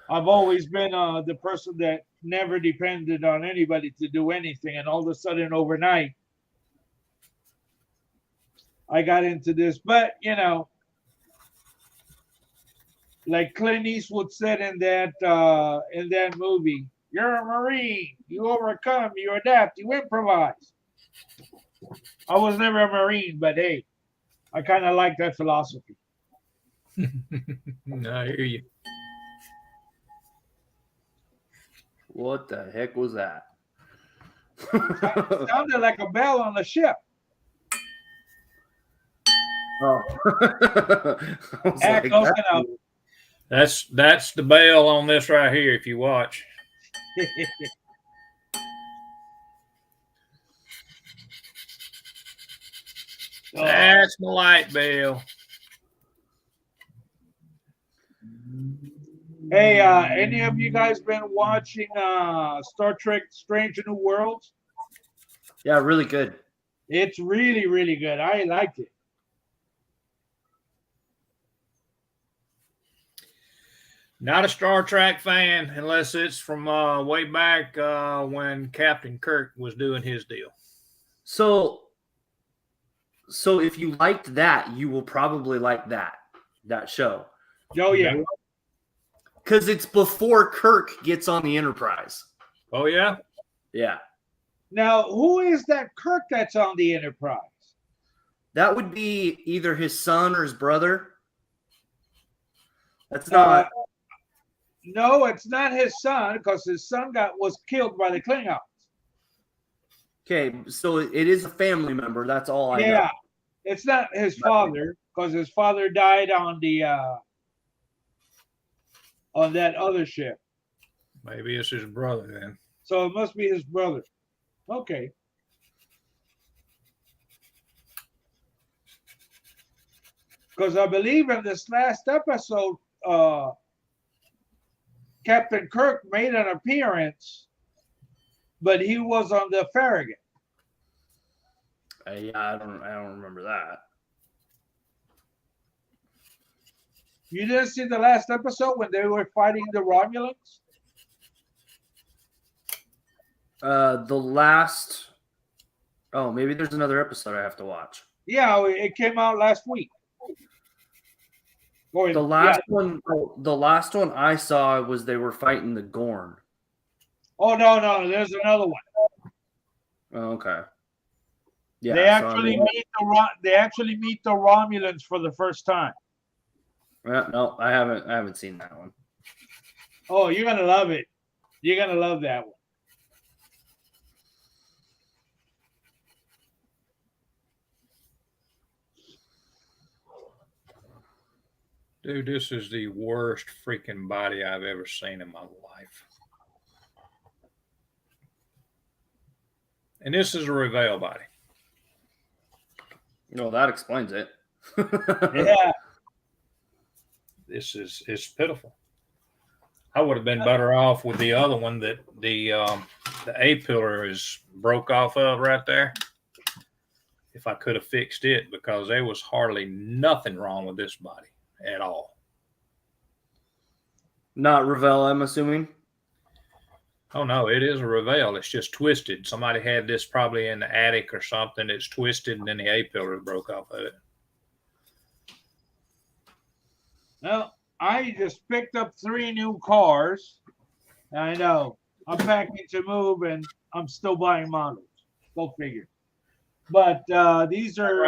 I've always been the person that never depended on anybody to do anything. And all of a sudden, overnight, I got into this. But, you know, like Clint Eastwood said in that movie, you're a Marine. You overcome, you adapt, you improvise. I was never a Marine, but hey, I kind of like that philosophy. I hear you. What the heck was that? It sounded like a bell on the ship. Oh. That's the bell on this right here, if you watch. That's my light bell. Hey, any of you guys been watching Star Trek Strange New Worlds? Yeah, really good. It's really, really good. I liked it. Not a Star Trek fan unless it's from way back when Captain Kirk was doing his deal. So So if you liked that, you will probably like that show. Oh yeah. Because it's before Kirk gets on the Enterprise. Oh yeah. Yeah. Now, who is that Kirk that's on the Enterprise? That would be either his son or his brother. That's not. No, it's not his son because his son was killed by the Klingons. Okay, so it is a family member. That's all I know. Yeah, it's not his father because his father died on that other ship. Maybe it's his brother then. So it must be his brother. Okay. Because I believe in this last episode, Captain Kirk made an appearance, but he was on the Farragut. Yeah, I don't remember that. You didn't see the last episode when they were fighting the Romulans? The last. Oh, maybe there's another episode I have to watch. Yeah, it came out last week. The last one I saw was they were fighting the Gorn. Oh no, there's another one. Oh, okay. Yeah, they actually meet the Romulans for the first time. No, I haven't seen that one. Oh, you're gonna love it. You're gonna love that one. Dude, this is the worst freaking body I've ever seen in my life. And this is a Revell body. No, that explains it. Yeah. It's pitiful. I would have been better off with the other one that the A pillar is broke off of right there. If I could have fixed it, because there was hardly nothing wrong with this body at all. Not Revell, I'm assuming. Oh no, it is a Revell. It's just twisted. Somebody had this probably in the attic or something. It's twisted, and then the A pillar broke off of it. Well, I just picked up 3 new cars. I know. I'm packing to move, and I'm still buying models. Go figure. But these are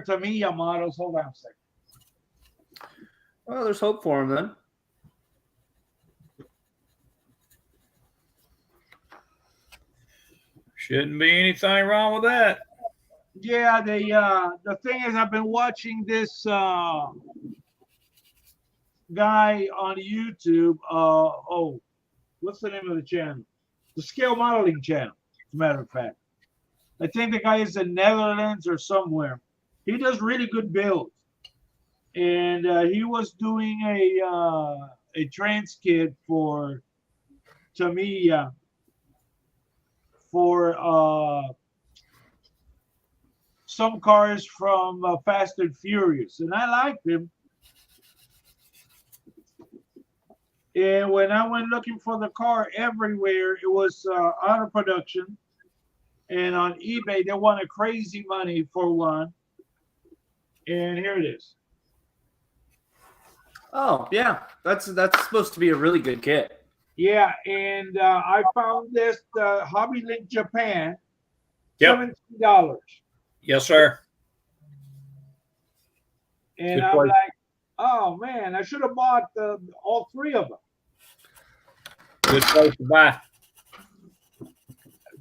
Tamiya models. Hold on a second. Well, there's hope for them then. Shouldn't be anything wrong with that. Yeah, the thing is, I've been watching this guy on YouTube. What's the name of the channel? The Scale Modeling Channel, as a matter of fact. I think the guy is in Netherlands or somewhere. He does really good builds. And he was doing a trans kit for Tamiya for some cars from Fast and Furious, and I liked him. And when I went looking for the car everywhere, it was out of production. And on eBay, they wanted crazy money for one. And here it is. Oh, yeah. That's supposed to be a really good kit. Yeah, and I found this Hobby Link Japan, Yep. $17. Yes, sir. And Good I'm place. like, oh man, I should have bought all 3 of them. Good place to buy.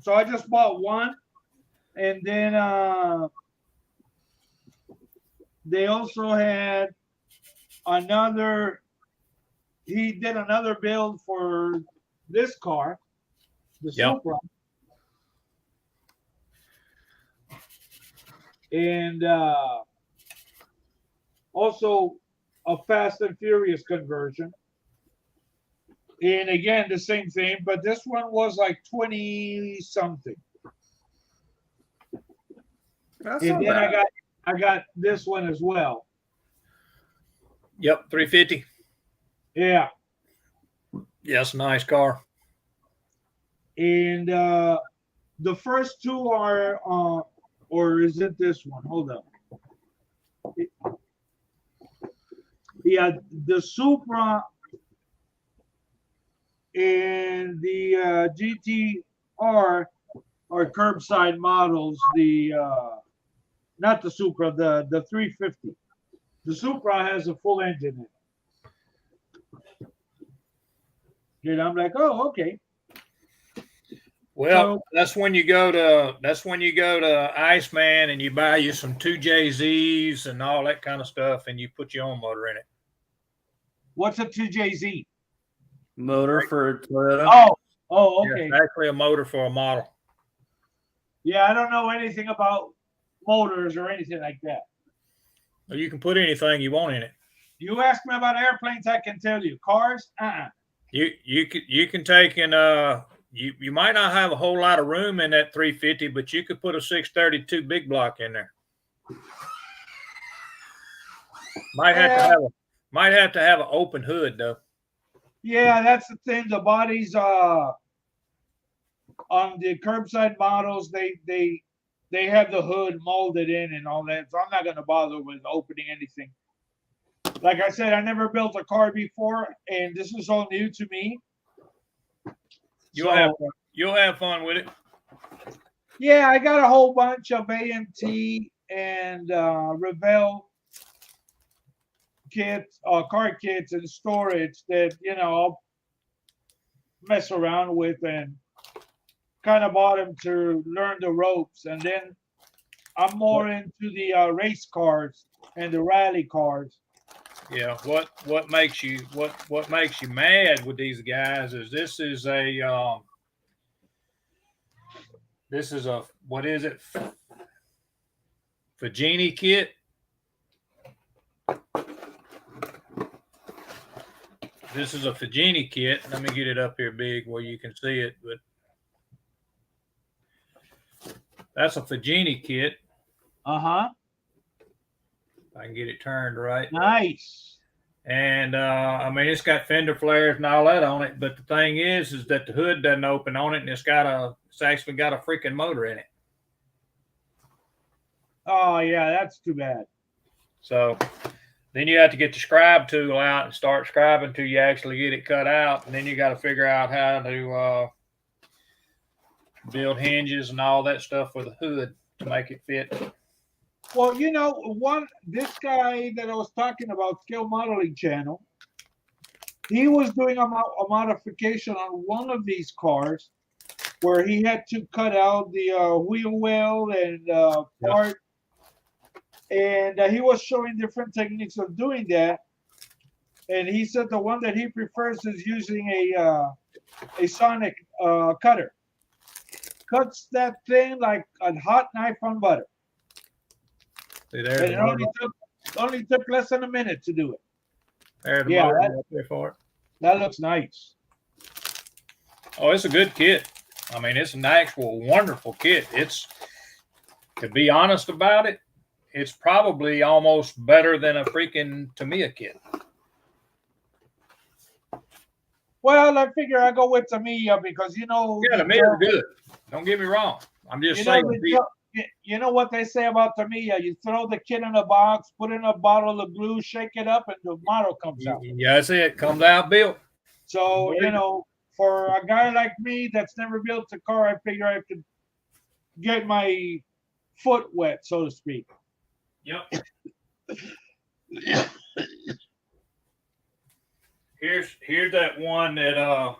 So I just bought one, and then they also had another. He did another build for this car, the Supra, and also a Fast and Furious conversion. And again, the same thing, but this one was like 20 something. That's And not then bad. I got this one as well. Yep, 350. Yeah. Yes, nice car. And the first 2 are or is it this one? Hold on. Yeah, the Supra and the GTR are curbside models. The not the Supra, the 350. The Supra has a full engine in it. And I'm like, oh, okay. Well, that's when you go to Iceman and you buy you some 2JZs and all that kind of stuff, and you put your own motor in it. What's a 2JZ? Motor for Toyota. Oh, okay. Yeah, it's actually a motor for a model. Yeah, I don't know anything about motors or anything like that. Well, you can put anything you want in it. You ask me about airplanes, I can tell you. Cars, You can take in you might not have a whole lot of room in that 350, but you could put a 632 big block in there. Might have to have an open hood though. Yeah, that's the thing. The bodies on the curbside models, they have the hood molded in and all that. So I'm not gonna bother with opening anything. Like I said, I never built a car before, and this is all new to me. You'll have fun with it. Yeah, I got a whole bunch of AMT and Revell kits, car kits and storage that I'll mess around with, and kind of bought them to learn the ropes. And then I'm more into the race cars and the rally cars. Yeah, what makes you mad with these guys is this is a what is it? Fagini kit. This is a Fagini kit. Let me get it up here big where you can see it, but that's a Fagini kit. Uh-huh. I can get it turned right. Nice. And I mean, it's got fender flares and all that on it. But the thing is that the hood doesn't open on it, and it's actually got a freaking motor in it. Oh yeah, that's too bad. So then you have to get the scribe tool out and start scribing till you actually get it cut out, and then you got to figure out how to build hinges and all that stuff for the hood to make it fit. Well, this guy that I was talking about, Scale Modeling Channel, he was doing a modification on one of these cars where he had to cut out the wheel well and part. And he was showing different techniques of doing that. And he said the one that he prefers is using a sonic cutter. Cuts that thing like a hot knife on butter. See, and it only took less than a minute to do it. That looks nice. Oh, it's a good kit. I mean, it's an actual wonderful kit. It's, to be honest about it, it's probably almost better than a freaking Tamiya kit. Well, I figure I go with Tamiya because Tamiya's good. Don't get me wrong. I'm just saying. You know what they say about Tamiya? You throw the kit in a box, put in a bottle of glue, shake it up, and the model comes out. Yeah, that's it. Comes out built. So, for a guy like me that's never built a car, I figure I could get my foot wet, so to speak. Yep. Here's that one that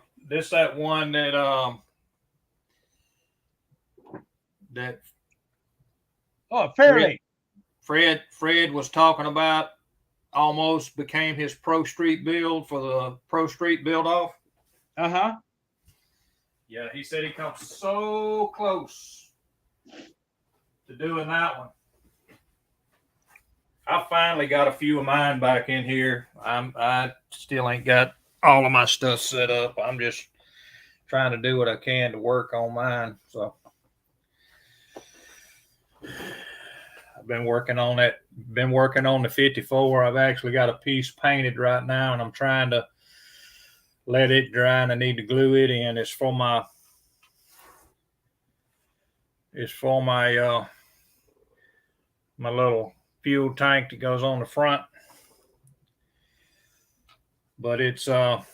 that Fairly. Fred was talking about almost became his Pro Street build for the Pro Street build off. Uh-huh. Yeah, he said he comes so close to doing that one. I finally got a few of mine back in here. I still ain't got all of my stuff set up. I'm just trying to do what I can to work on mine. So I've been working on that. Been working on the 54. I've actually got a piece painted right now, and I'm trying to let it dry, and I need to glue it in. It's for my my little fuel tank that goes on the front. But it's I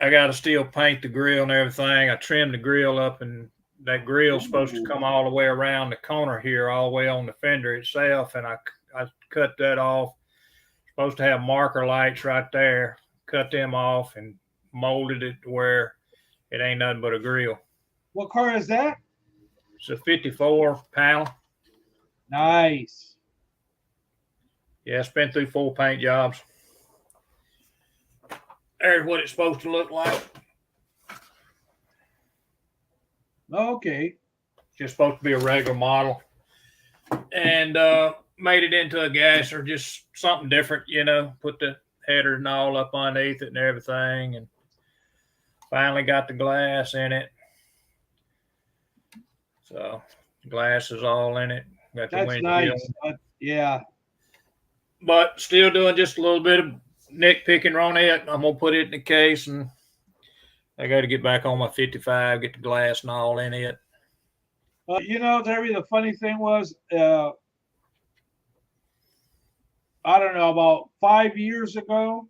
got to still paint the grill and everything. I trimmed the grill up, and that grill's supposed to come all the way around the corner here, all the way on the fender itself, and I cut that off. Supposed to have marker lights right there. Cut them off and molded it to where it ain't nothing but a grill. What car is that? It's a 54 panel. Nice. Yeah, it's been through 4 paint jobs. There's what it's supposed to look like. Okay. Just supposed to be a regular model. And made it into a gasser, just something different, you know, put the header and all up underneath it and everything, and finally got the glass in it. So glass is all in it. Got the That's nice. Yeah. But still doing just a little bit of nitpicking on it. I'm gonna put it in the case, and I got to get back on my 55, get the glass and all in it. You know, Terry, the funny thing was, I don't know, about 5 years ago,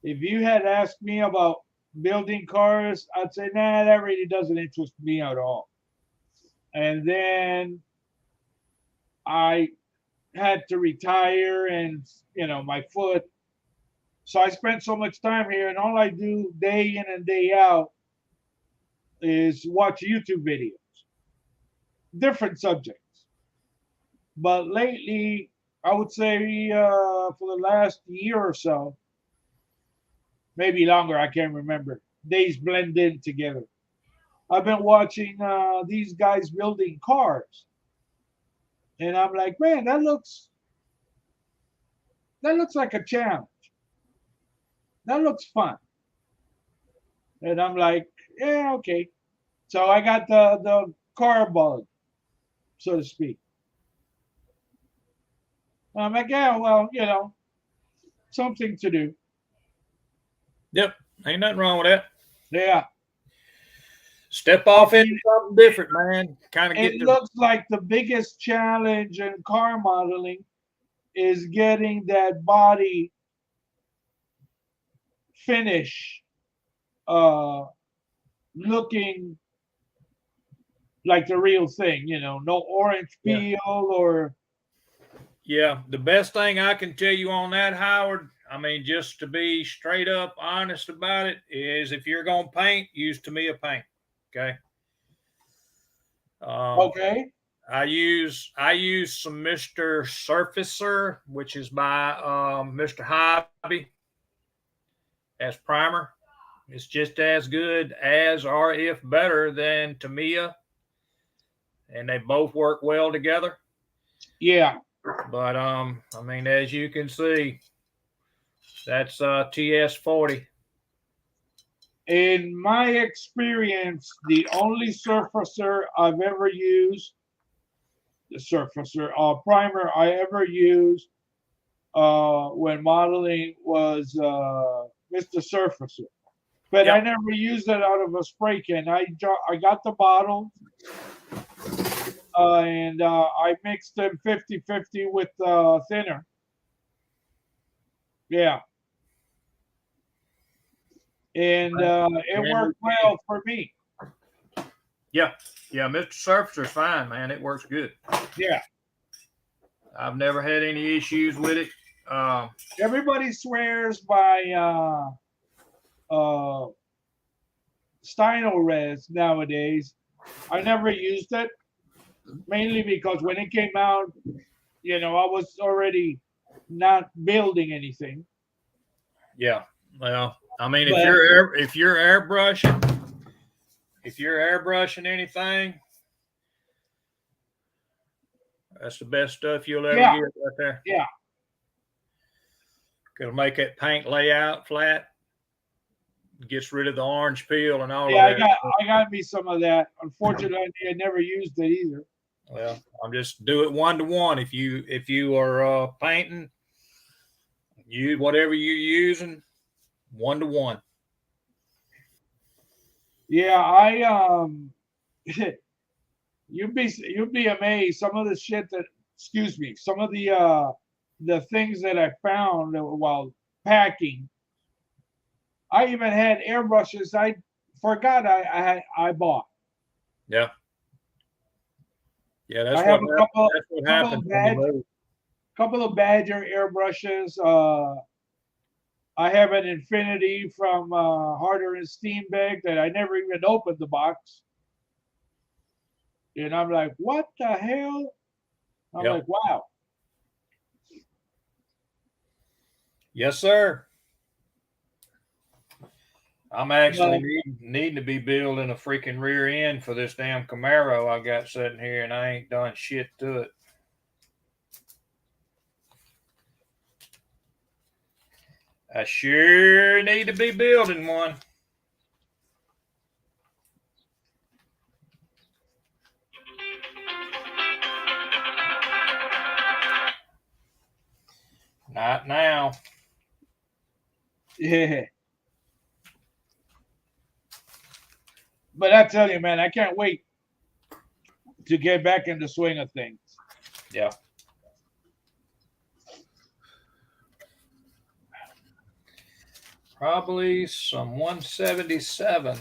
if you had asked me about building cars, I'd say, nah, that really doesn't interest me at all. And then I had to retire, and, you know, my foot. So I spent so much time here, and all I do day in and day out is watch YouTube videos, different subjects. But lately, I would say for the last year or so, maybe longer, I can't remember. Days blend in together. I've been watching these guys building cars. And I'm like, man, that looks like a challenge. That looks fun. And I'm like, yeah, okay. So I got the car bug, so to speak. I'm like, yeah, well, you know, something to do. Yep, ain't nothing wrong with that. Yeah. Step off into something different, man. Kind of get. It looks like the biggest challenge in car modeling is getting that body finish looking like the real thing, you know, no orange peel or. Yeah, the best thing I can tell you on that, Howard, I mean, just to be straight up honest about it, is if you're going to paint, use Tamiya paint. Okay. Okay. I use some Mr. Surfacer, which is by Mr. Hobby, as primer. It's just as good as, or if better than, Tamiya, and they both work well together. Yeah. But I mean, as you can see, that's TS40. In my experience, the only surfacer I've ever used, the surfacer primer I ever used when modeling was Mr. Surfacer. But I never used it out of a spray can. I got the bottle and I mixed them 50-50 with thinner. Yeah. And it worked well for me. Yeah. Yeah, Mr. Surfacer's fine, man. It works good. Yeah. I've never had any issues with it. Everybody swears by Stynylrez nowadays. I never used it, mainly because when it came out, you know, I was already not building anything. Yeah. Well, I mean, if you're airbrushing anything, that's the best stuff you'll ever get right there. Yeah. It'll make that paint lay out flat. Gets rid of the orange peel and all of that. Yeah, I got me some of that. Unfortunately, I never used it either. Well, I'm just do it 1-to-1. If you are painting, use whatever you're using, 1-to-1. Yeah, You'd be amazed. Some of the shit that, excuse me, some of the things that I found while packing. I even had airbrushes I forgot I bought. Yeah. Yeah, that's I have what happens when you move. couple of Badger airbrushes. I have an Infinity from Harder and Steenbeck that I never even opened the box. And I'm like, what the hell? I'm like, wow. Yes, sir. I'm actually needing to be building a freaking rear end for this damn Camaro I got sitting here, and I ain't done shit to it. I sure need to be building one. Not now. Yeah. But I tell you, man, I can't wait to get back in the swing of things. Yeah. Probably some 177.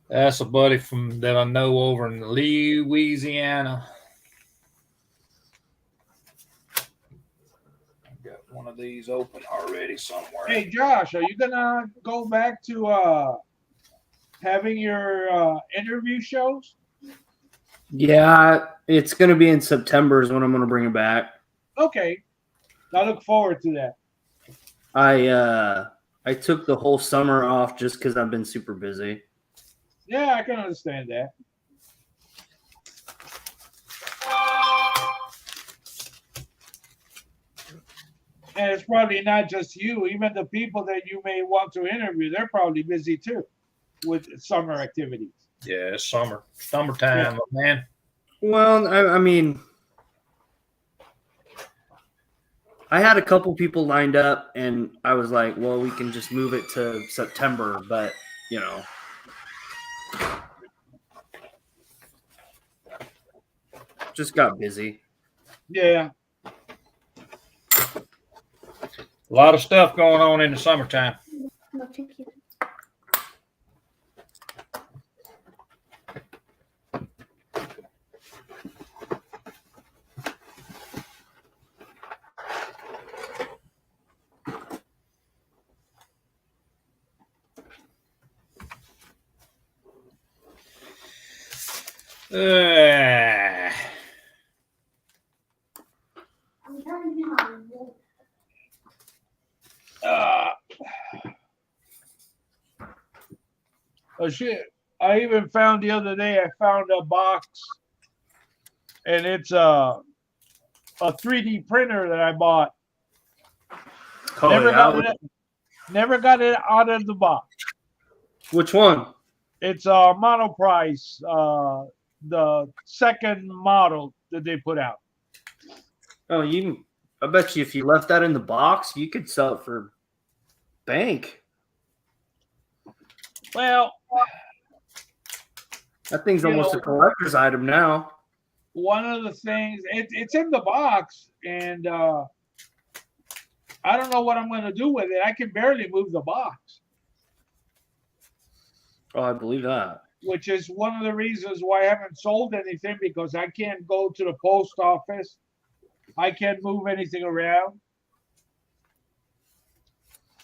That's a buddy from that I know over in Louisiana. I've got one of these open already somewhere. Hey, Josh, are you gonna go back to having your interview shows? Yeah, it's gonna be in September is when I'm gonna bring it back. Okay, I look forward to that. I took the whole summer off just because I've been super busy. Yeah, I can understand that. And it's probably not just you. Even the people that you may want to interview, they're probably busy too with summer activities. Yeah, it's summertime, man. Well, I mean, I had a couple people lined up, and I was like, well, we can just move it to September, but you know. Just got busy. Yeah. A lot of stuff going on in the summertime. No, thank you. Oh shit! I even found the other day. I found a box, and it's a 3D printer that I bought. Oh, Never got it out of the box. Which one? It's a Monoprice, the second model that they put out. Oh, I bet you if you left that in the box, you could sell it for bank. Well, that thing's almost a collector's item now. One of the things, it's in the box, and I don't know what I'm going to do with it. I can barely move the box. Oh, I believe that. Which is one of the reasons why I haven't sold anything, because I can't go to the post office. I can't move anything around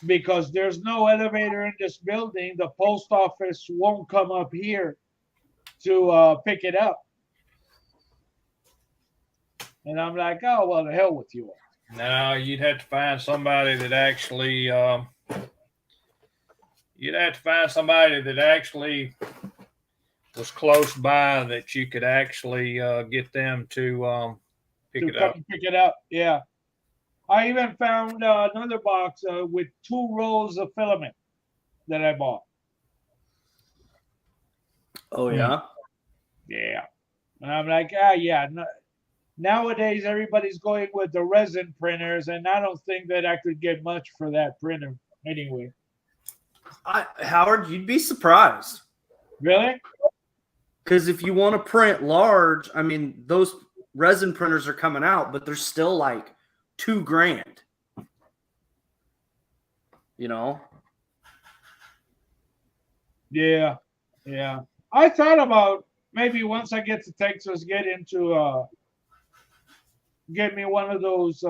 because there's no elevator in this building. The post office won't come up here to pick it up. And I'm like, oh, well, the hell with you. No, you'd have to find somebody that actually was close by that you could actually get them to pick it up. Yeah. I even found another box with 2 rolls of filament that I bought. Oh, yeah? Yeah. And I'm like, yeah. No, nowadays, everybody's going with the resin printers, and I don't think that I could get much for that printer anyway. Howard, you'd be surprised. Really? Because if you want to print large, I mean, those resin printers are coming out, but they're still like $2,000. You know? Yeah. I thought about maybe once I get to Texas, get me one of those.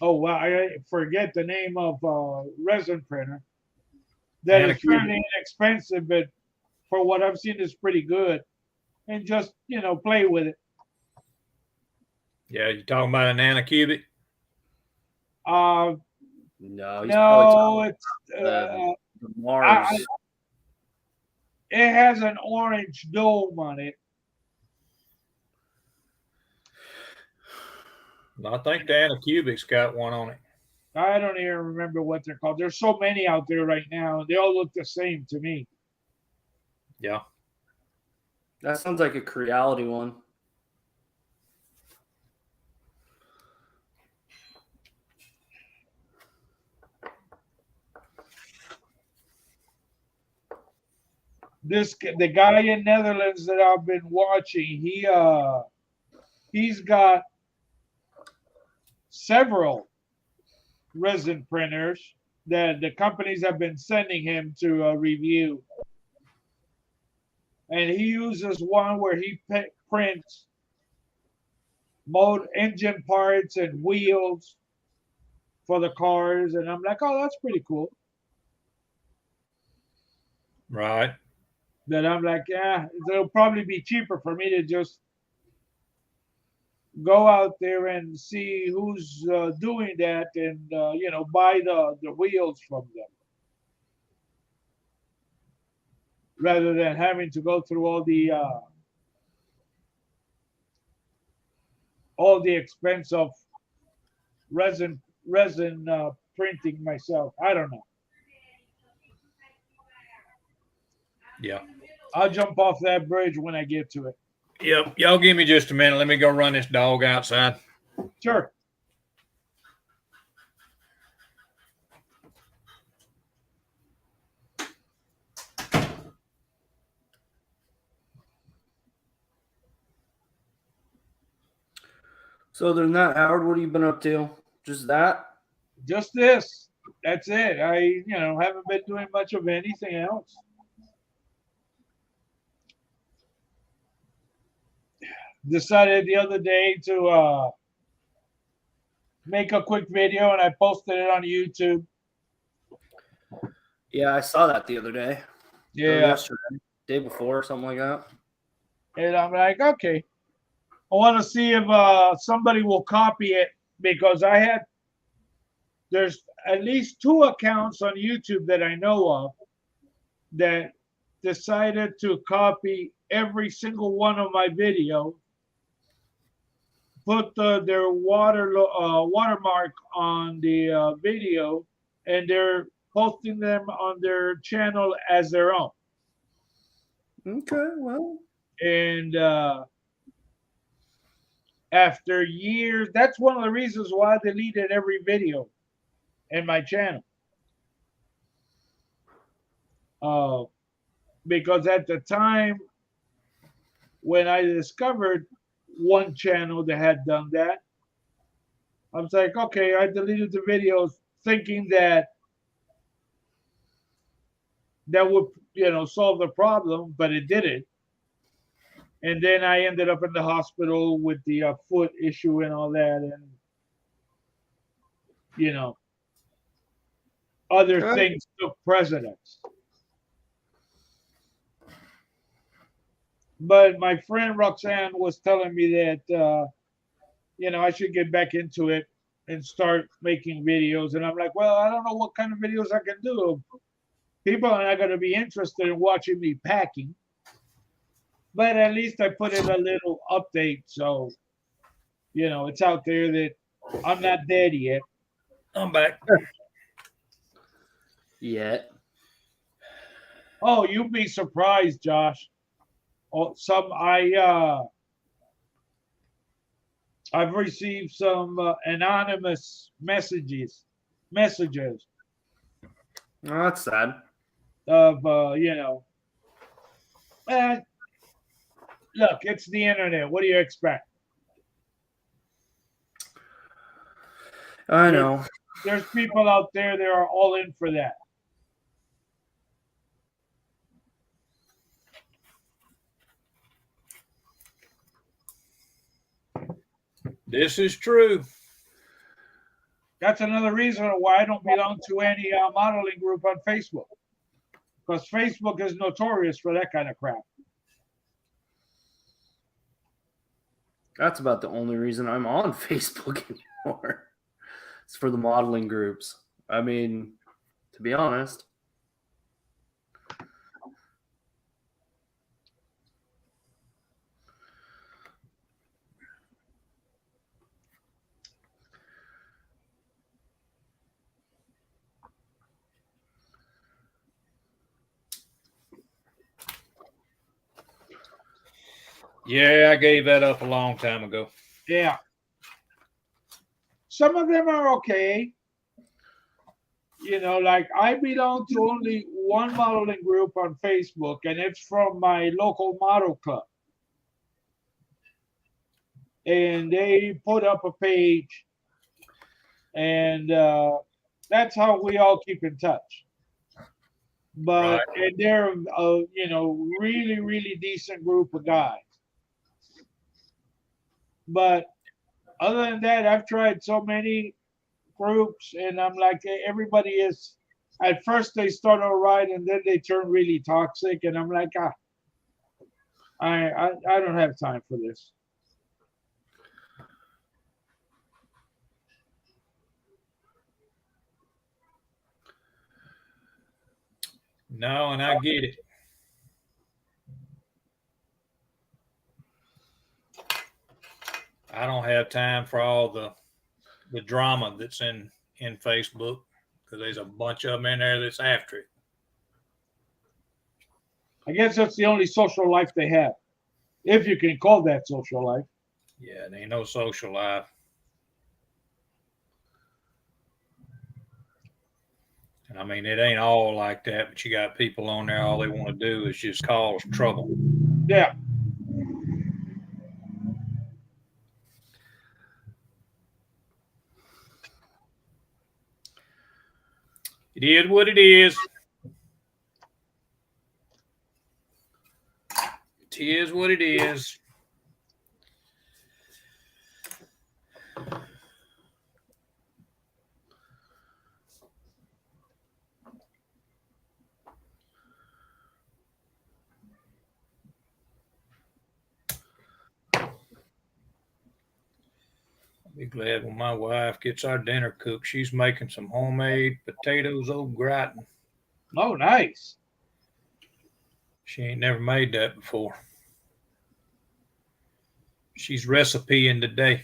I forget the name of resin printer. That is fairly inexpensive, but for what I've seen is pretty good. And just play with it. Yeah, you talking about an Anacubic? No, it's the Mars. It has an orange dome on it. I think the Anacubic's got one on it. I don't even remember what they're called. There's so many out there right now, and they all look the same to me. Yeah. That sounds like a Creality one. The guy in Netherlands that I've been watching, he's got several resin printers that the companies have been sending him to review. And he uses one where he prints engine parts and wheels for the cars. And I'm like, oh, that's pretty cool. Right. Then I'm like, yeah, it'll probably be cheaper for me to just go out there and see who's doing that and, buy the wheels from them. Rather than having to go through all the expense of resin printing myself. I don't know. Yeah. I'll jump off that bridge when I get to it. Yep. Y'all give me just a minute. Let me go run this dog outside. Sure. So other than that, Howard, what have you been up to? Just that? Just this. That's it. I, haven't been doing much of anything else. Decided the other day to make a quick video, and I posted it on YouTube. Yeah, I saw that the other day. Yeah. Yesterday, day before, or something like that. And I'm like, okay. I want to see if somebody will copy it, because there's at least 2 accounts on YouTube that I know of that decided to copy every single one of my videos, put their watermark on the video, and they're posting them on their channel as their own. Okay, well. And after years, that's one of the reasons why I deleted every video in my channel. Because at the time when I discovered one channel that had done that, I was like, okay, I deleted the videos thinking that would, solve the problem, but it didn't. And then I ended up in the hospital with the foot issue and all that, and other things took precedence. But my friend Roxanne was telling me that I should get back into it and start making videos. And I'm like, well, I don't know what kind of videos I can do. People are not going to be interested in watching me packing. But at least I put in a little update, so it's out there that I'm not dead yet. I'm back. Yet. Oh, you'd be surprised, Josh. Oh, I've received some anonymous messages Oh, that's sad. Of and look, it's the internet. What do you expect? I know. There's people out there that are all in for that. This is true. That's another reason why I don't belong to any modeling group on Facebook, because Facebook is notorious for that kind of crap. That's about the only reason I'm on Facebook anymore. It's for the modeling groups. I mean, to be honest. Yeah, I gave that up a long time ago. Yeah. Some of them are okay. Like I belong to only one modeling group on Facebook, and it's from my local model club. And they put up a page, and that's how we all keep in touch. But and they're really, really decent group of guys. But other than that, I've tried so many groups, and I'm like, everybody is. At first, they start all right, and then they turn really toxic, and I'm like, I don't have time for this. No, and I get it. I don't have time for all the drama that's in Facebook, because there's a bunch of them in there that's after it. I guess that's the only social life they have, if you can call that social life. Yeah, there ain't no social life. And I mean, it ain't all like that, but you got people on there, all they want to do is just cause trouble. Yeah. It is what it is. It is what it is. Be glad when my wife gets our dinner cooked. She's making some homemade potatoes au gratin. Oh, nice. She ain't never made that before. She's recipeing today.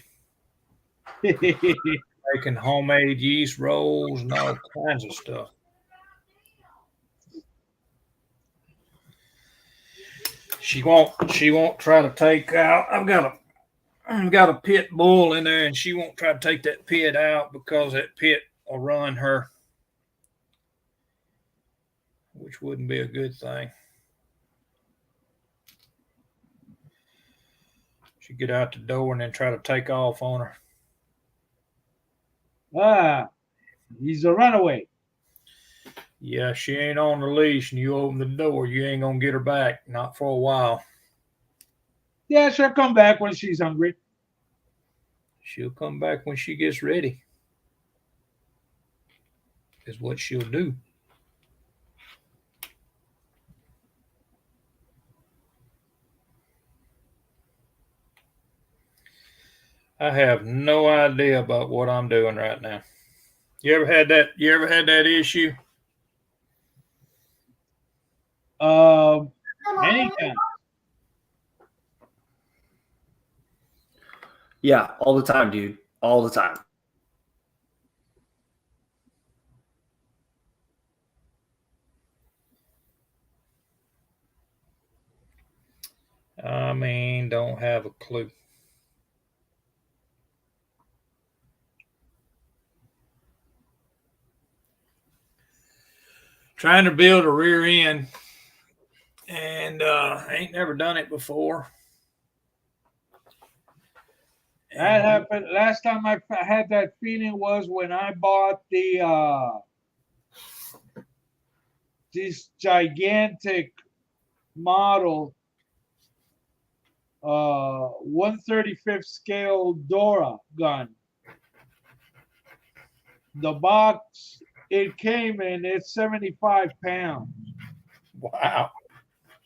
Making homemade yeast rolls and all kinds of stuff. She won't try to take out. I've got a pit bull in there, and she won't try to take that pit out because that pit will run her, which wouldn't be a good thing. She'd get out the door and then try to take off on her. He's a runaway. Yeah, she ain't on the leash, and you open the door, you ain't gonna get her back, not for a while. Yeah, she'll come back when she's hungry. She'll come back when she gets ready, is what she'll do. I have no idea about what I'm doing right now. You ever had that issue? Many times. Yeah, all the time, dude. All the time. I mean, don't have a clue. trying to build a rear end, and ain't never done it before. That happened last time I had that feeling was when I bought this gigantic model 1/35th scale Dora gun. The box it came in, it's 75 pounds. Wow.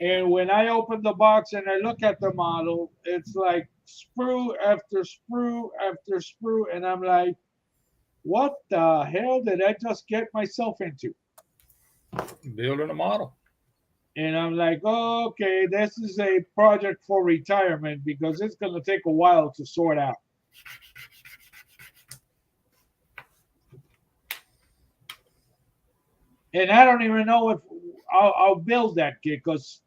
And when I open the box and I look at the model, it's like sprue after sprue after sprue. And I'm like, what the hell did I just get myself into? Building a model. And I'm like, oh, okay, this is a project for retirement because it's going to take a while to sort out. And I don't even know if I'll build that kit because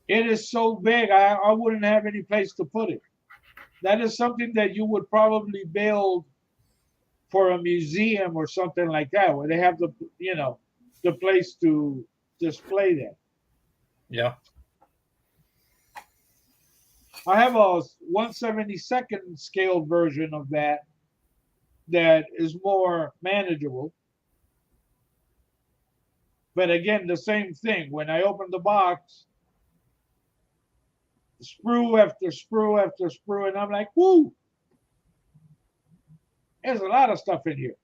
it is so big, I wouldn't have any place to put it. That is something that you would probably build for a museum or something like that, where they have the place to display that. Yeah. I have a 1/72nd scale version of that is more manageable. But again, the same thing. When I open the box, sprue after sprue after sprue, and I'm like, whoo! There's a lot of stuff in here.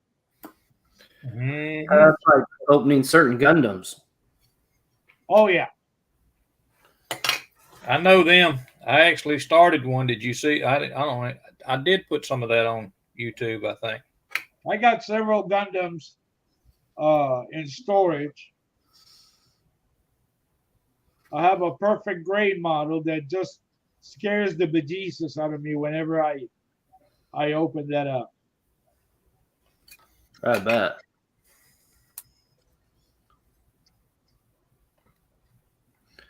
Mm-hmm. That's like opening certain Gundams. Oh yeah. I know them. I actually started one. Did you see? I don't know. I did put some of that on YouTube, I think. I got several Gundams in storage. I have a perfect grade model that just scares the bejesus out of me whenever I open that up. I bet.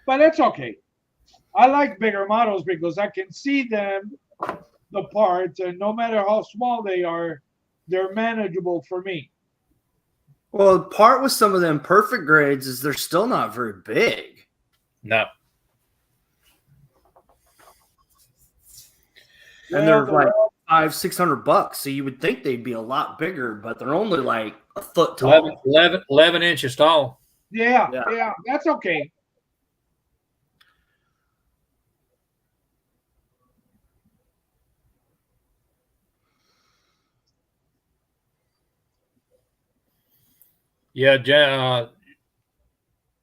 But that's okay. I like bigger models because I can see them, the parts, and no matter how small they are, they're manageable for me. Well, the part with some of them perfect grades is they're still not very big. No. And they're like $500-600. So you would think they'd be a lot bigger, but they're only like a foot tall. 11 inches tall. Yeah, that's okay. Yeah,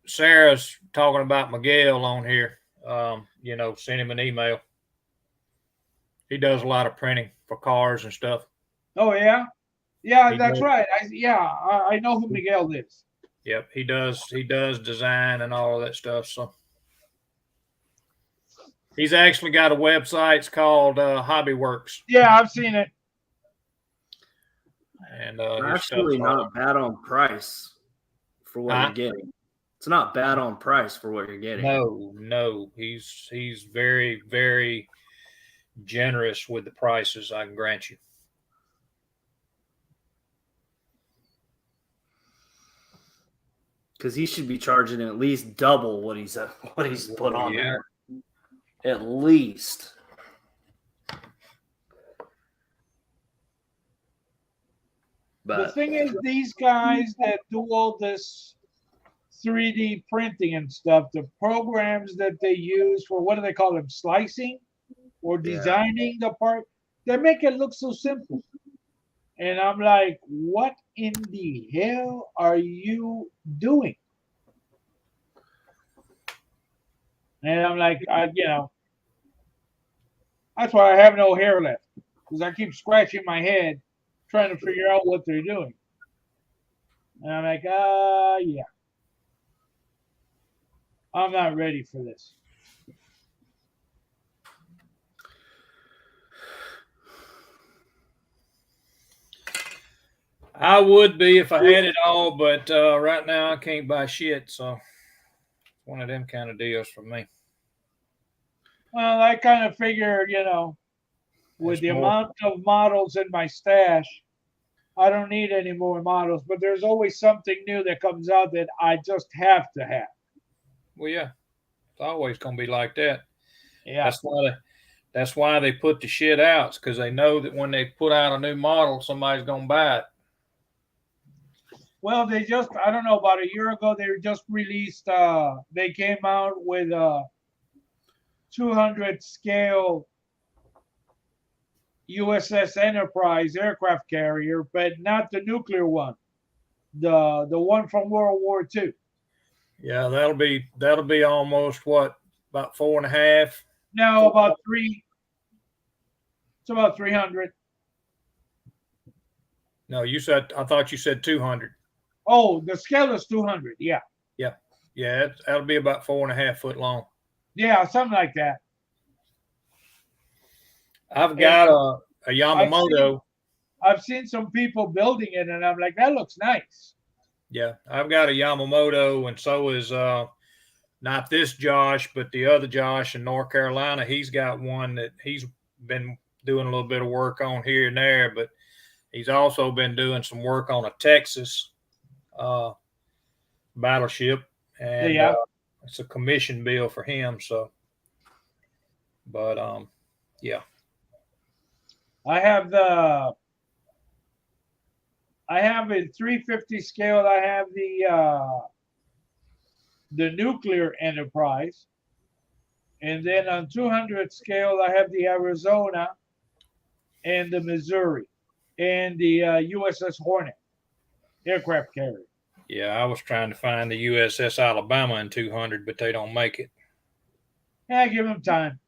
Sarah's talking about Miguel on here. Send him an email. He does a lot of printing for cars and stuff. Oh yeah, that's right. I know who Miguel is. Yep, he does design and all of that stuff. So he's actually got a website. It's called Hobbyworks. Yeah, I've seen it. And actually not bad on price for what you're getting. It's not bad on price for what you're getting. No, he's very, very generous with the prices, I can grant you. Because he should be charging at least double what he's put on there. At least. But the thing is, these guys that do all this 3D printing and stuff, the programs that they use for, what do they call them, slicing or designing the part, they make it look so simple. And I'm like, what in the hell are you doing? And I'm like, that's why I have no hair left, because I keep scratching my head trying to figure out what they're doing. And I'm like, yeah. I'm not ready for this. I would be if I had it all, but right now I can't buy shit. So it's one of them kind of deals for me. Well, I kind of figure, with the amount of models in my stash, I don't need any more models, but there's always something new that comes out that I just have to have. Well, yeah, it's always gonna be like that. Yeah. That's why they put the shit out, because they know that when they put out a new model, somebody's gonna buy it. Well, they just, I don't know, about a year ago, they just released, they came out with a 200 scale USS Enterprise aircraft carrier, but not the nuclear one, the one from World War II. Yeah, that'll be almost what, about 4.5. Now about three. It's about 300. No, I thought you said 200. Oh, the scale is 200. Yeah. Yeah, that'll be about 4.5 foot long. Yeah, something like that. I've got a Yamamoto. I've seen some people building it, and I'm like, that looks nice. Yeah, I've got a Yamamoto, and so is not this Josh, but the other Josh in North Carolina. He's got one that he's been doing a little bit of work on here and there, but he's also been doing some work on a Texas battleship, and it's a commission bill for him. So, but yeah, I have a 350 scale. I have the nuclear Enterprise, and then on 200 scale, I have the Arizona and the Missouri and the USS Hornet aircraft carrier. Yeah, I was trying to find the USS Alabama in 200, but they don't make it. Yeah, give them time.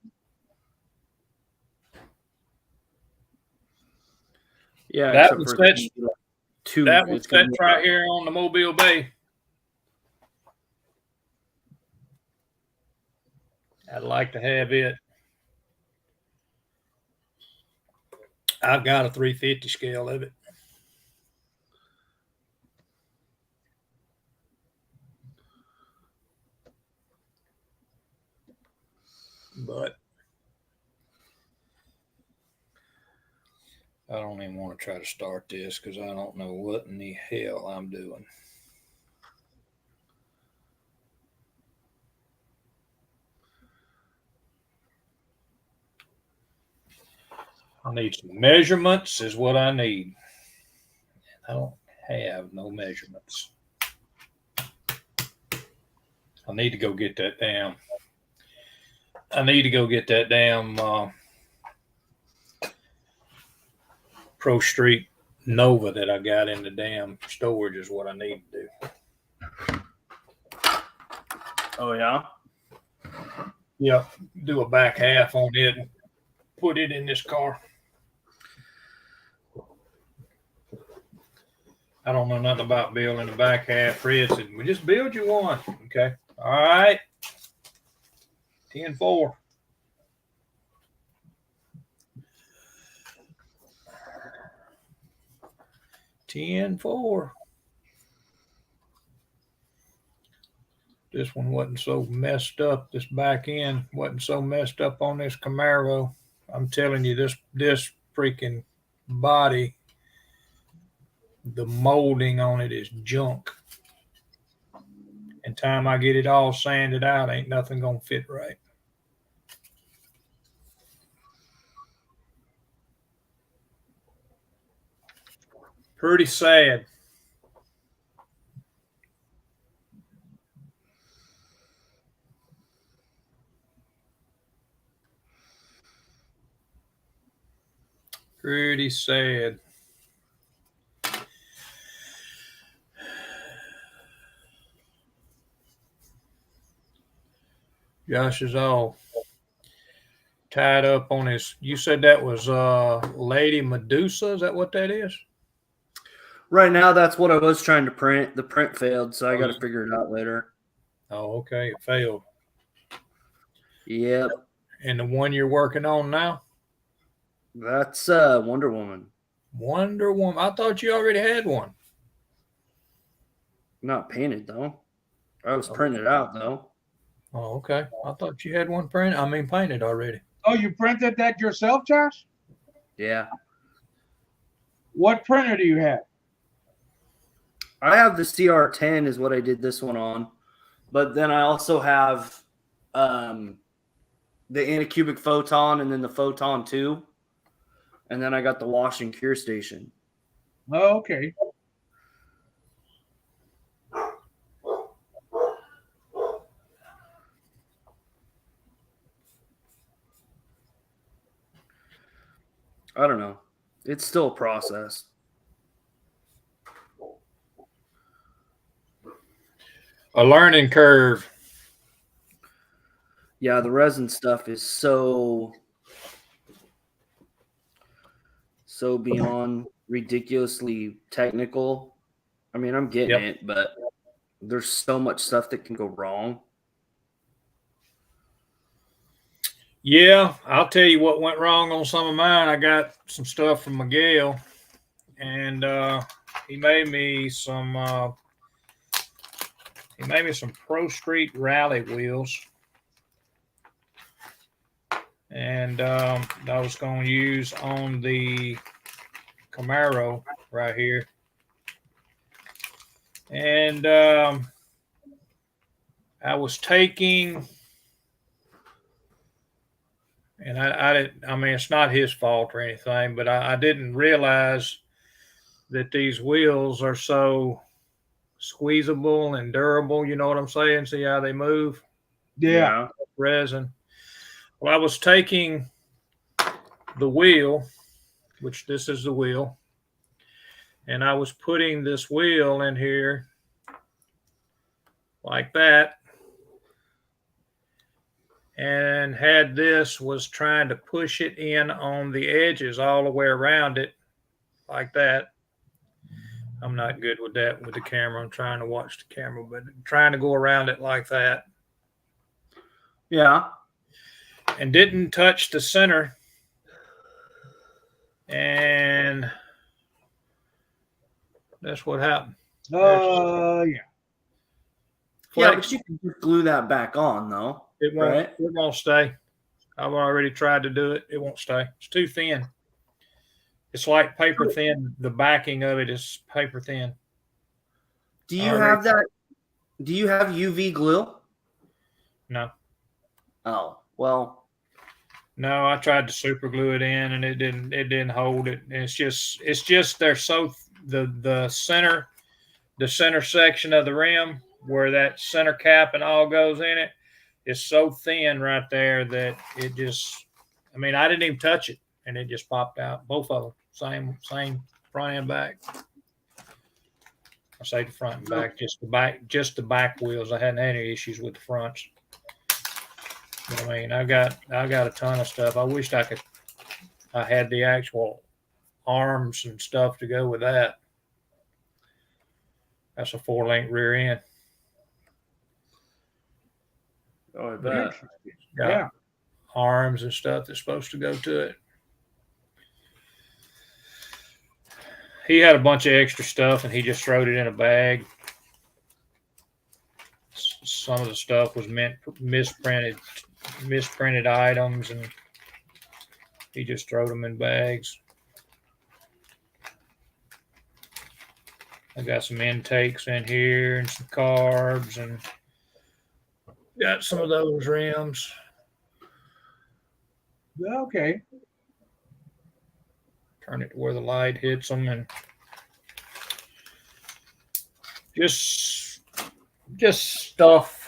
Yeah, that was right here on the Mobile Bay. I'd like to have it. I've got a 350 scale of it. But I don't even want to try to start this because I don't know what in the hell I'm doing. I need some measurements is what I need. I don't have no measurements. I need to go get that damn Pro Street Nova that I got in the damn storage is what I need to do. Oh, yeah? Yeah, do a back half on it and put it in this car. I don't know nothing about building the back half. Fred said, we just build you one. Okay. All right. 10-4. This one wasn't so messed up. This back end wasn't so messed up on this Camaro. I'm telling you, this freaking body, the molding on it is junk. And time I get it all sanded out, ain't nothing gonna fit right. Pretty sad. Pretty sad. Josh is all tied up on his. You said that was Lady Medusa. Is that what that is? Right now, that's what I was trying to print. The print failed, so I got to figure it out later. Oh, okay. It failed. Yep. And the one you're working on now? That's Wonder Woman. Wonder Woman. I thought you already had one. Not painted, though. I was printed out, though. Oh, okay. I thought you had one painted already. Oh, you printed that yourself, Josh? Yeah. What printer do you have? I have the CR10 is what I did this one on, but then I also have the Anycubic Photon and then the Photon 2, and then I got the wash and cure station. Oh, okay. I don't know. It's still a process. A learning curve. Yeah, the resin stuff is so beyond ridiculously technical. I mean, I'm getting it, but there's so much stuff that can go wrong. Yeah, I'll tell you what went wrong on some of mine. I got some stuff from Miguel, and he made me some Pro Street Rally wheels, and I was going to use on the Camaro right here, and I was taking. And I didn't, I mean, it's not his fault or anything, but I didn't realize that these wheels are so squeezable and durable. You know what I'm saying? See how they move? Yeah. Resin. Well, I was taking the wheel, which this is the wheel, and I was putting this wheel in here like that. And had this was trying to push it in on the edges all the way around it like that. I'm not good with that with the camera. I'm trying to watch the camera, but trying to go around it like that. Yeah. And didn't touch the center. And that's what happened. Yeah. Yeah, but you can just glue that back on, though. It won't. Right? It won't stay. I've already tried to do it. It won't stay. It's too thin. It's like paper thin. The backing of it is paper thin. Do you have that? Do you have UV glue? No. Oh, well. No, I tried to super glue it in, and it didn't hold it. And it's just they're so the center section of the rim where that center cap and all goes in it is so thin right there that it just, I mean, I didn't even touch it and it just popped out. Both of them, same front and back. I say the front and back, just the back wheels. I hadn't had any issues with the fronts. But I mean, I got a ton of stuff. I wished I had the actual arms and stuff to go with that. That's a 4-link rear end. Oh, I bet. Yeah. Arms and stuff that's supposed to go to it. He had a bunch of extra stuff and he just throwed it in a bag. Some of the stuff was misprinted items, and he just threw them in bags. I got some intakes in here and some carbs, and got some of those rims. Okay. Turn it to where the light hits them, and just stuff.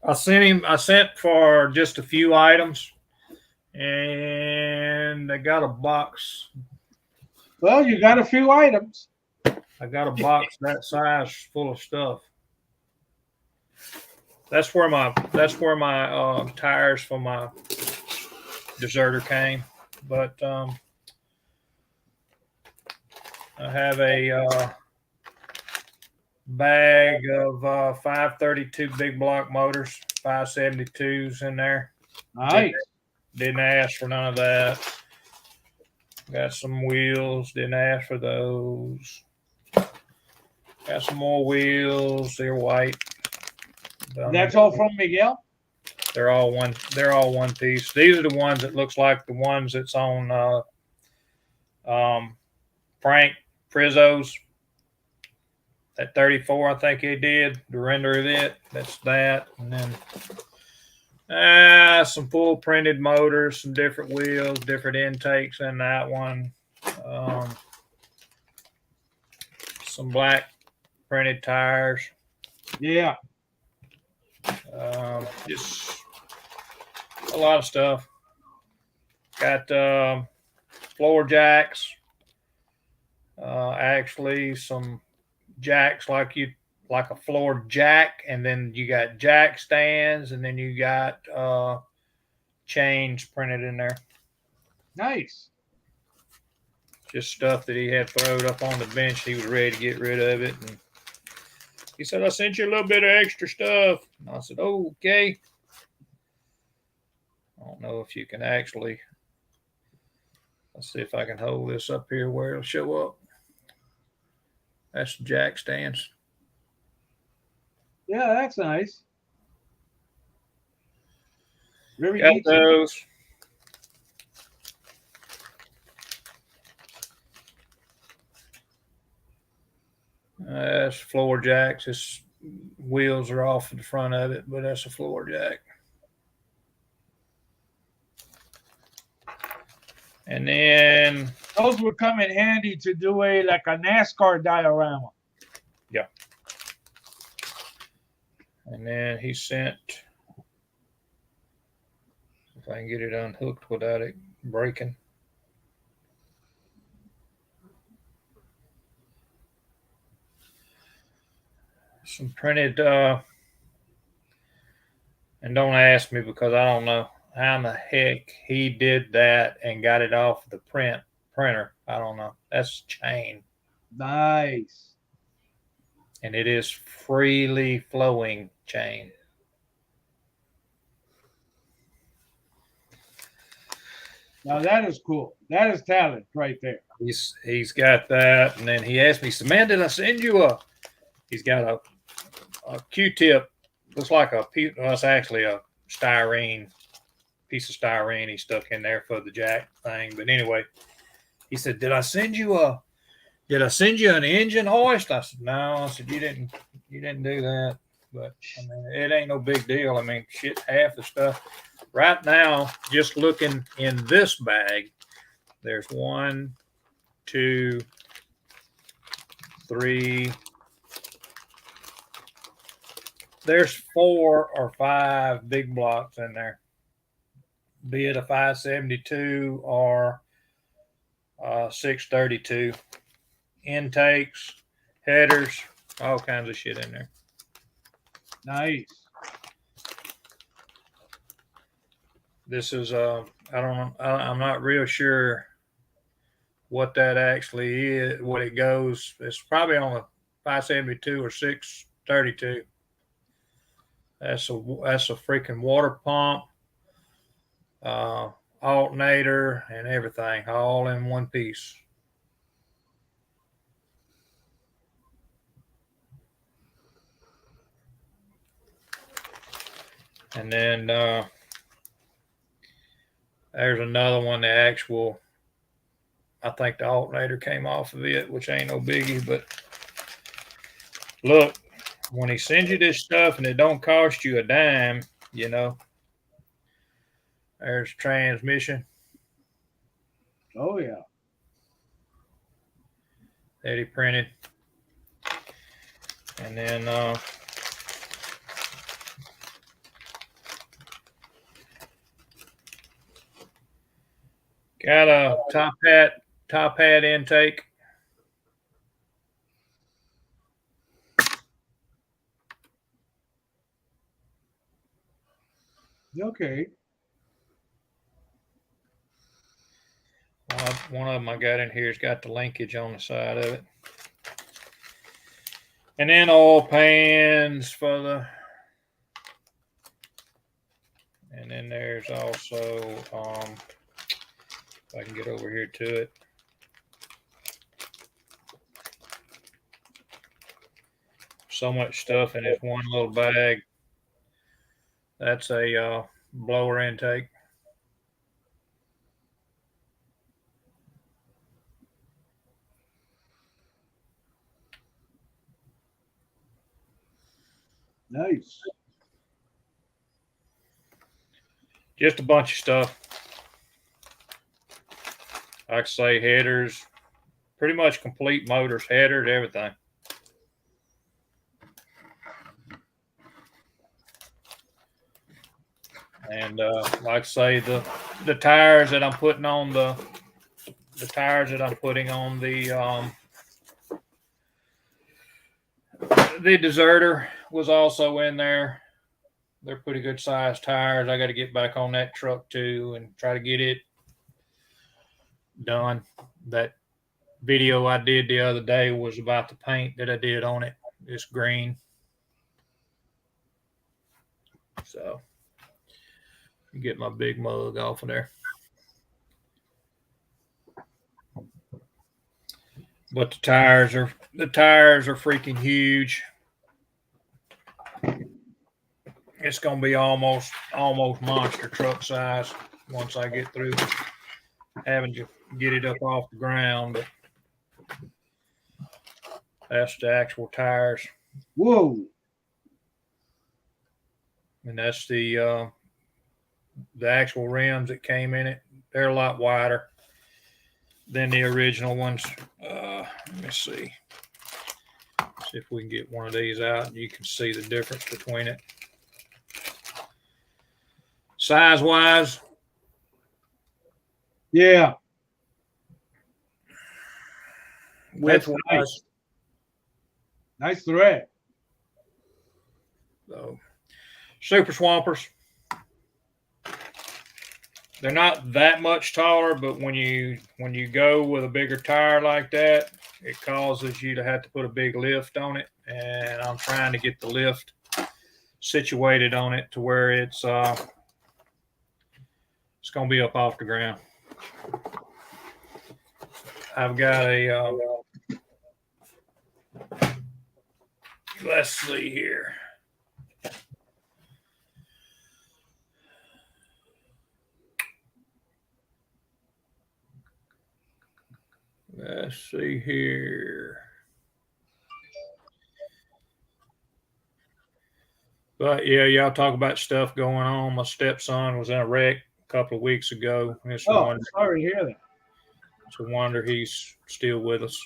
I sent for just a few items, and I got a box. Well, you got a few items. I got a box that size full of stuff. That's where my tires for my deserter came. But I have a bag of 532 big block motors, 572s in there. Nice. Didn't ask for none of that. Got some wheels, didn't ask for those. Got some more wheels, they're white. That's all from Miguel? They're all one piece. These are the ones that looks like the ones that's on Frank Frizzos. That 34, I think he did the render of it. That's that, and then some full printed motors, some different wheels, different intakes in that one. Some black printed tires. Yeah. Just a lot of stuff. Got floor jacks. Actually, some jacks like a floor jack, and then you got jack stands, and then you got chains printed in there. Nice. Just stuff that he had thrown up on the bench. He was ready to get rid of it, and he said, "I sent you a little bit of extra stuff." And I said, "Oh, okay." I don't know if you can actually. Let's see if I can hold this up here where it'll show up. That's jack stands. Yeah, that's nice. Very Got neat. those. That's floor jacks. Its wheels are off the front of it, but that's a floor jack. And then those would come in handy to do like a NASCAR diorama. Yeah. And then he sent, if I can get it unhooked without it breaking. Some printed, and don't ask me because I don't know how in the heck he did that and got it off the printer. I don't know. That's chain. Nice. And it is freely flowing chain. Now that is cool. That is talent right there. He's got that, and then he asked me, "So, man, did I send you a?" He's got a Q-tip. Looks like it's actually a piece of styrene he stuck in there for the jack thing. But anyway, he said, "Did I send you an engine hoist?" I said, "No." I said, You didn't do that." But I mean, it ain't no big deal. I mean, shit, half the stuff right now, just looking in this bag, there's 1, 2, 3. There's 4 or 5 big blocks in there, be it a 572 or 632. Intakes, headers, all kinds of shit in there. Nice. This is I don't know. I'm not real sure what that actually is. What it goes. It's probably on a 572 or 632. That's a freaking water pump, alternator, and everything, all in one piece. And then there's another one. The actual, I think the alternator came off of it, which ain't no biggie. But look, when he sends you this stuff and it don't cost you a dime, there's transmission. Oh yeah. That he printed. And then got a top hat intake. Okay. One of them I got in here has got the linkage on the side of it. And then oil pans for the. And then there's also, if I can get over here to it. So much stuff in this one little bag. That's a blower intake. Nice. Just a bunch of stuff. Like I say, headers, pretty much complete motors, headers, everything. And like I say, the tires that I'm putting on the deserter was also in there. They're pretty good sized tires. I got to get back on that truck too and try to get it done. That video I did the other day was about the paint that I did on it. It's green. So get my big mug off of there. But the tires are freaking huge. It's gonna be almost monster truck size once I get through having to get it up off the ground. But that's the actual tires. Whoa. And that's the actual rims that came in it. They're a lot wider than the original ones. Let me see if we can get one of these out. You can see the difference between it. Size wise. Yeah. Width wise. Nice thread. So, Super Swampers. They're not that much taller, but when you go with a bigger tire like that, it causes you to have to put a big lift on it. And I'm trying to get the lift situated on it to where it's going to be up off the ground. I've got a let's see here. Let's see here. But yeah, y'all talk about stuff going on. My stepson was in a wreck a couple of weeks ago. Sorry to hear that. It's a wonder he's still with us.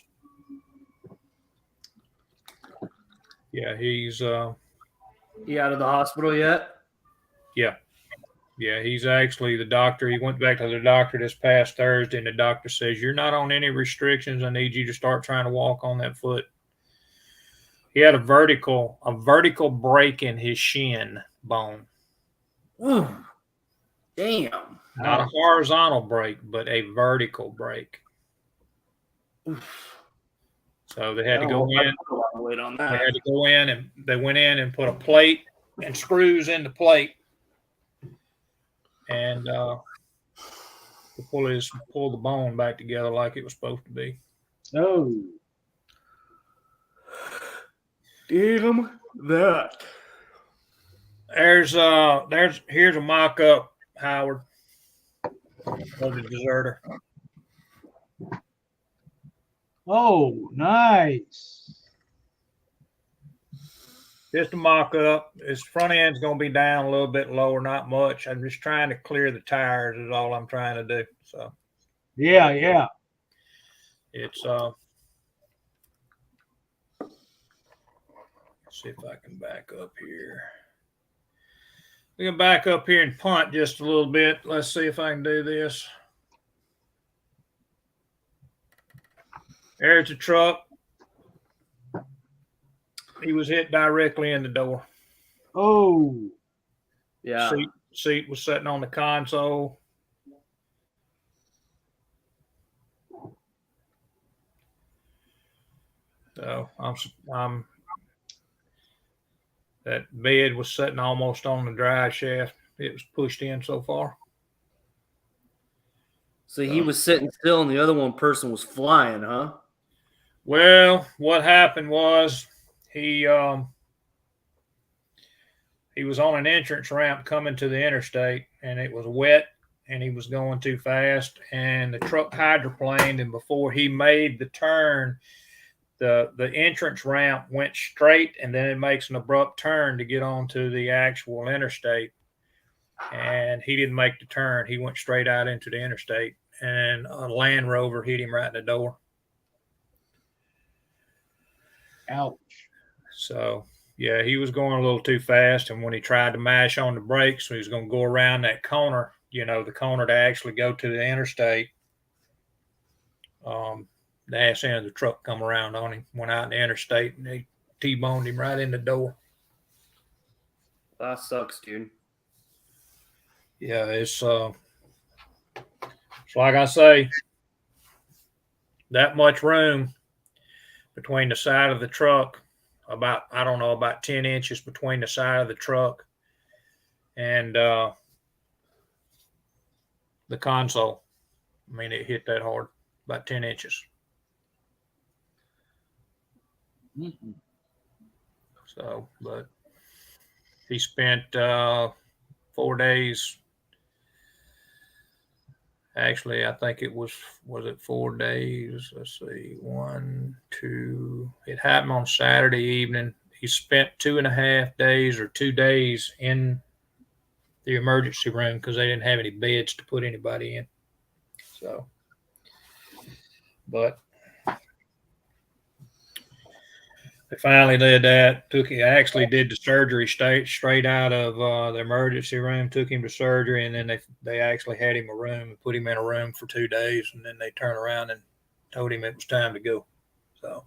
Yeah, he's he out of the hospital yet? Yeah. Yeah, he's actually the doctor. He went back to the doctor this past Thursday, and the doctor says, "You're not on any restrictions. I need you to start trying to walk on that foot." He had a vertical break in his shin bone. Ooh, damn. Not a horizontal break, but a vertical break. So they had to go in. They had to go in, and they went in and put a plate and screws in the plate, and pull the bone back together like it was supposed to be. Oh, damn that! Here's a mock-up, Howard, of the deserter. Oh, nice. Just a mock-up. His front end's going to be down a little bit lower, not much. I'm just trying to clear the tires is all I'm trying to do. So, yeah. It's let's see if I can back up here. We can back up here and punt just a little bit. Let's see if I can do this. There's a truck. He was hit directly in the door. Oh, yeah. Seat was sitting on the console. So I'm that bed was sitting almost on the drive shaft. It was pushed in so far. So he was sitting still, and the other person was flying, huh? Well, what happened was he was on an entrance ramp coming to the interstate, and it was wet, and he was going too fast, and the truck hydroplaned, and before he made the turn, the entrance ramp went straight, and then it makes an abrupt turn to get onto the actual interstate. And he didn't make the turn. He went straight out into the interstate, and a Land Rover hit him right in the door. Ouch. So, yeah, he was going a little too fast. And when he tried to mash on the brakes, he was going to go around that corner, the corner to actually go to the interstate. The ass end of the truck come around on him, went out in the interstate, and they T-boned him right in the door. That sucks, dude. Yeah, it's like I say, that much room between the side of the truck, about 10 inches between the side of the truck and the console. I mean, it hit that hard, about 10 inches. Mm-mm. So, but he spent 4 days. Actually, I think it was it 4 days? Let's see, 1, 2. It happened on Saturday evening. He spent 2.5 days or 2 days in the emergency room because they didn't have any beds to put anybody in. So, but they finally did that. Actually did the surgery straight out of the emergency room. Took him to surgery, and then they actually had him a room and put him in a room for 2 days, and then they turned around and told him it was time to go. So,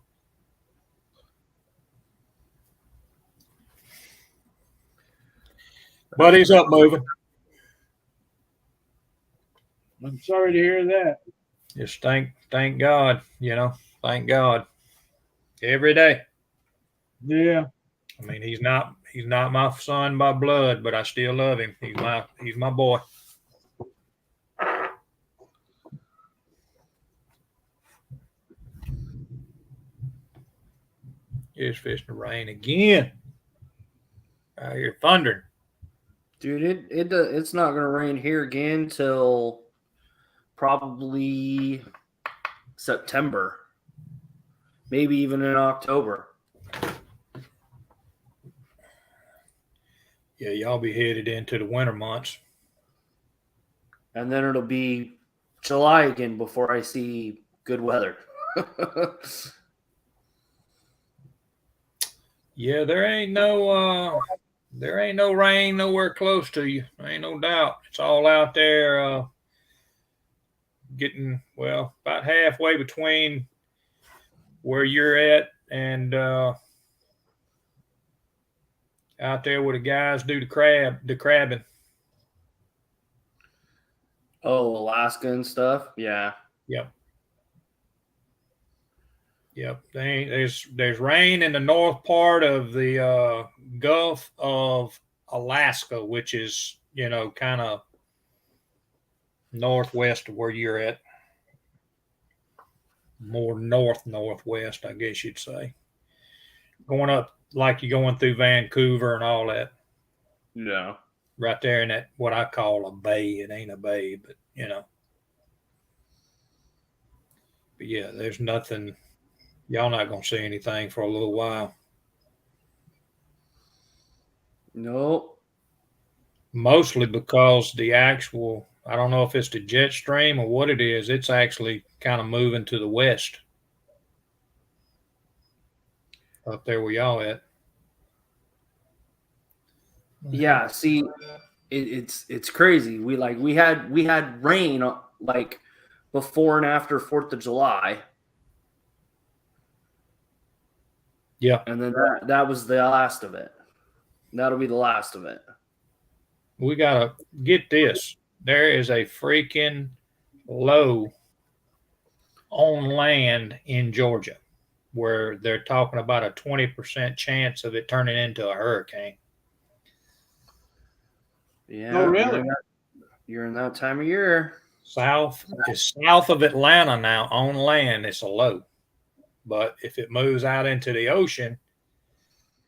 but he's up moving. I'm sorry to hear that. Just thank God, thank God every day. Yeah. I mean, he's not my son by blood, but I still love him. He's my boy. It's fishing to rain again. Out here thundering. Dude, it's not gonna rain here again till probably September, maybe even in October. Yeah, y'all be headed into the winter months. And then it'll be July again before I see good weather. Yeah, there ain't no rain nowhere close to you. Ain't no doubt. It's all out there getting, about halfway between where you're at and out there where the guys do the crabbing. Oh, Alaska and stuff? Yeah. Yep. There's rain in the north part of the Gulf of Alaska, which is, kind of northwest of where you're at. More northwest, I guess you'd say. Going up like you're going through Vancouver and all that. Yeah. Right there in that, what I call a bay. It ain't a bay, but, But yeah, there's nothing. Y'all not going to see anything for a little while. Nope. Mostly because the actual, I don't know if it's the jet stream or what it is, it's actually kind of moving to the west. Up there where y'all at. Yeah, see, it's crazy. We had rain like before and after 4th of July. Yeah. And then that was the last of it. That'll be the last of it. We got to get this. There is a freaking low on land in Georgia where they're talking about a 20% chance of it turning into a hurricane. Yeah. Oh, really? You're in that time of year. South of Atlanta now on land, it's a low. But if it moves out into the ocean,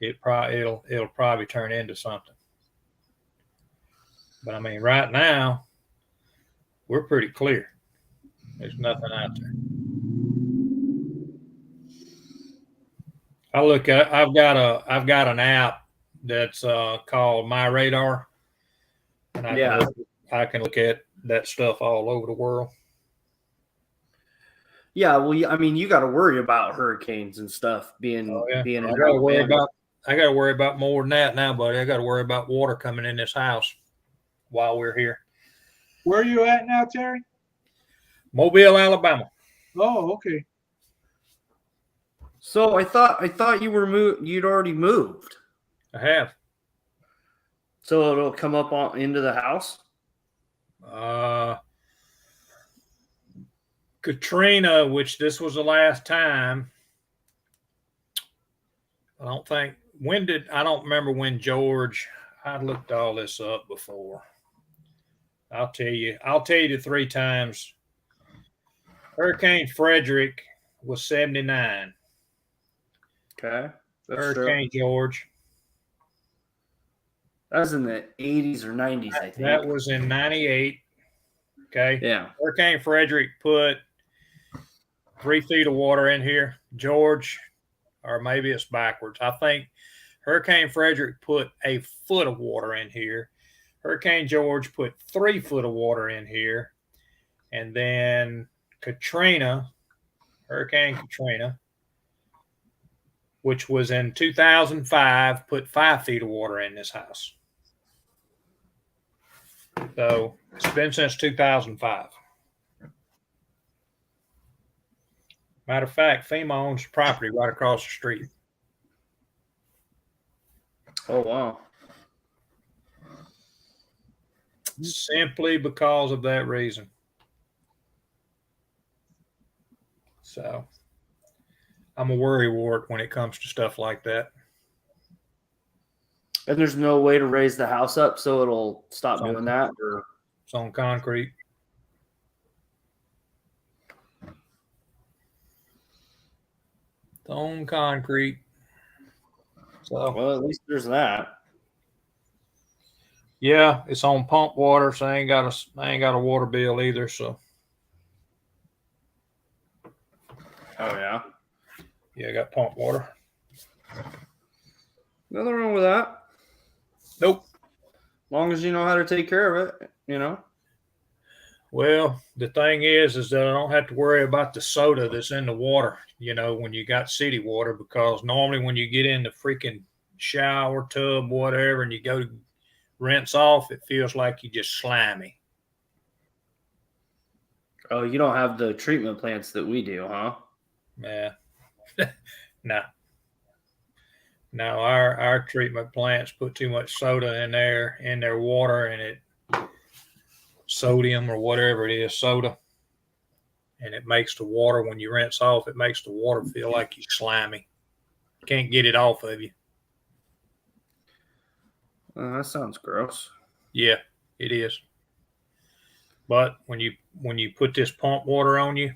it'll probably turn into something. But I mean, right now, we're pretty clear. There's nothing out there. I look at. I've got an app that's called My Radar, and I can look at that stuff all over the world. Yeah, well, I mean, you got to worry about hurricanes and stuff being being. I got to worry about. I got to worry about more than that now, buddy. I got to worry about water coming in this house while we're here. Where are you at now, Terry? Mobile, Alabama. Oh, okay. So I thought you were you'd already moved. I have. So it'll come up into the house. Katrina, which this was the last time. I don't remember when George. I looked all this up before. I'll tell you the 3 times. Hurricane Frederick was 79. Okay. Hurricane George. That was in the 80s or 90s, I think. That was in 98. Okay. Yeah. Hurricane Frederick put 3 feet of water in here. George, or maybe it's backwards. I think Hurricane Frederick put a foot of water in here. Hurricane George put 3 foot of water in here. And then Hurricane Katrina, which was in 2005, put 5 feet of water in this house. So it's been since 2005. Matter of fact, FEMA owns the property right across the street. Oh, wow. Simply because of that reason. So I'm a worrywart when it comes to stuff like that. And there's no way to raise the house up so it'll stop doing that? Or it's on concrete. It's on concrete. So, well, at least there's that. Yeah, it's on pump water, so I ain't got a water bill either. So. Oh yeah. Yeah, I got pump water. Nothing wrong with that. Nope. As long as you know how to take care of it, you know. Well, the thing is that I don't have to worry about the soda that's in the water, you know, when you got city water, because normally when you get in the freaking shower tub, whatever, and you go to rinse off, it feels like you just slimy. Oh, you don't have the treatment plants that we do, huh? Yeah. No. No, our treatment plants put too much soda in their water, and it sodium or whatever it is, soda. And it makes the water, when you rinse off, it makes the water feel like you're slimy. Can't get it off of you. That sounds gross. Yeah, it is. But when you put this pump water on you,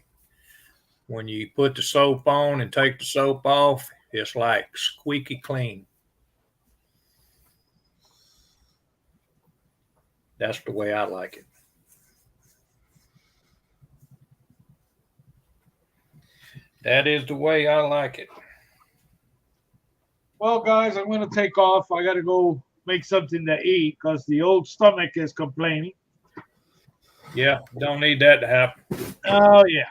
when you put the soap on and take the soap off, it's like squeaky clean. That's the way I like it. That is the way I like it. Well, guys, I'm going to take off. I got to go make something to eat because the old stomach is complaining. Yeah, don't need that to happen. Oh, yeah.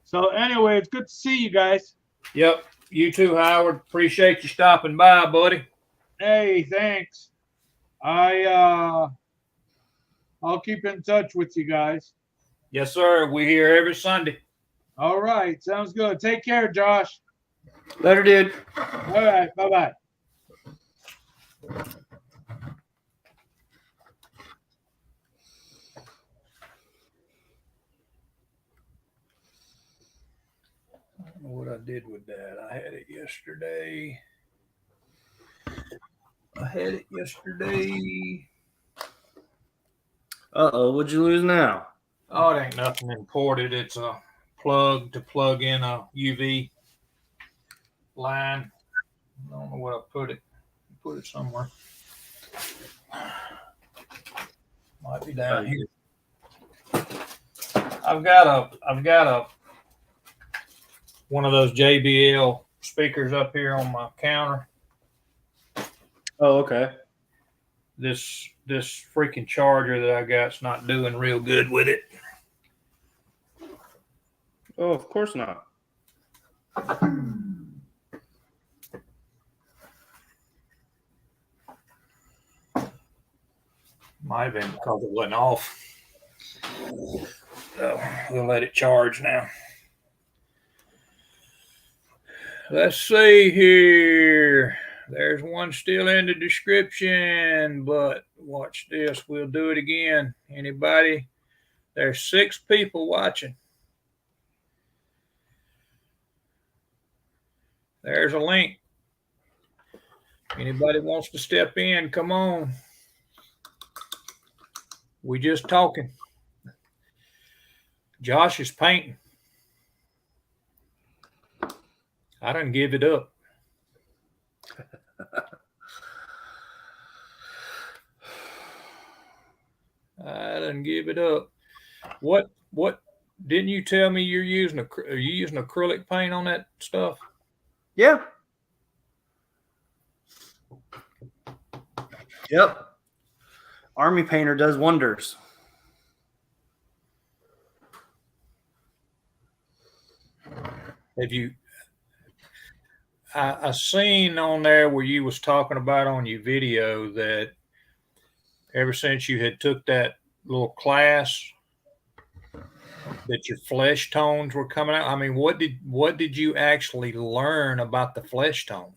So, anyway, it's good to see you guys. Yep. You too, Howard. Appreciate you stopping by, buddy. Hey, thanks. I'll keep in touch with you guys. Yes, sir. We're here every Sunday. All right. Sounds good. Take care, Josh. Later, dude. All right. Bye-bye. I don't know what I did with that. I had it yesterday. Uh-oh, what'd you lose now? Oh, it ain't nothing imported. It's a plug to plug in a UV line. I don't know where I put it. Put it somewhere. Might be down here. I've got a one of those JBL speakers up here on my counter. Oh, okay. This freaking charger that I got's not doing real good with it. Oh, of course not. Might have been because it wasn't off. So we'll let it charge now. Let's see here. There's one still in the description, but watch this. We'll do it again. Anybody? There's 6 people watching. There's a link. Anybody wants to step in, come on. We just talking. Josh is painting. I done give it up. I done give it up. What didn't you tell me are you using acrylic paint on that stuff? Yeah. Yep. Army painter does wonders. Have you? I seen on there where you was talking about on your video that ever since you had took that little class, that your flesh tones were coming out. I mean, what did you actually learn about the flesh tone?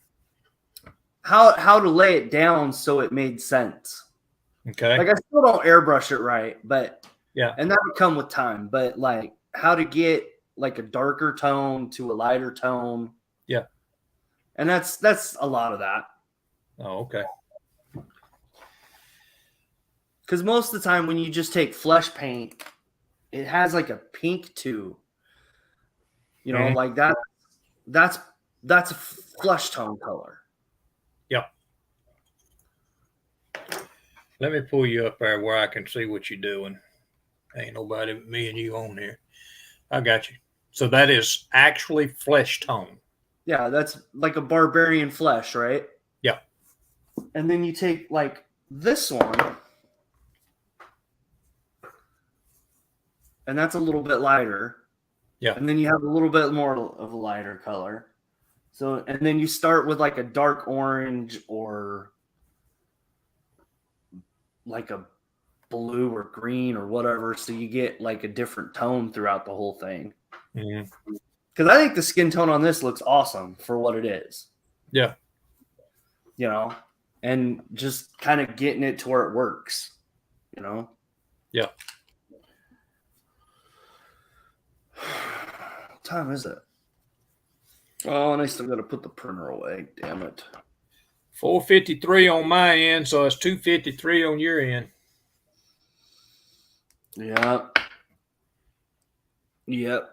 How to lay it down so it made sense. Okay. Like I still don't airbrush it right, but yeah, and that would come with time. But like how to get like a darker tone to a lighter tone. Yeah. And that's a lot of that. Oh, okay. Because most of the time when you just take flesh paint, it has like a pink to, you know, like that's a flesh tone color. Yep. Let me pull you up there where I can see what you're doing. Ain't nobody but me and you on there. I got you. So that is actually flesh tone. Yeah, that's like a barbarian flesh, right? Yeah. And then you take like this one, and that's a little bit lighter. Yeah. And then you have a little bit more of a lighter color. So, and then you start with like a dark orange or like a blue or green or whatever. So you get like a different tone throughout the whole thing. Mm-hmm. Because I think the skin tone on this looks awesome for what it is. Yeah. You know, and just kind of getting it to where it works, you know? Yeah. What time is it? Oh, and I still got to put the printer away. Damn it. 4:53 on my end, so it's 2:53 on your end. Yeah. Yep.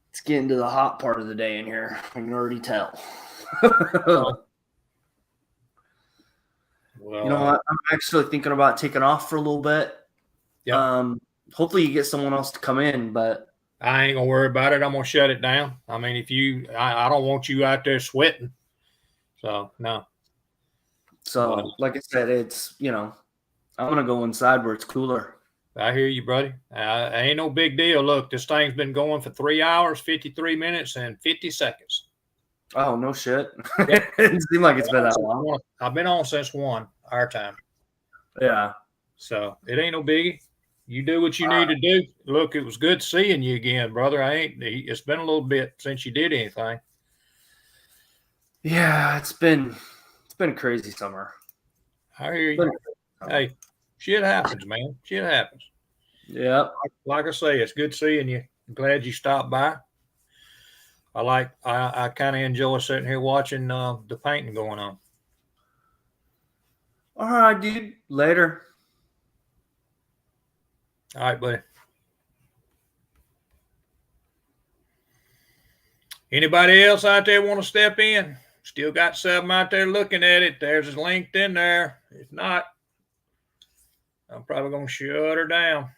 It's getting to the hot part of the day in here. I can already tell. Well, you know what? I'm actually thinking about taking off for a little bit. Yeah. Hopefully you get someone else to come in, but I ain't gonna worry about it. I'm gonna shut it down. I mean, I don't want you out there sweating. So no. So like I said, it's, you know, I'm gonna go inside where it's cooler. I hear you, buddy. Ain't no big deal. Look, this thing's been going for 3 hours, 53 minutes, and 50 seconds. Oh, no shit. It didn't seem like it's been that long. I've been on since 1 our time. Yeah. So it ain't no biggie. You do what you need to do. Look, it was good seeing you again, brother. It's been a little bit since you did anything. Yeah, it's been a crazy summer. I hear you. Hey, shit happens, man. Shit happens. Yeah. Like I say, it's good seeing you. I'm glad you stopped by. I kind of enjoy sitting here watching the painting going on. All right, dude. Later. All right, buddy. Anybody else out there want to step in? Still got some out there looking at it. There's a link in there. If not, I'm probably going to shut her down.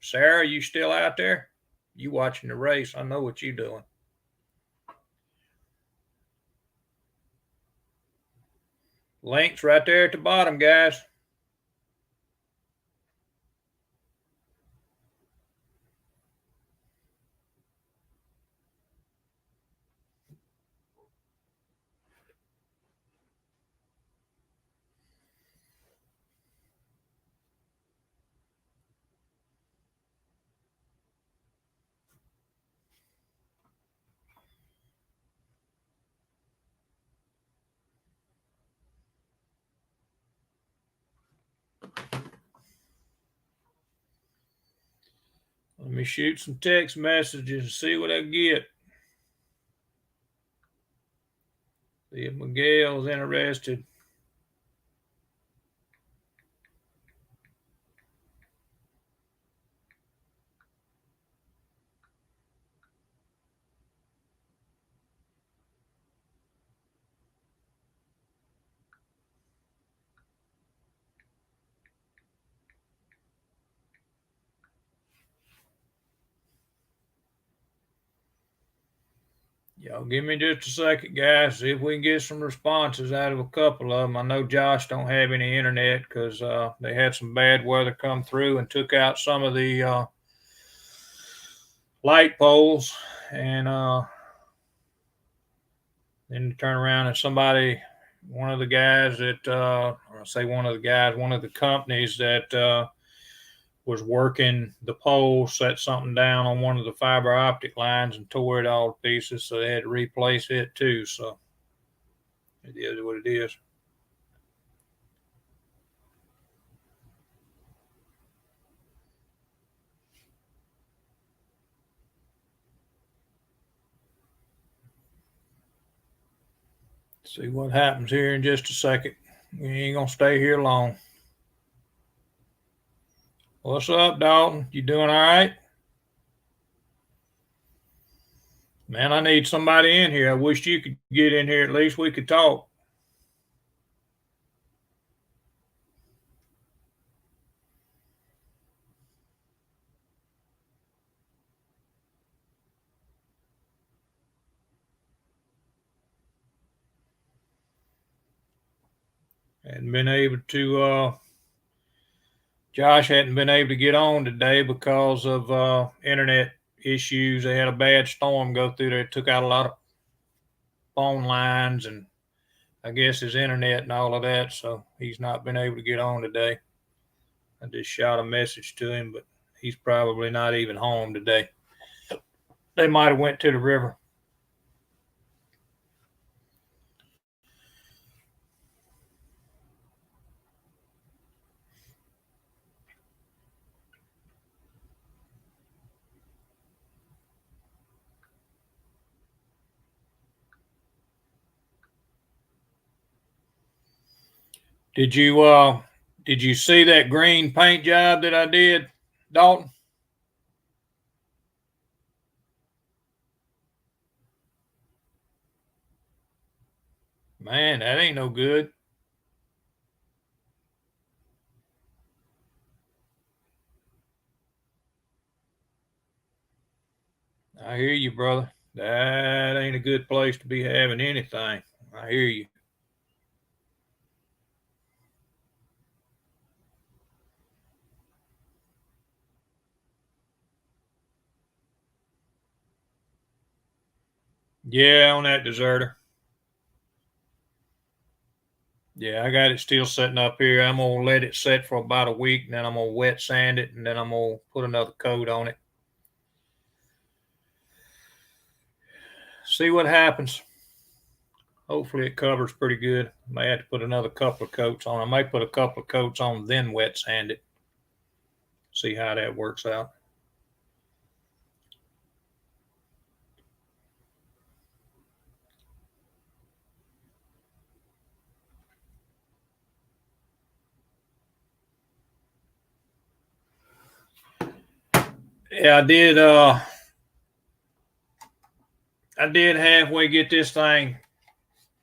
Sarah, you still out there? You watching the race. I know what you're doing. Links right there at the bottom, guys. Let me shoot some text messages and see what I get. See if Miguel's interested. Y'all give me just a second, guys. See if we can get some responses out of a couple of them. I know Josh don't have any internet because they had some bad weather come through and took out some of the light poles. And then turn around and one of the companies that was working the pole set something down on one of the fiber optic lines and tore it all to pieces, so they had to replace it too. So it is what it is. See what happens here in just a second. We ain't gonna stay here long. What's up, Dalton? You doing all right? Man, I need somebody in here. I wish you could get in here. At least we could talk. Josh hadn't been able to get on today because of internet issues. They had a bad storm go through there. It took out a lot of phone lines and I guess his internet and all of that. So he's not been able to get on today. I just shot a message to him, but he's probably not even home today. They might have went to the river. Did you see that green paint job that I did, Dalton? Man, that ain't no good. I hear you, brother. That ain't a good place to be having anything. I hear you. Yeah, on that deserter. Yeah, I got it still sitting up here. I'm going to let it set for about a week, and then I'm going to wet sand it, and then I'm going to put another coat on it. See what happens. Hopefully it covers pretty good. May have to put another couple of coats on. I might put a couple of coats on, then wet sand it. See how that works out. Yeah, I did halfway get this thing.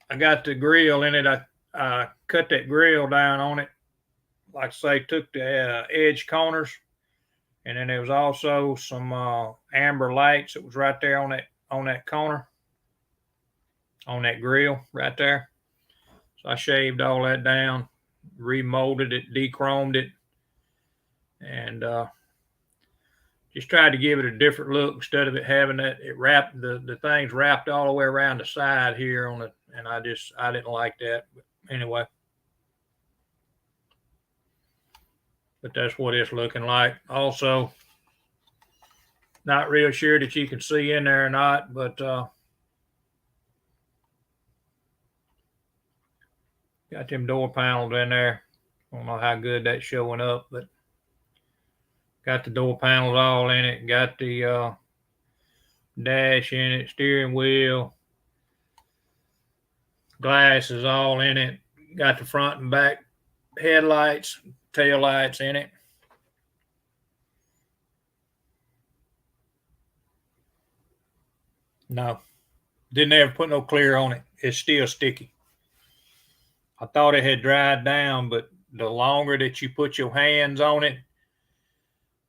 I got the grill in it. I cut that grill down on it. Like I say, took the edge corners And then there was also some amber lights that was right there on that corner, on that grill right there. So I shaved all that down, remolded it, dechromed it, and just tried to give it a different look instead of it having that it wrapped the things wrapped all the way around the side here on it, and I didn't like that. But anyway, but that's what it's looking like. Also, not real sure that you can see in there or not, but got them door panels in there. I don't know how good that's showing up, but got the door panels all in it. Got the dash in it, steering wheel, glass is all in it. Got the front and back headlights, tail lights in it. No, didn't ever put no clear on it. It's still sticky. I thought it had dried down, but the longer that you put your hands on it,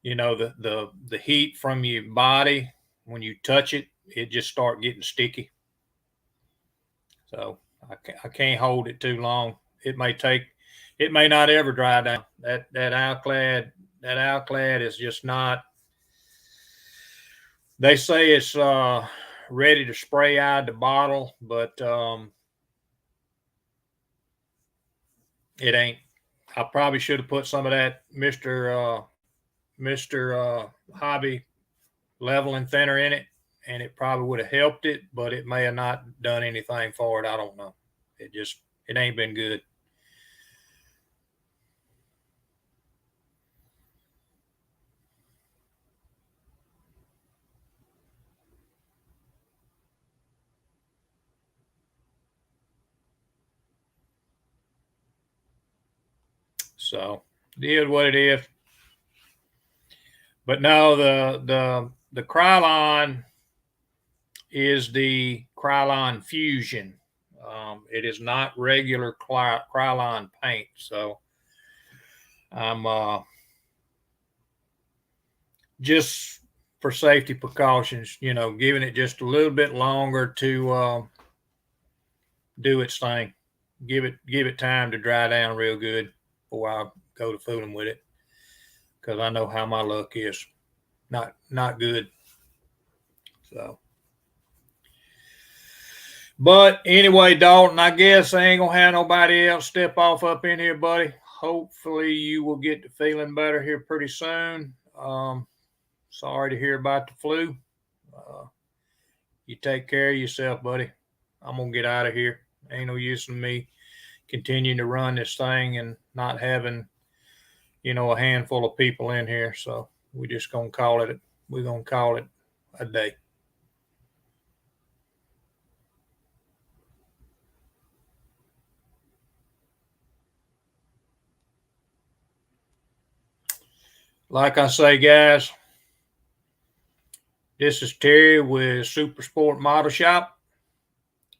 you know, the heat from your body, when you touch it, it just start getting sticky. So I can't hold it too long. It may not ever dry down. That alclad is just not. They say it's ready to spray out the bottle, but it ain't. I probably should have put some of that Mr. Hobby leveling thinner in it, and it probably would have helped it, but it may have not done anything for it. I don't know. It ain't been good. So it is what it is. But no, the Krylon is the Krylon Fusion. It is not regular Krylon paint. So I'm just for safety precautions, you know, giving it just a little bit longer to do its thing. Give it time to dry down real good before I go to fooling with it, because I know how my luck is. Not good. So, but anyway, Dalton, I guess I ain't gonna have nobody else step off up in here, buddy. Hopefully you will get to feeling better here pretty soon. Sorry to hear about the flu. You take care of yourself, buddy. I'm gonna get out of here. Ain't no use in me continuing to run this thing and not having, you know, a handful of people in here. So we're just gonna call it. We're gonna call it a day. Like I say, guys, this is Terry with Super Sport Model Shop.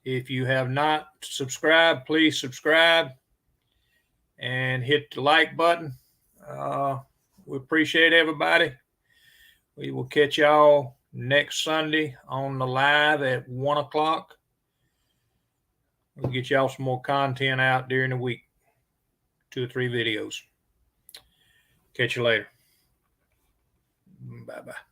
If you have not subscribed, please subscribe and hit the like button. We appreciate everybody. We will catch y'all next Sunday on the live at 1 o'clock. We'll get y'all some more content out during the week. 2 or 3 videos. Catch you later. Bye-bye.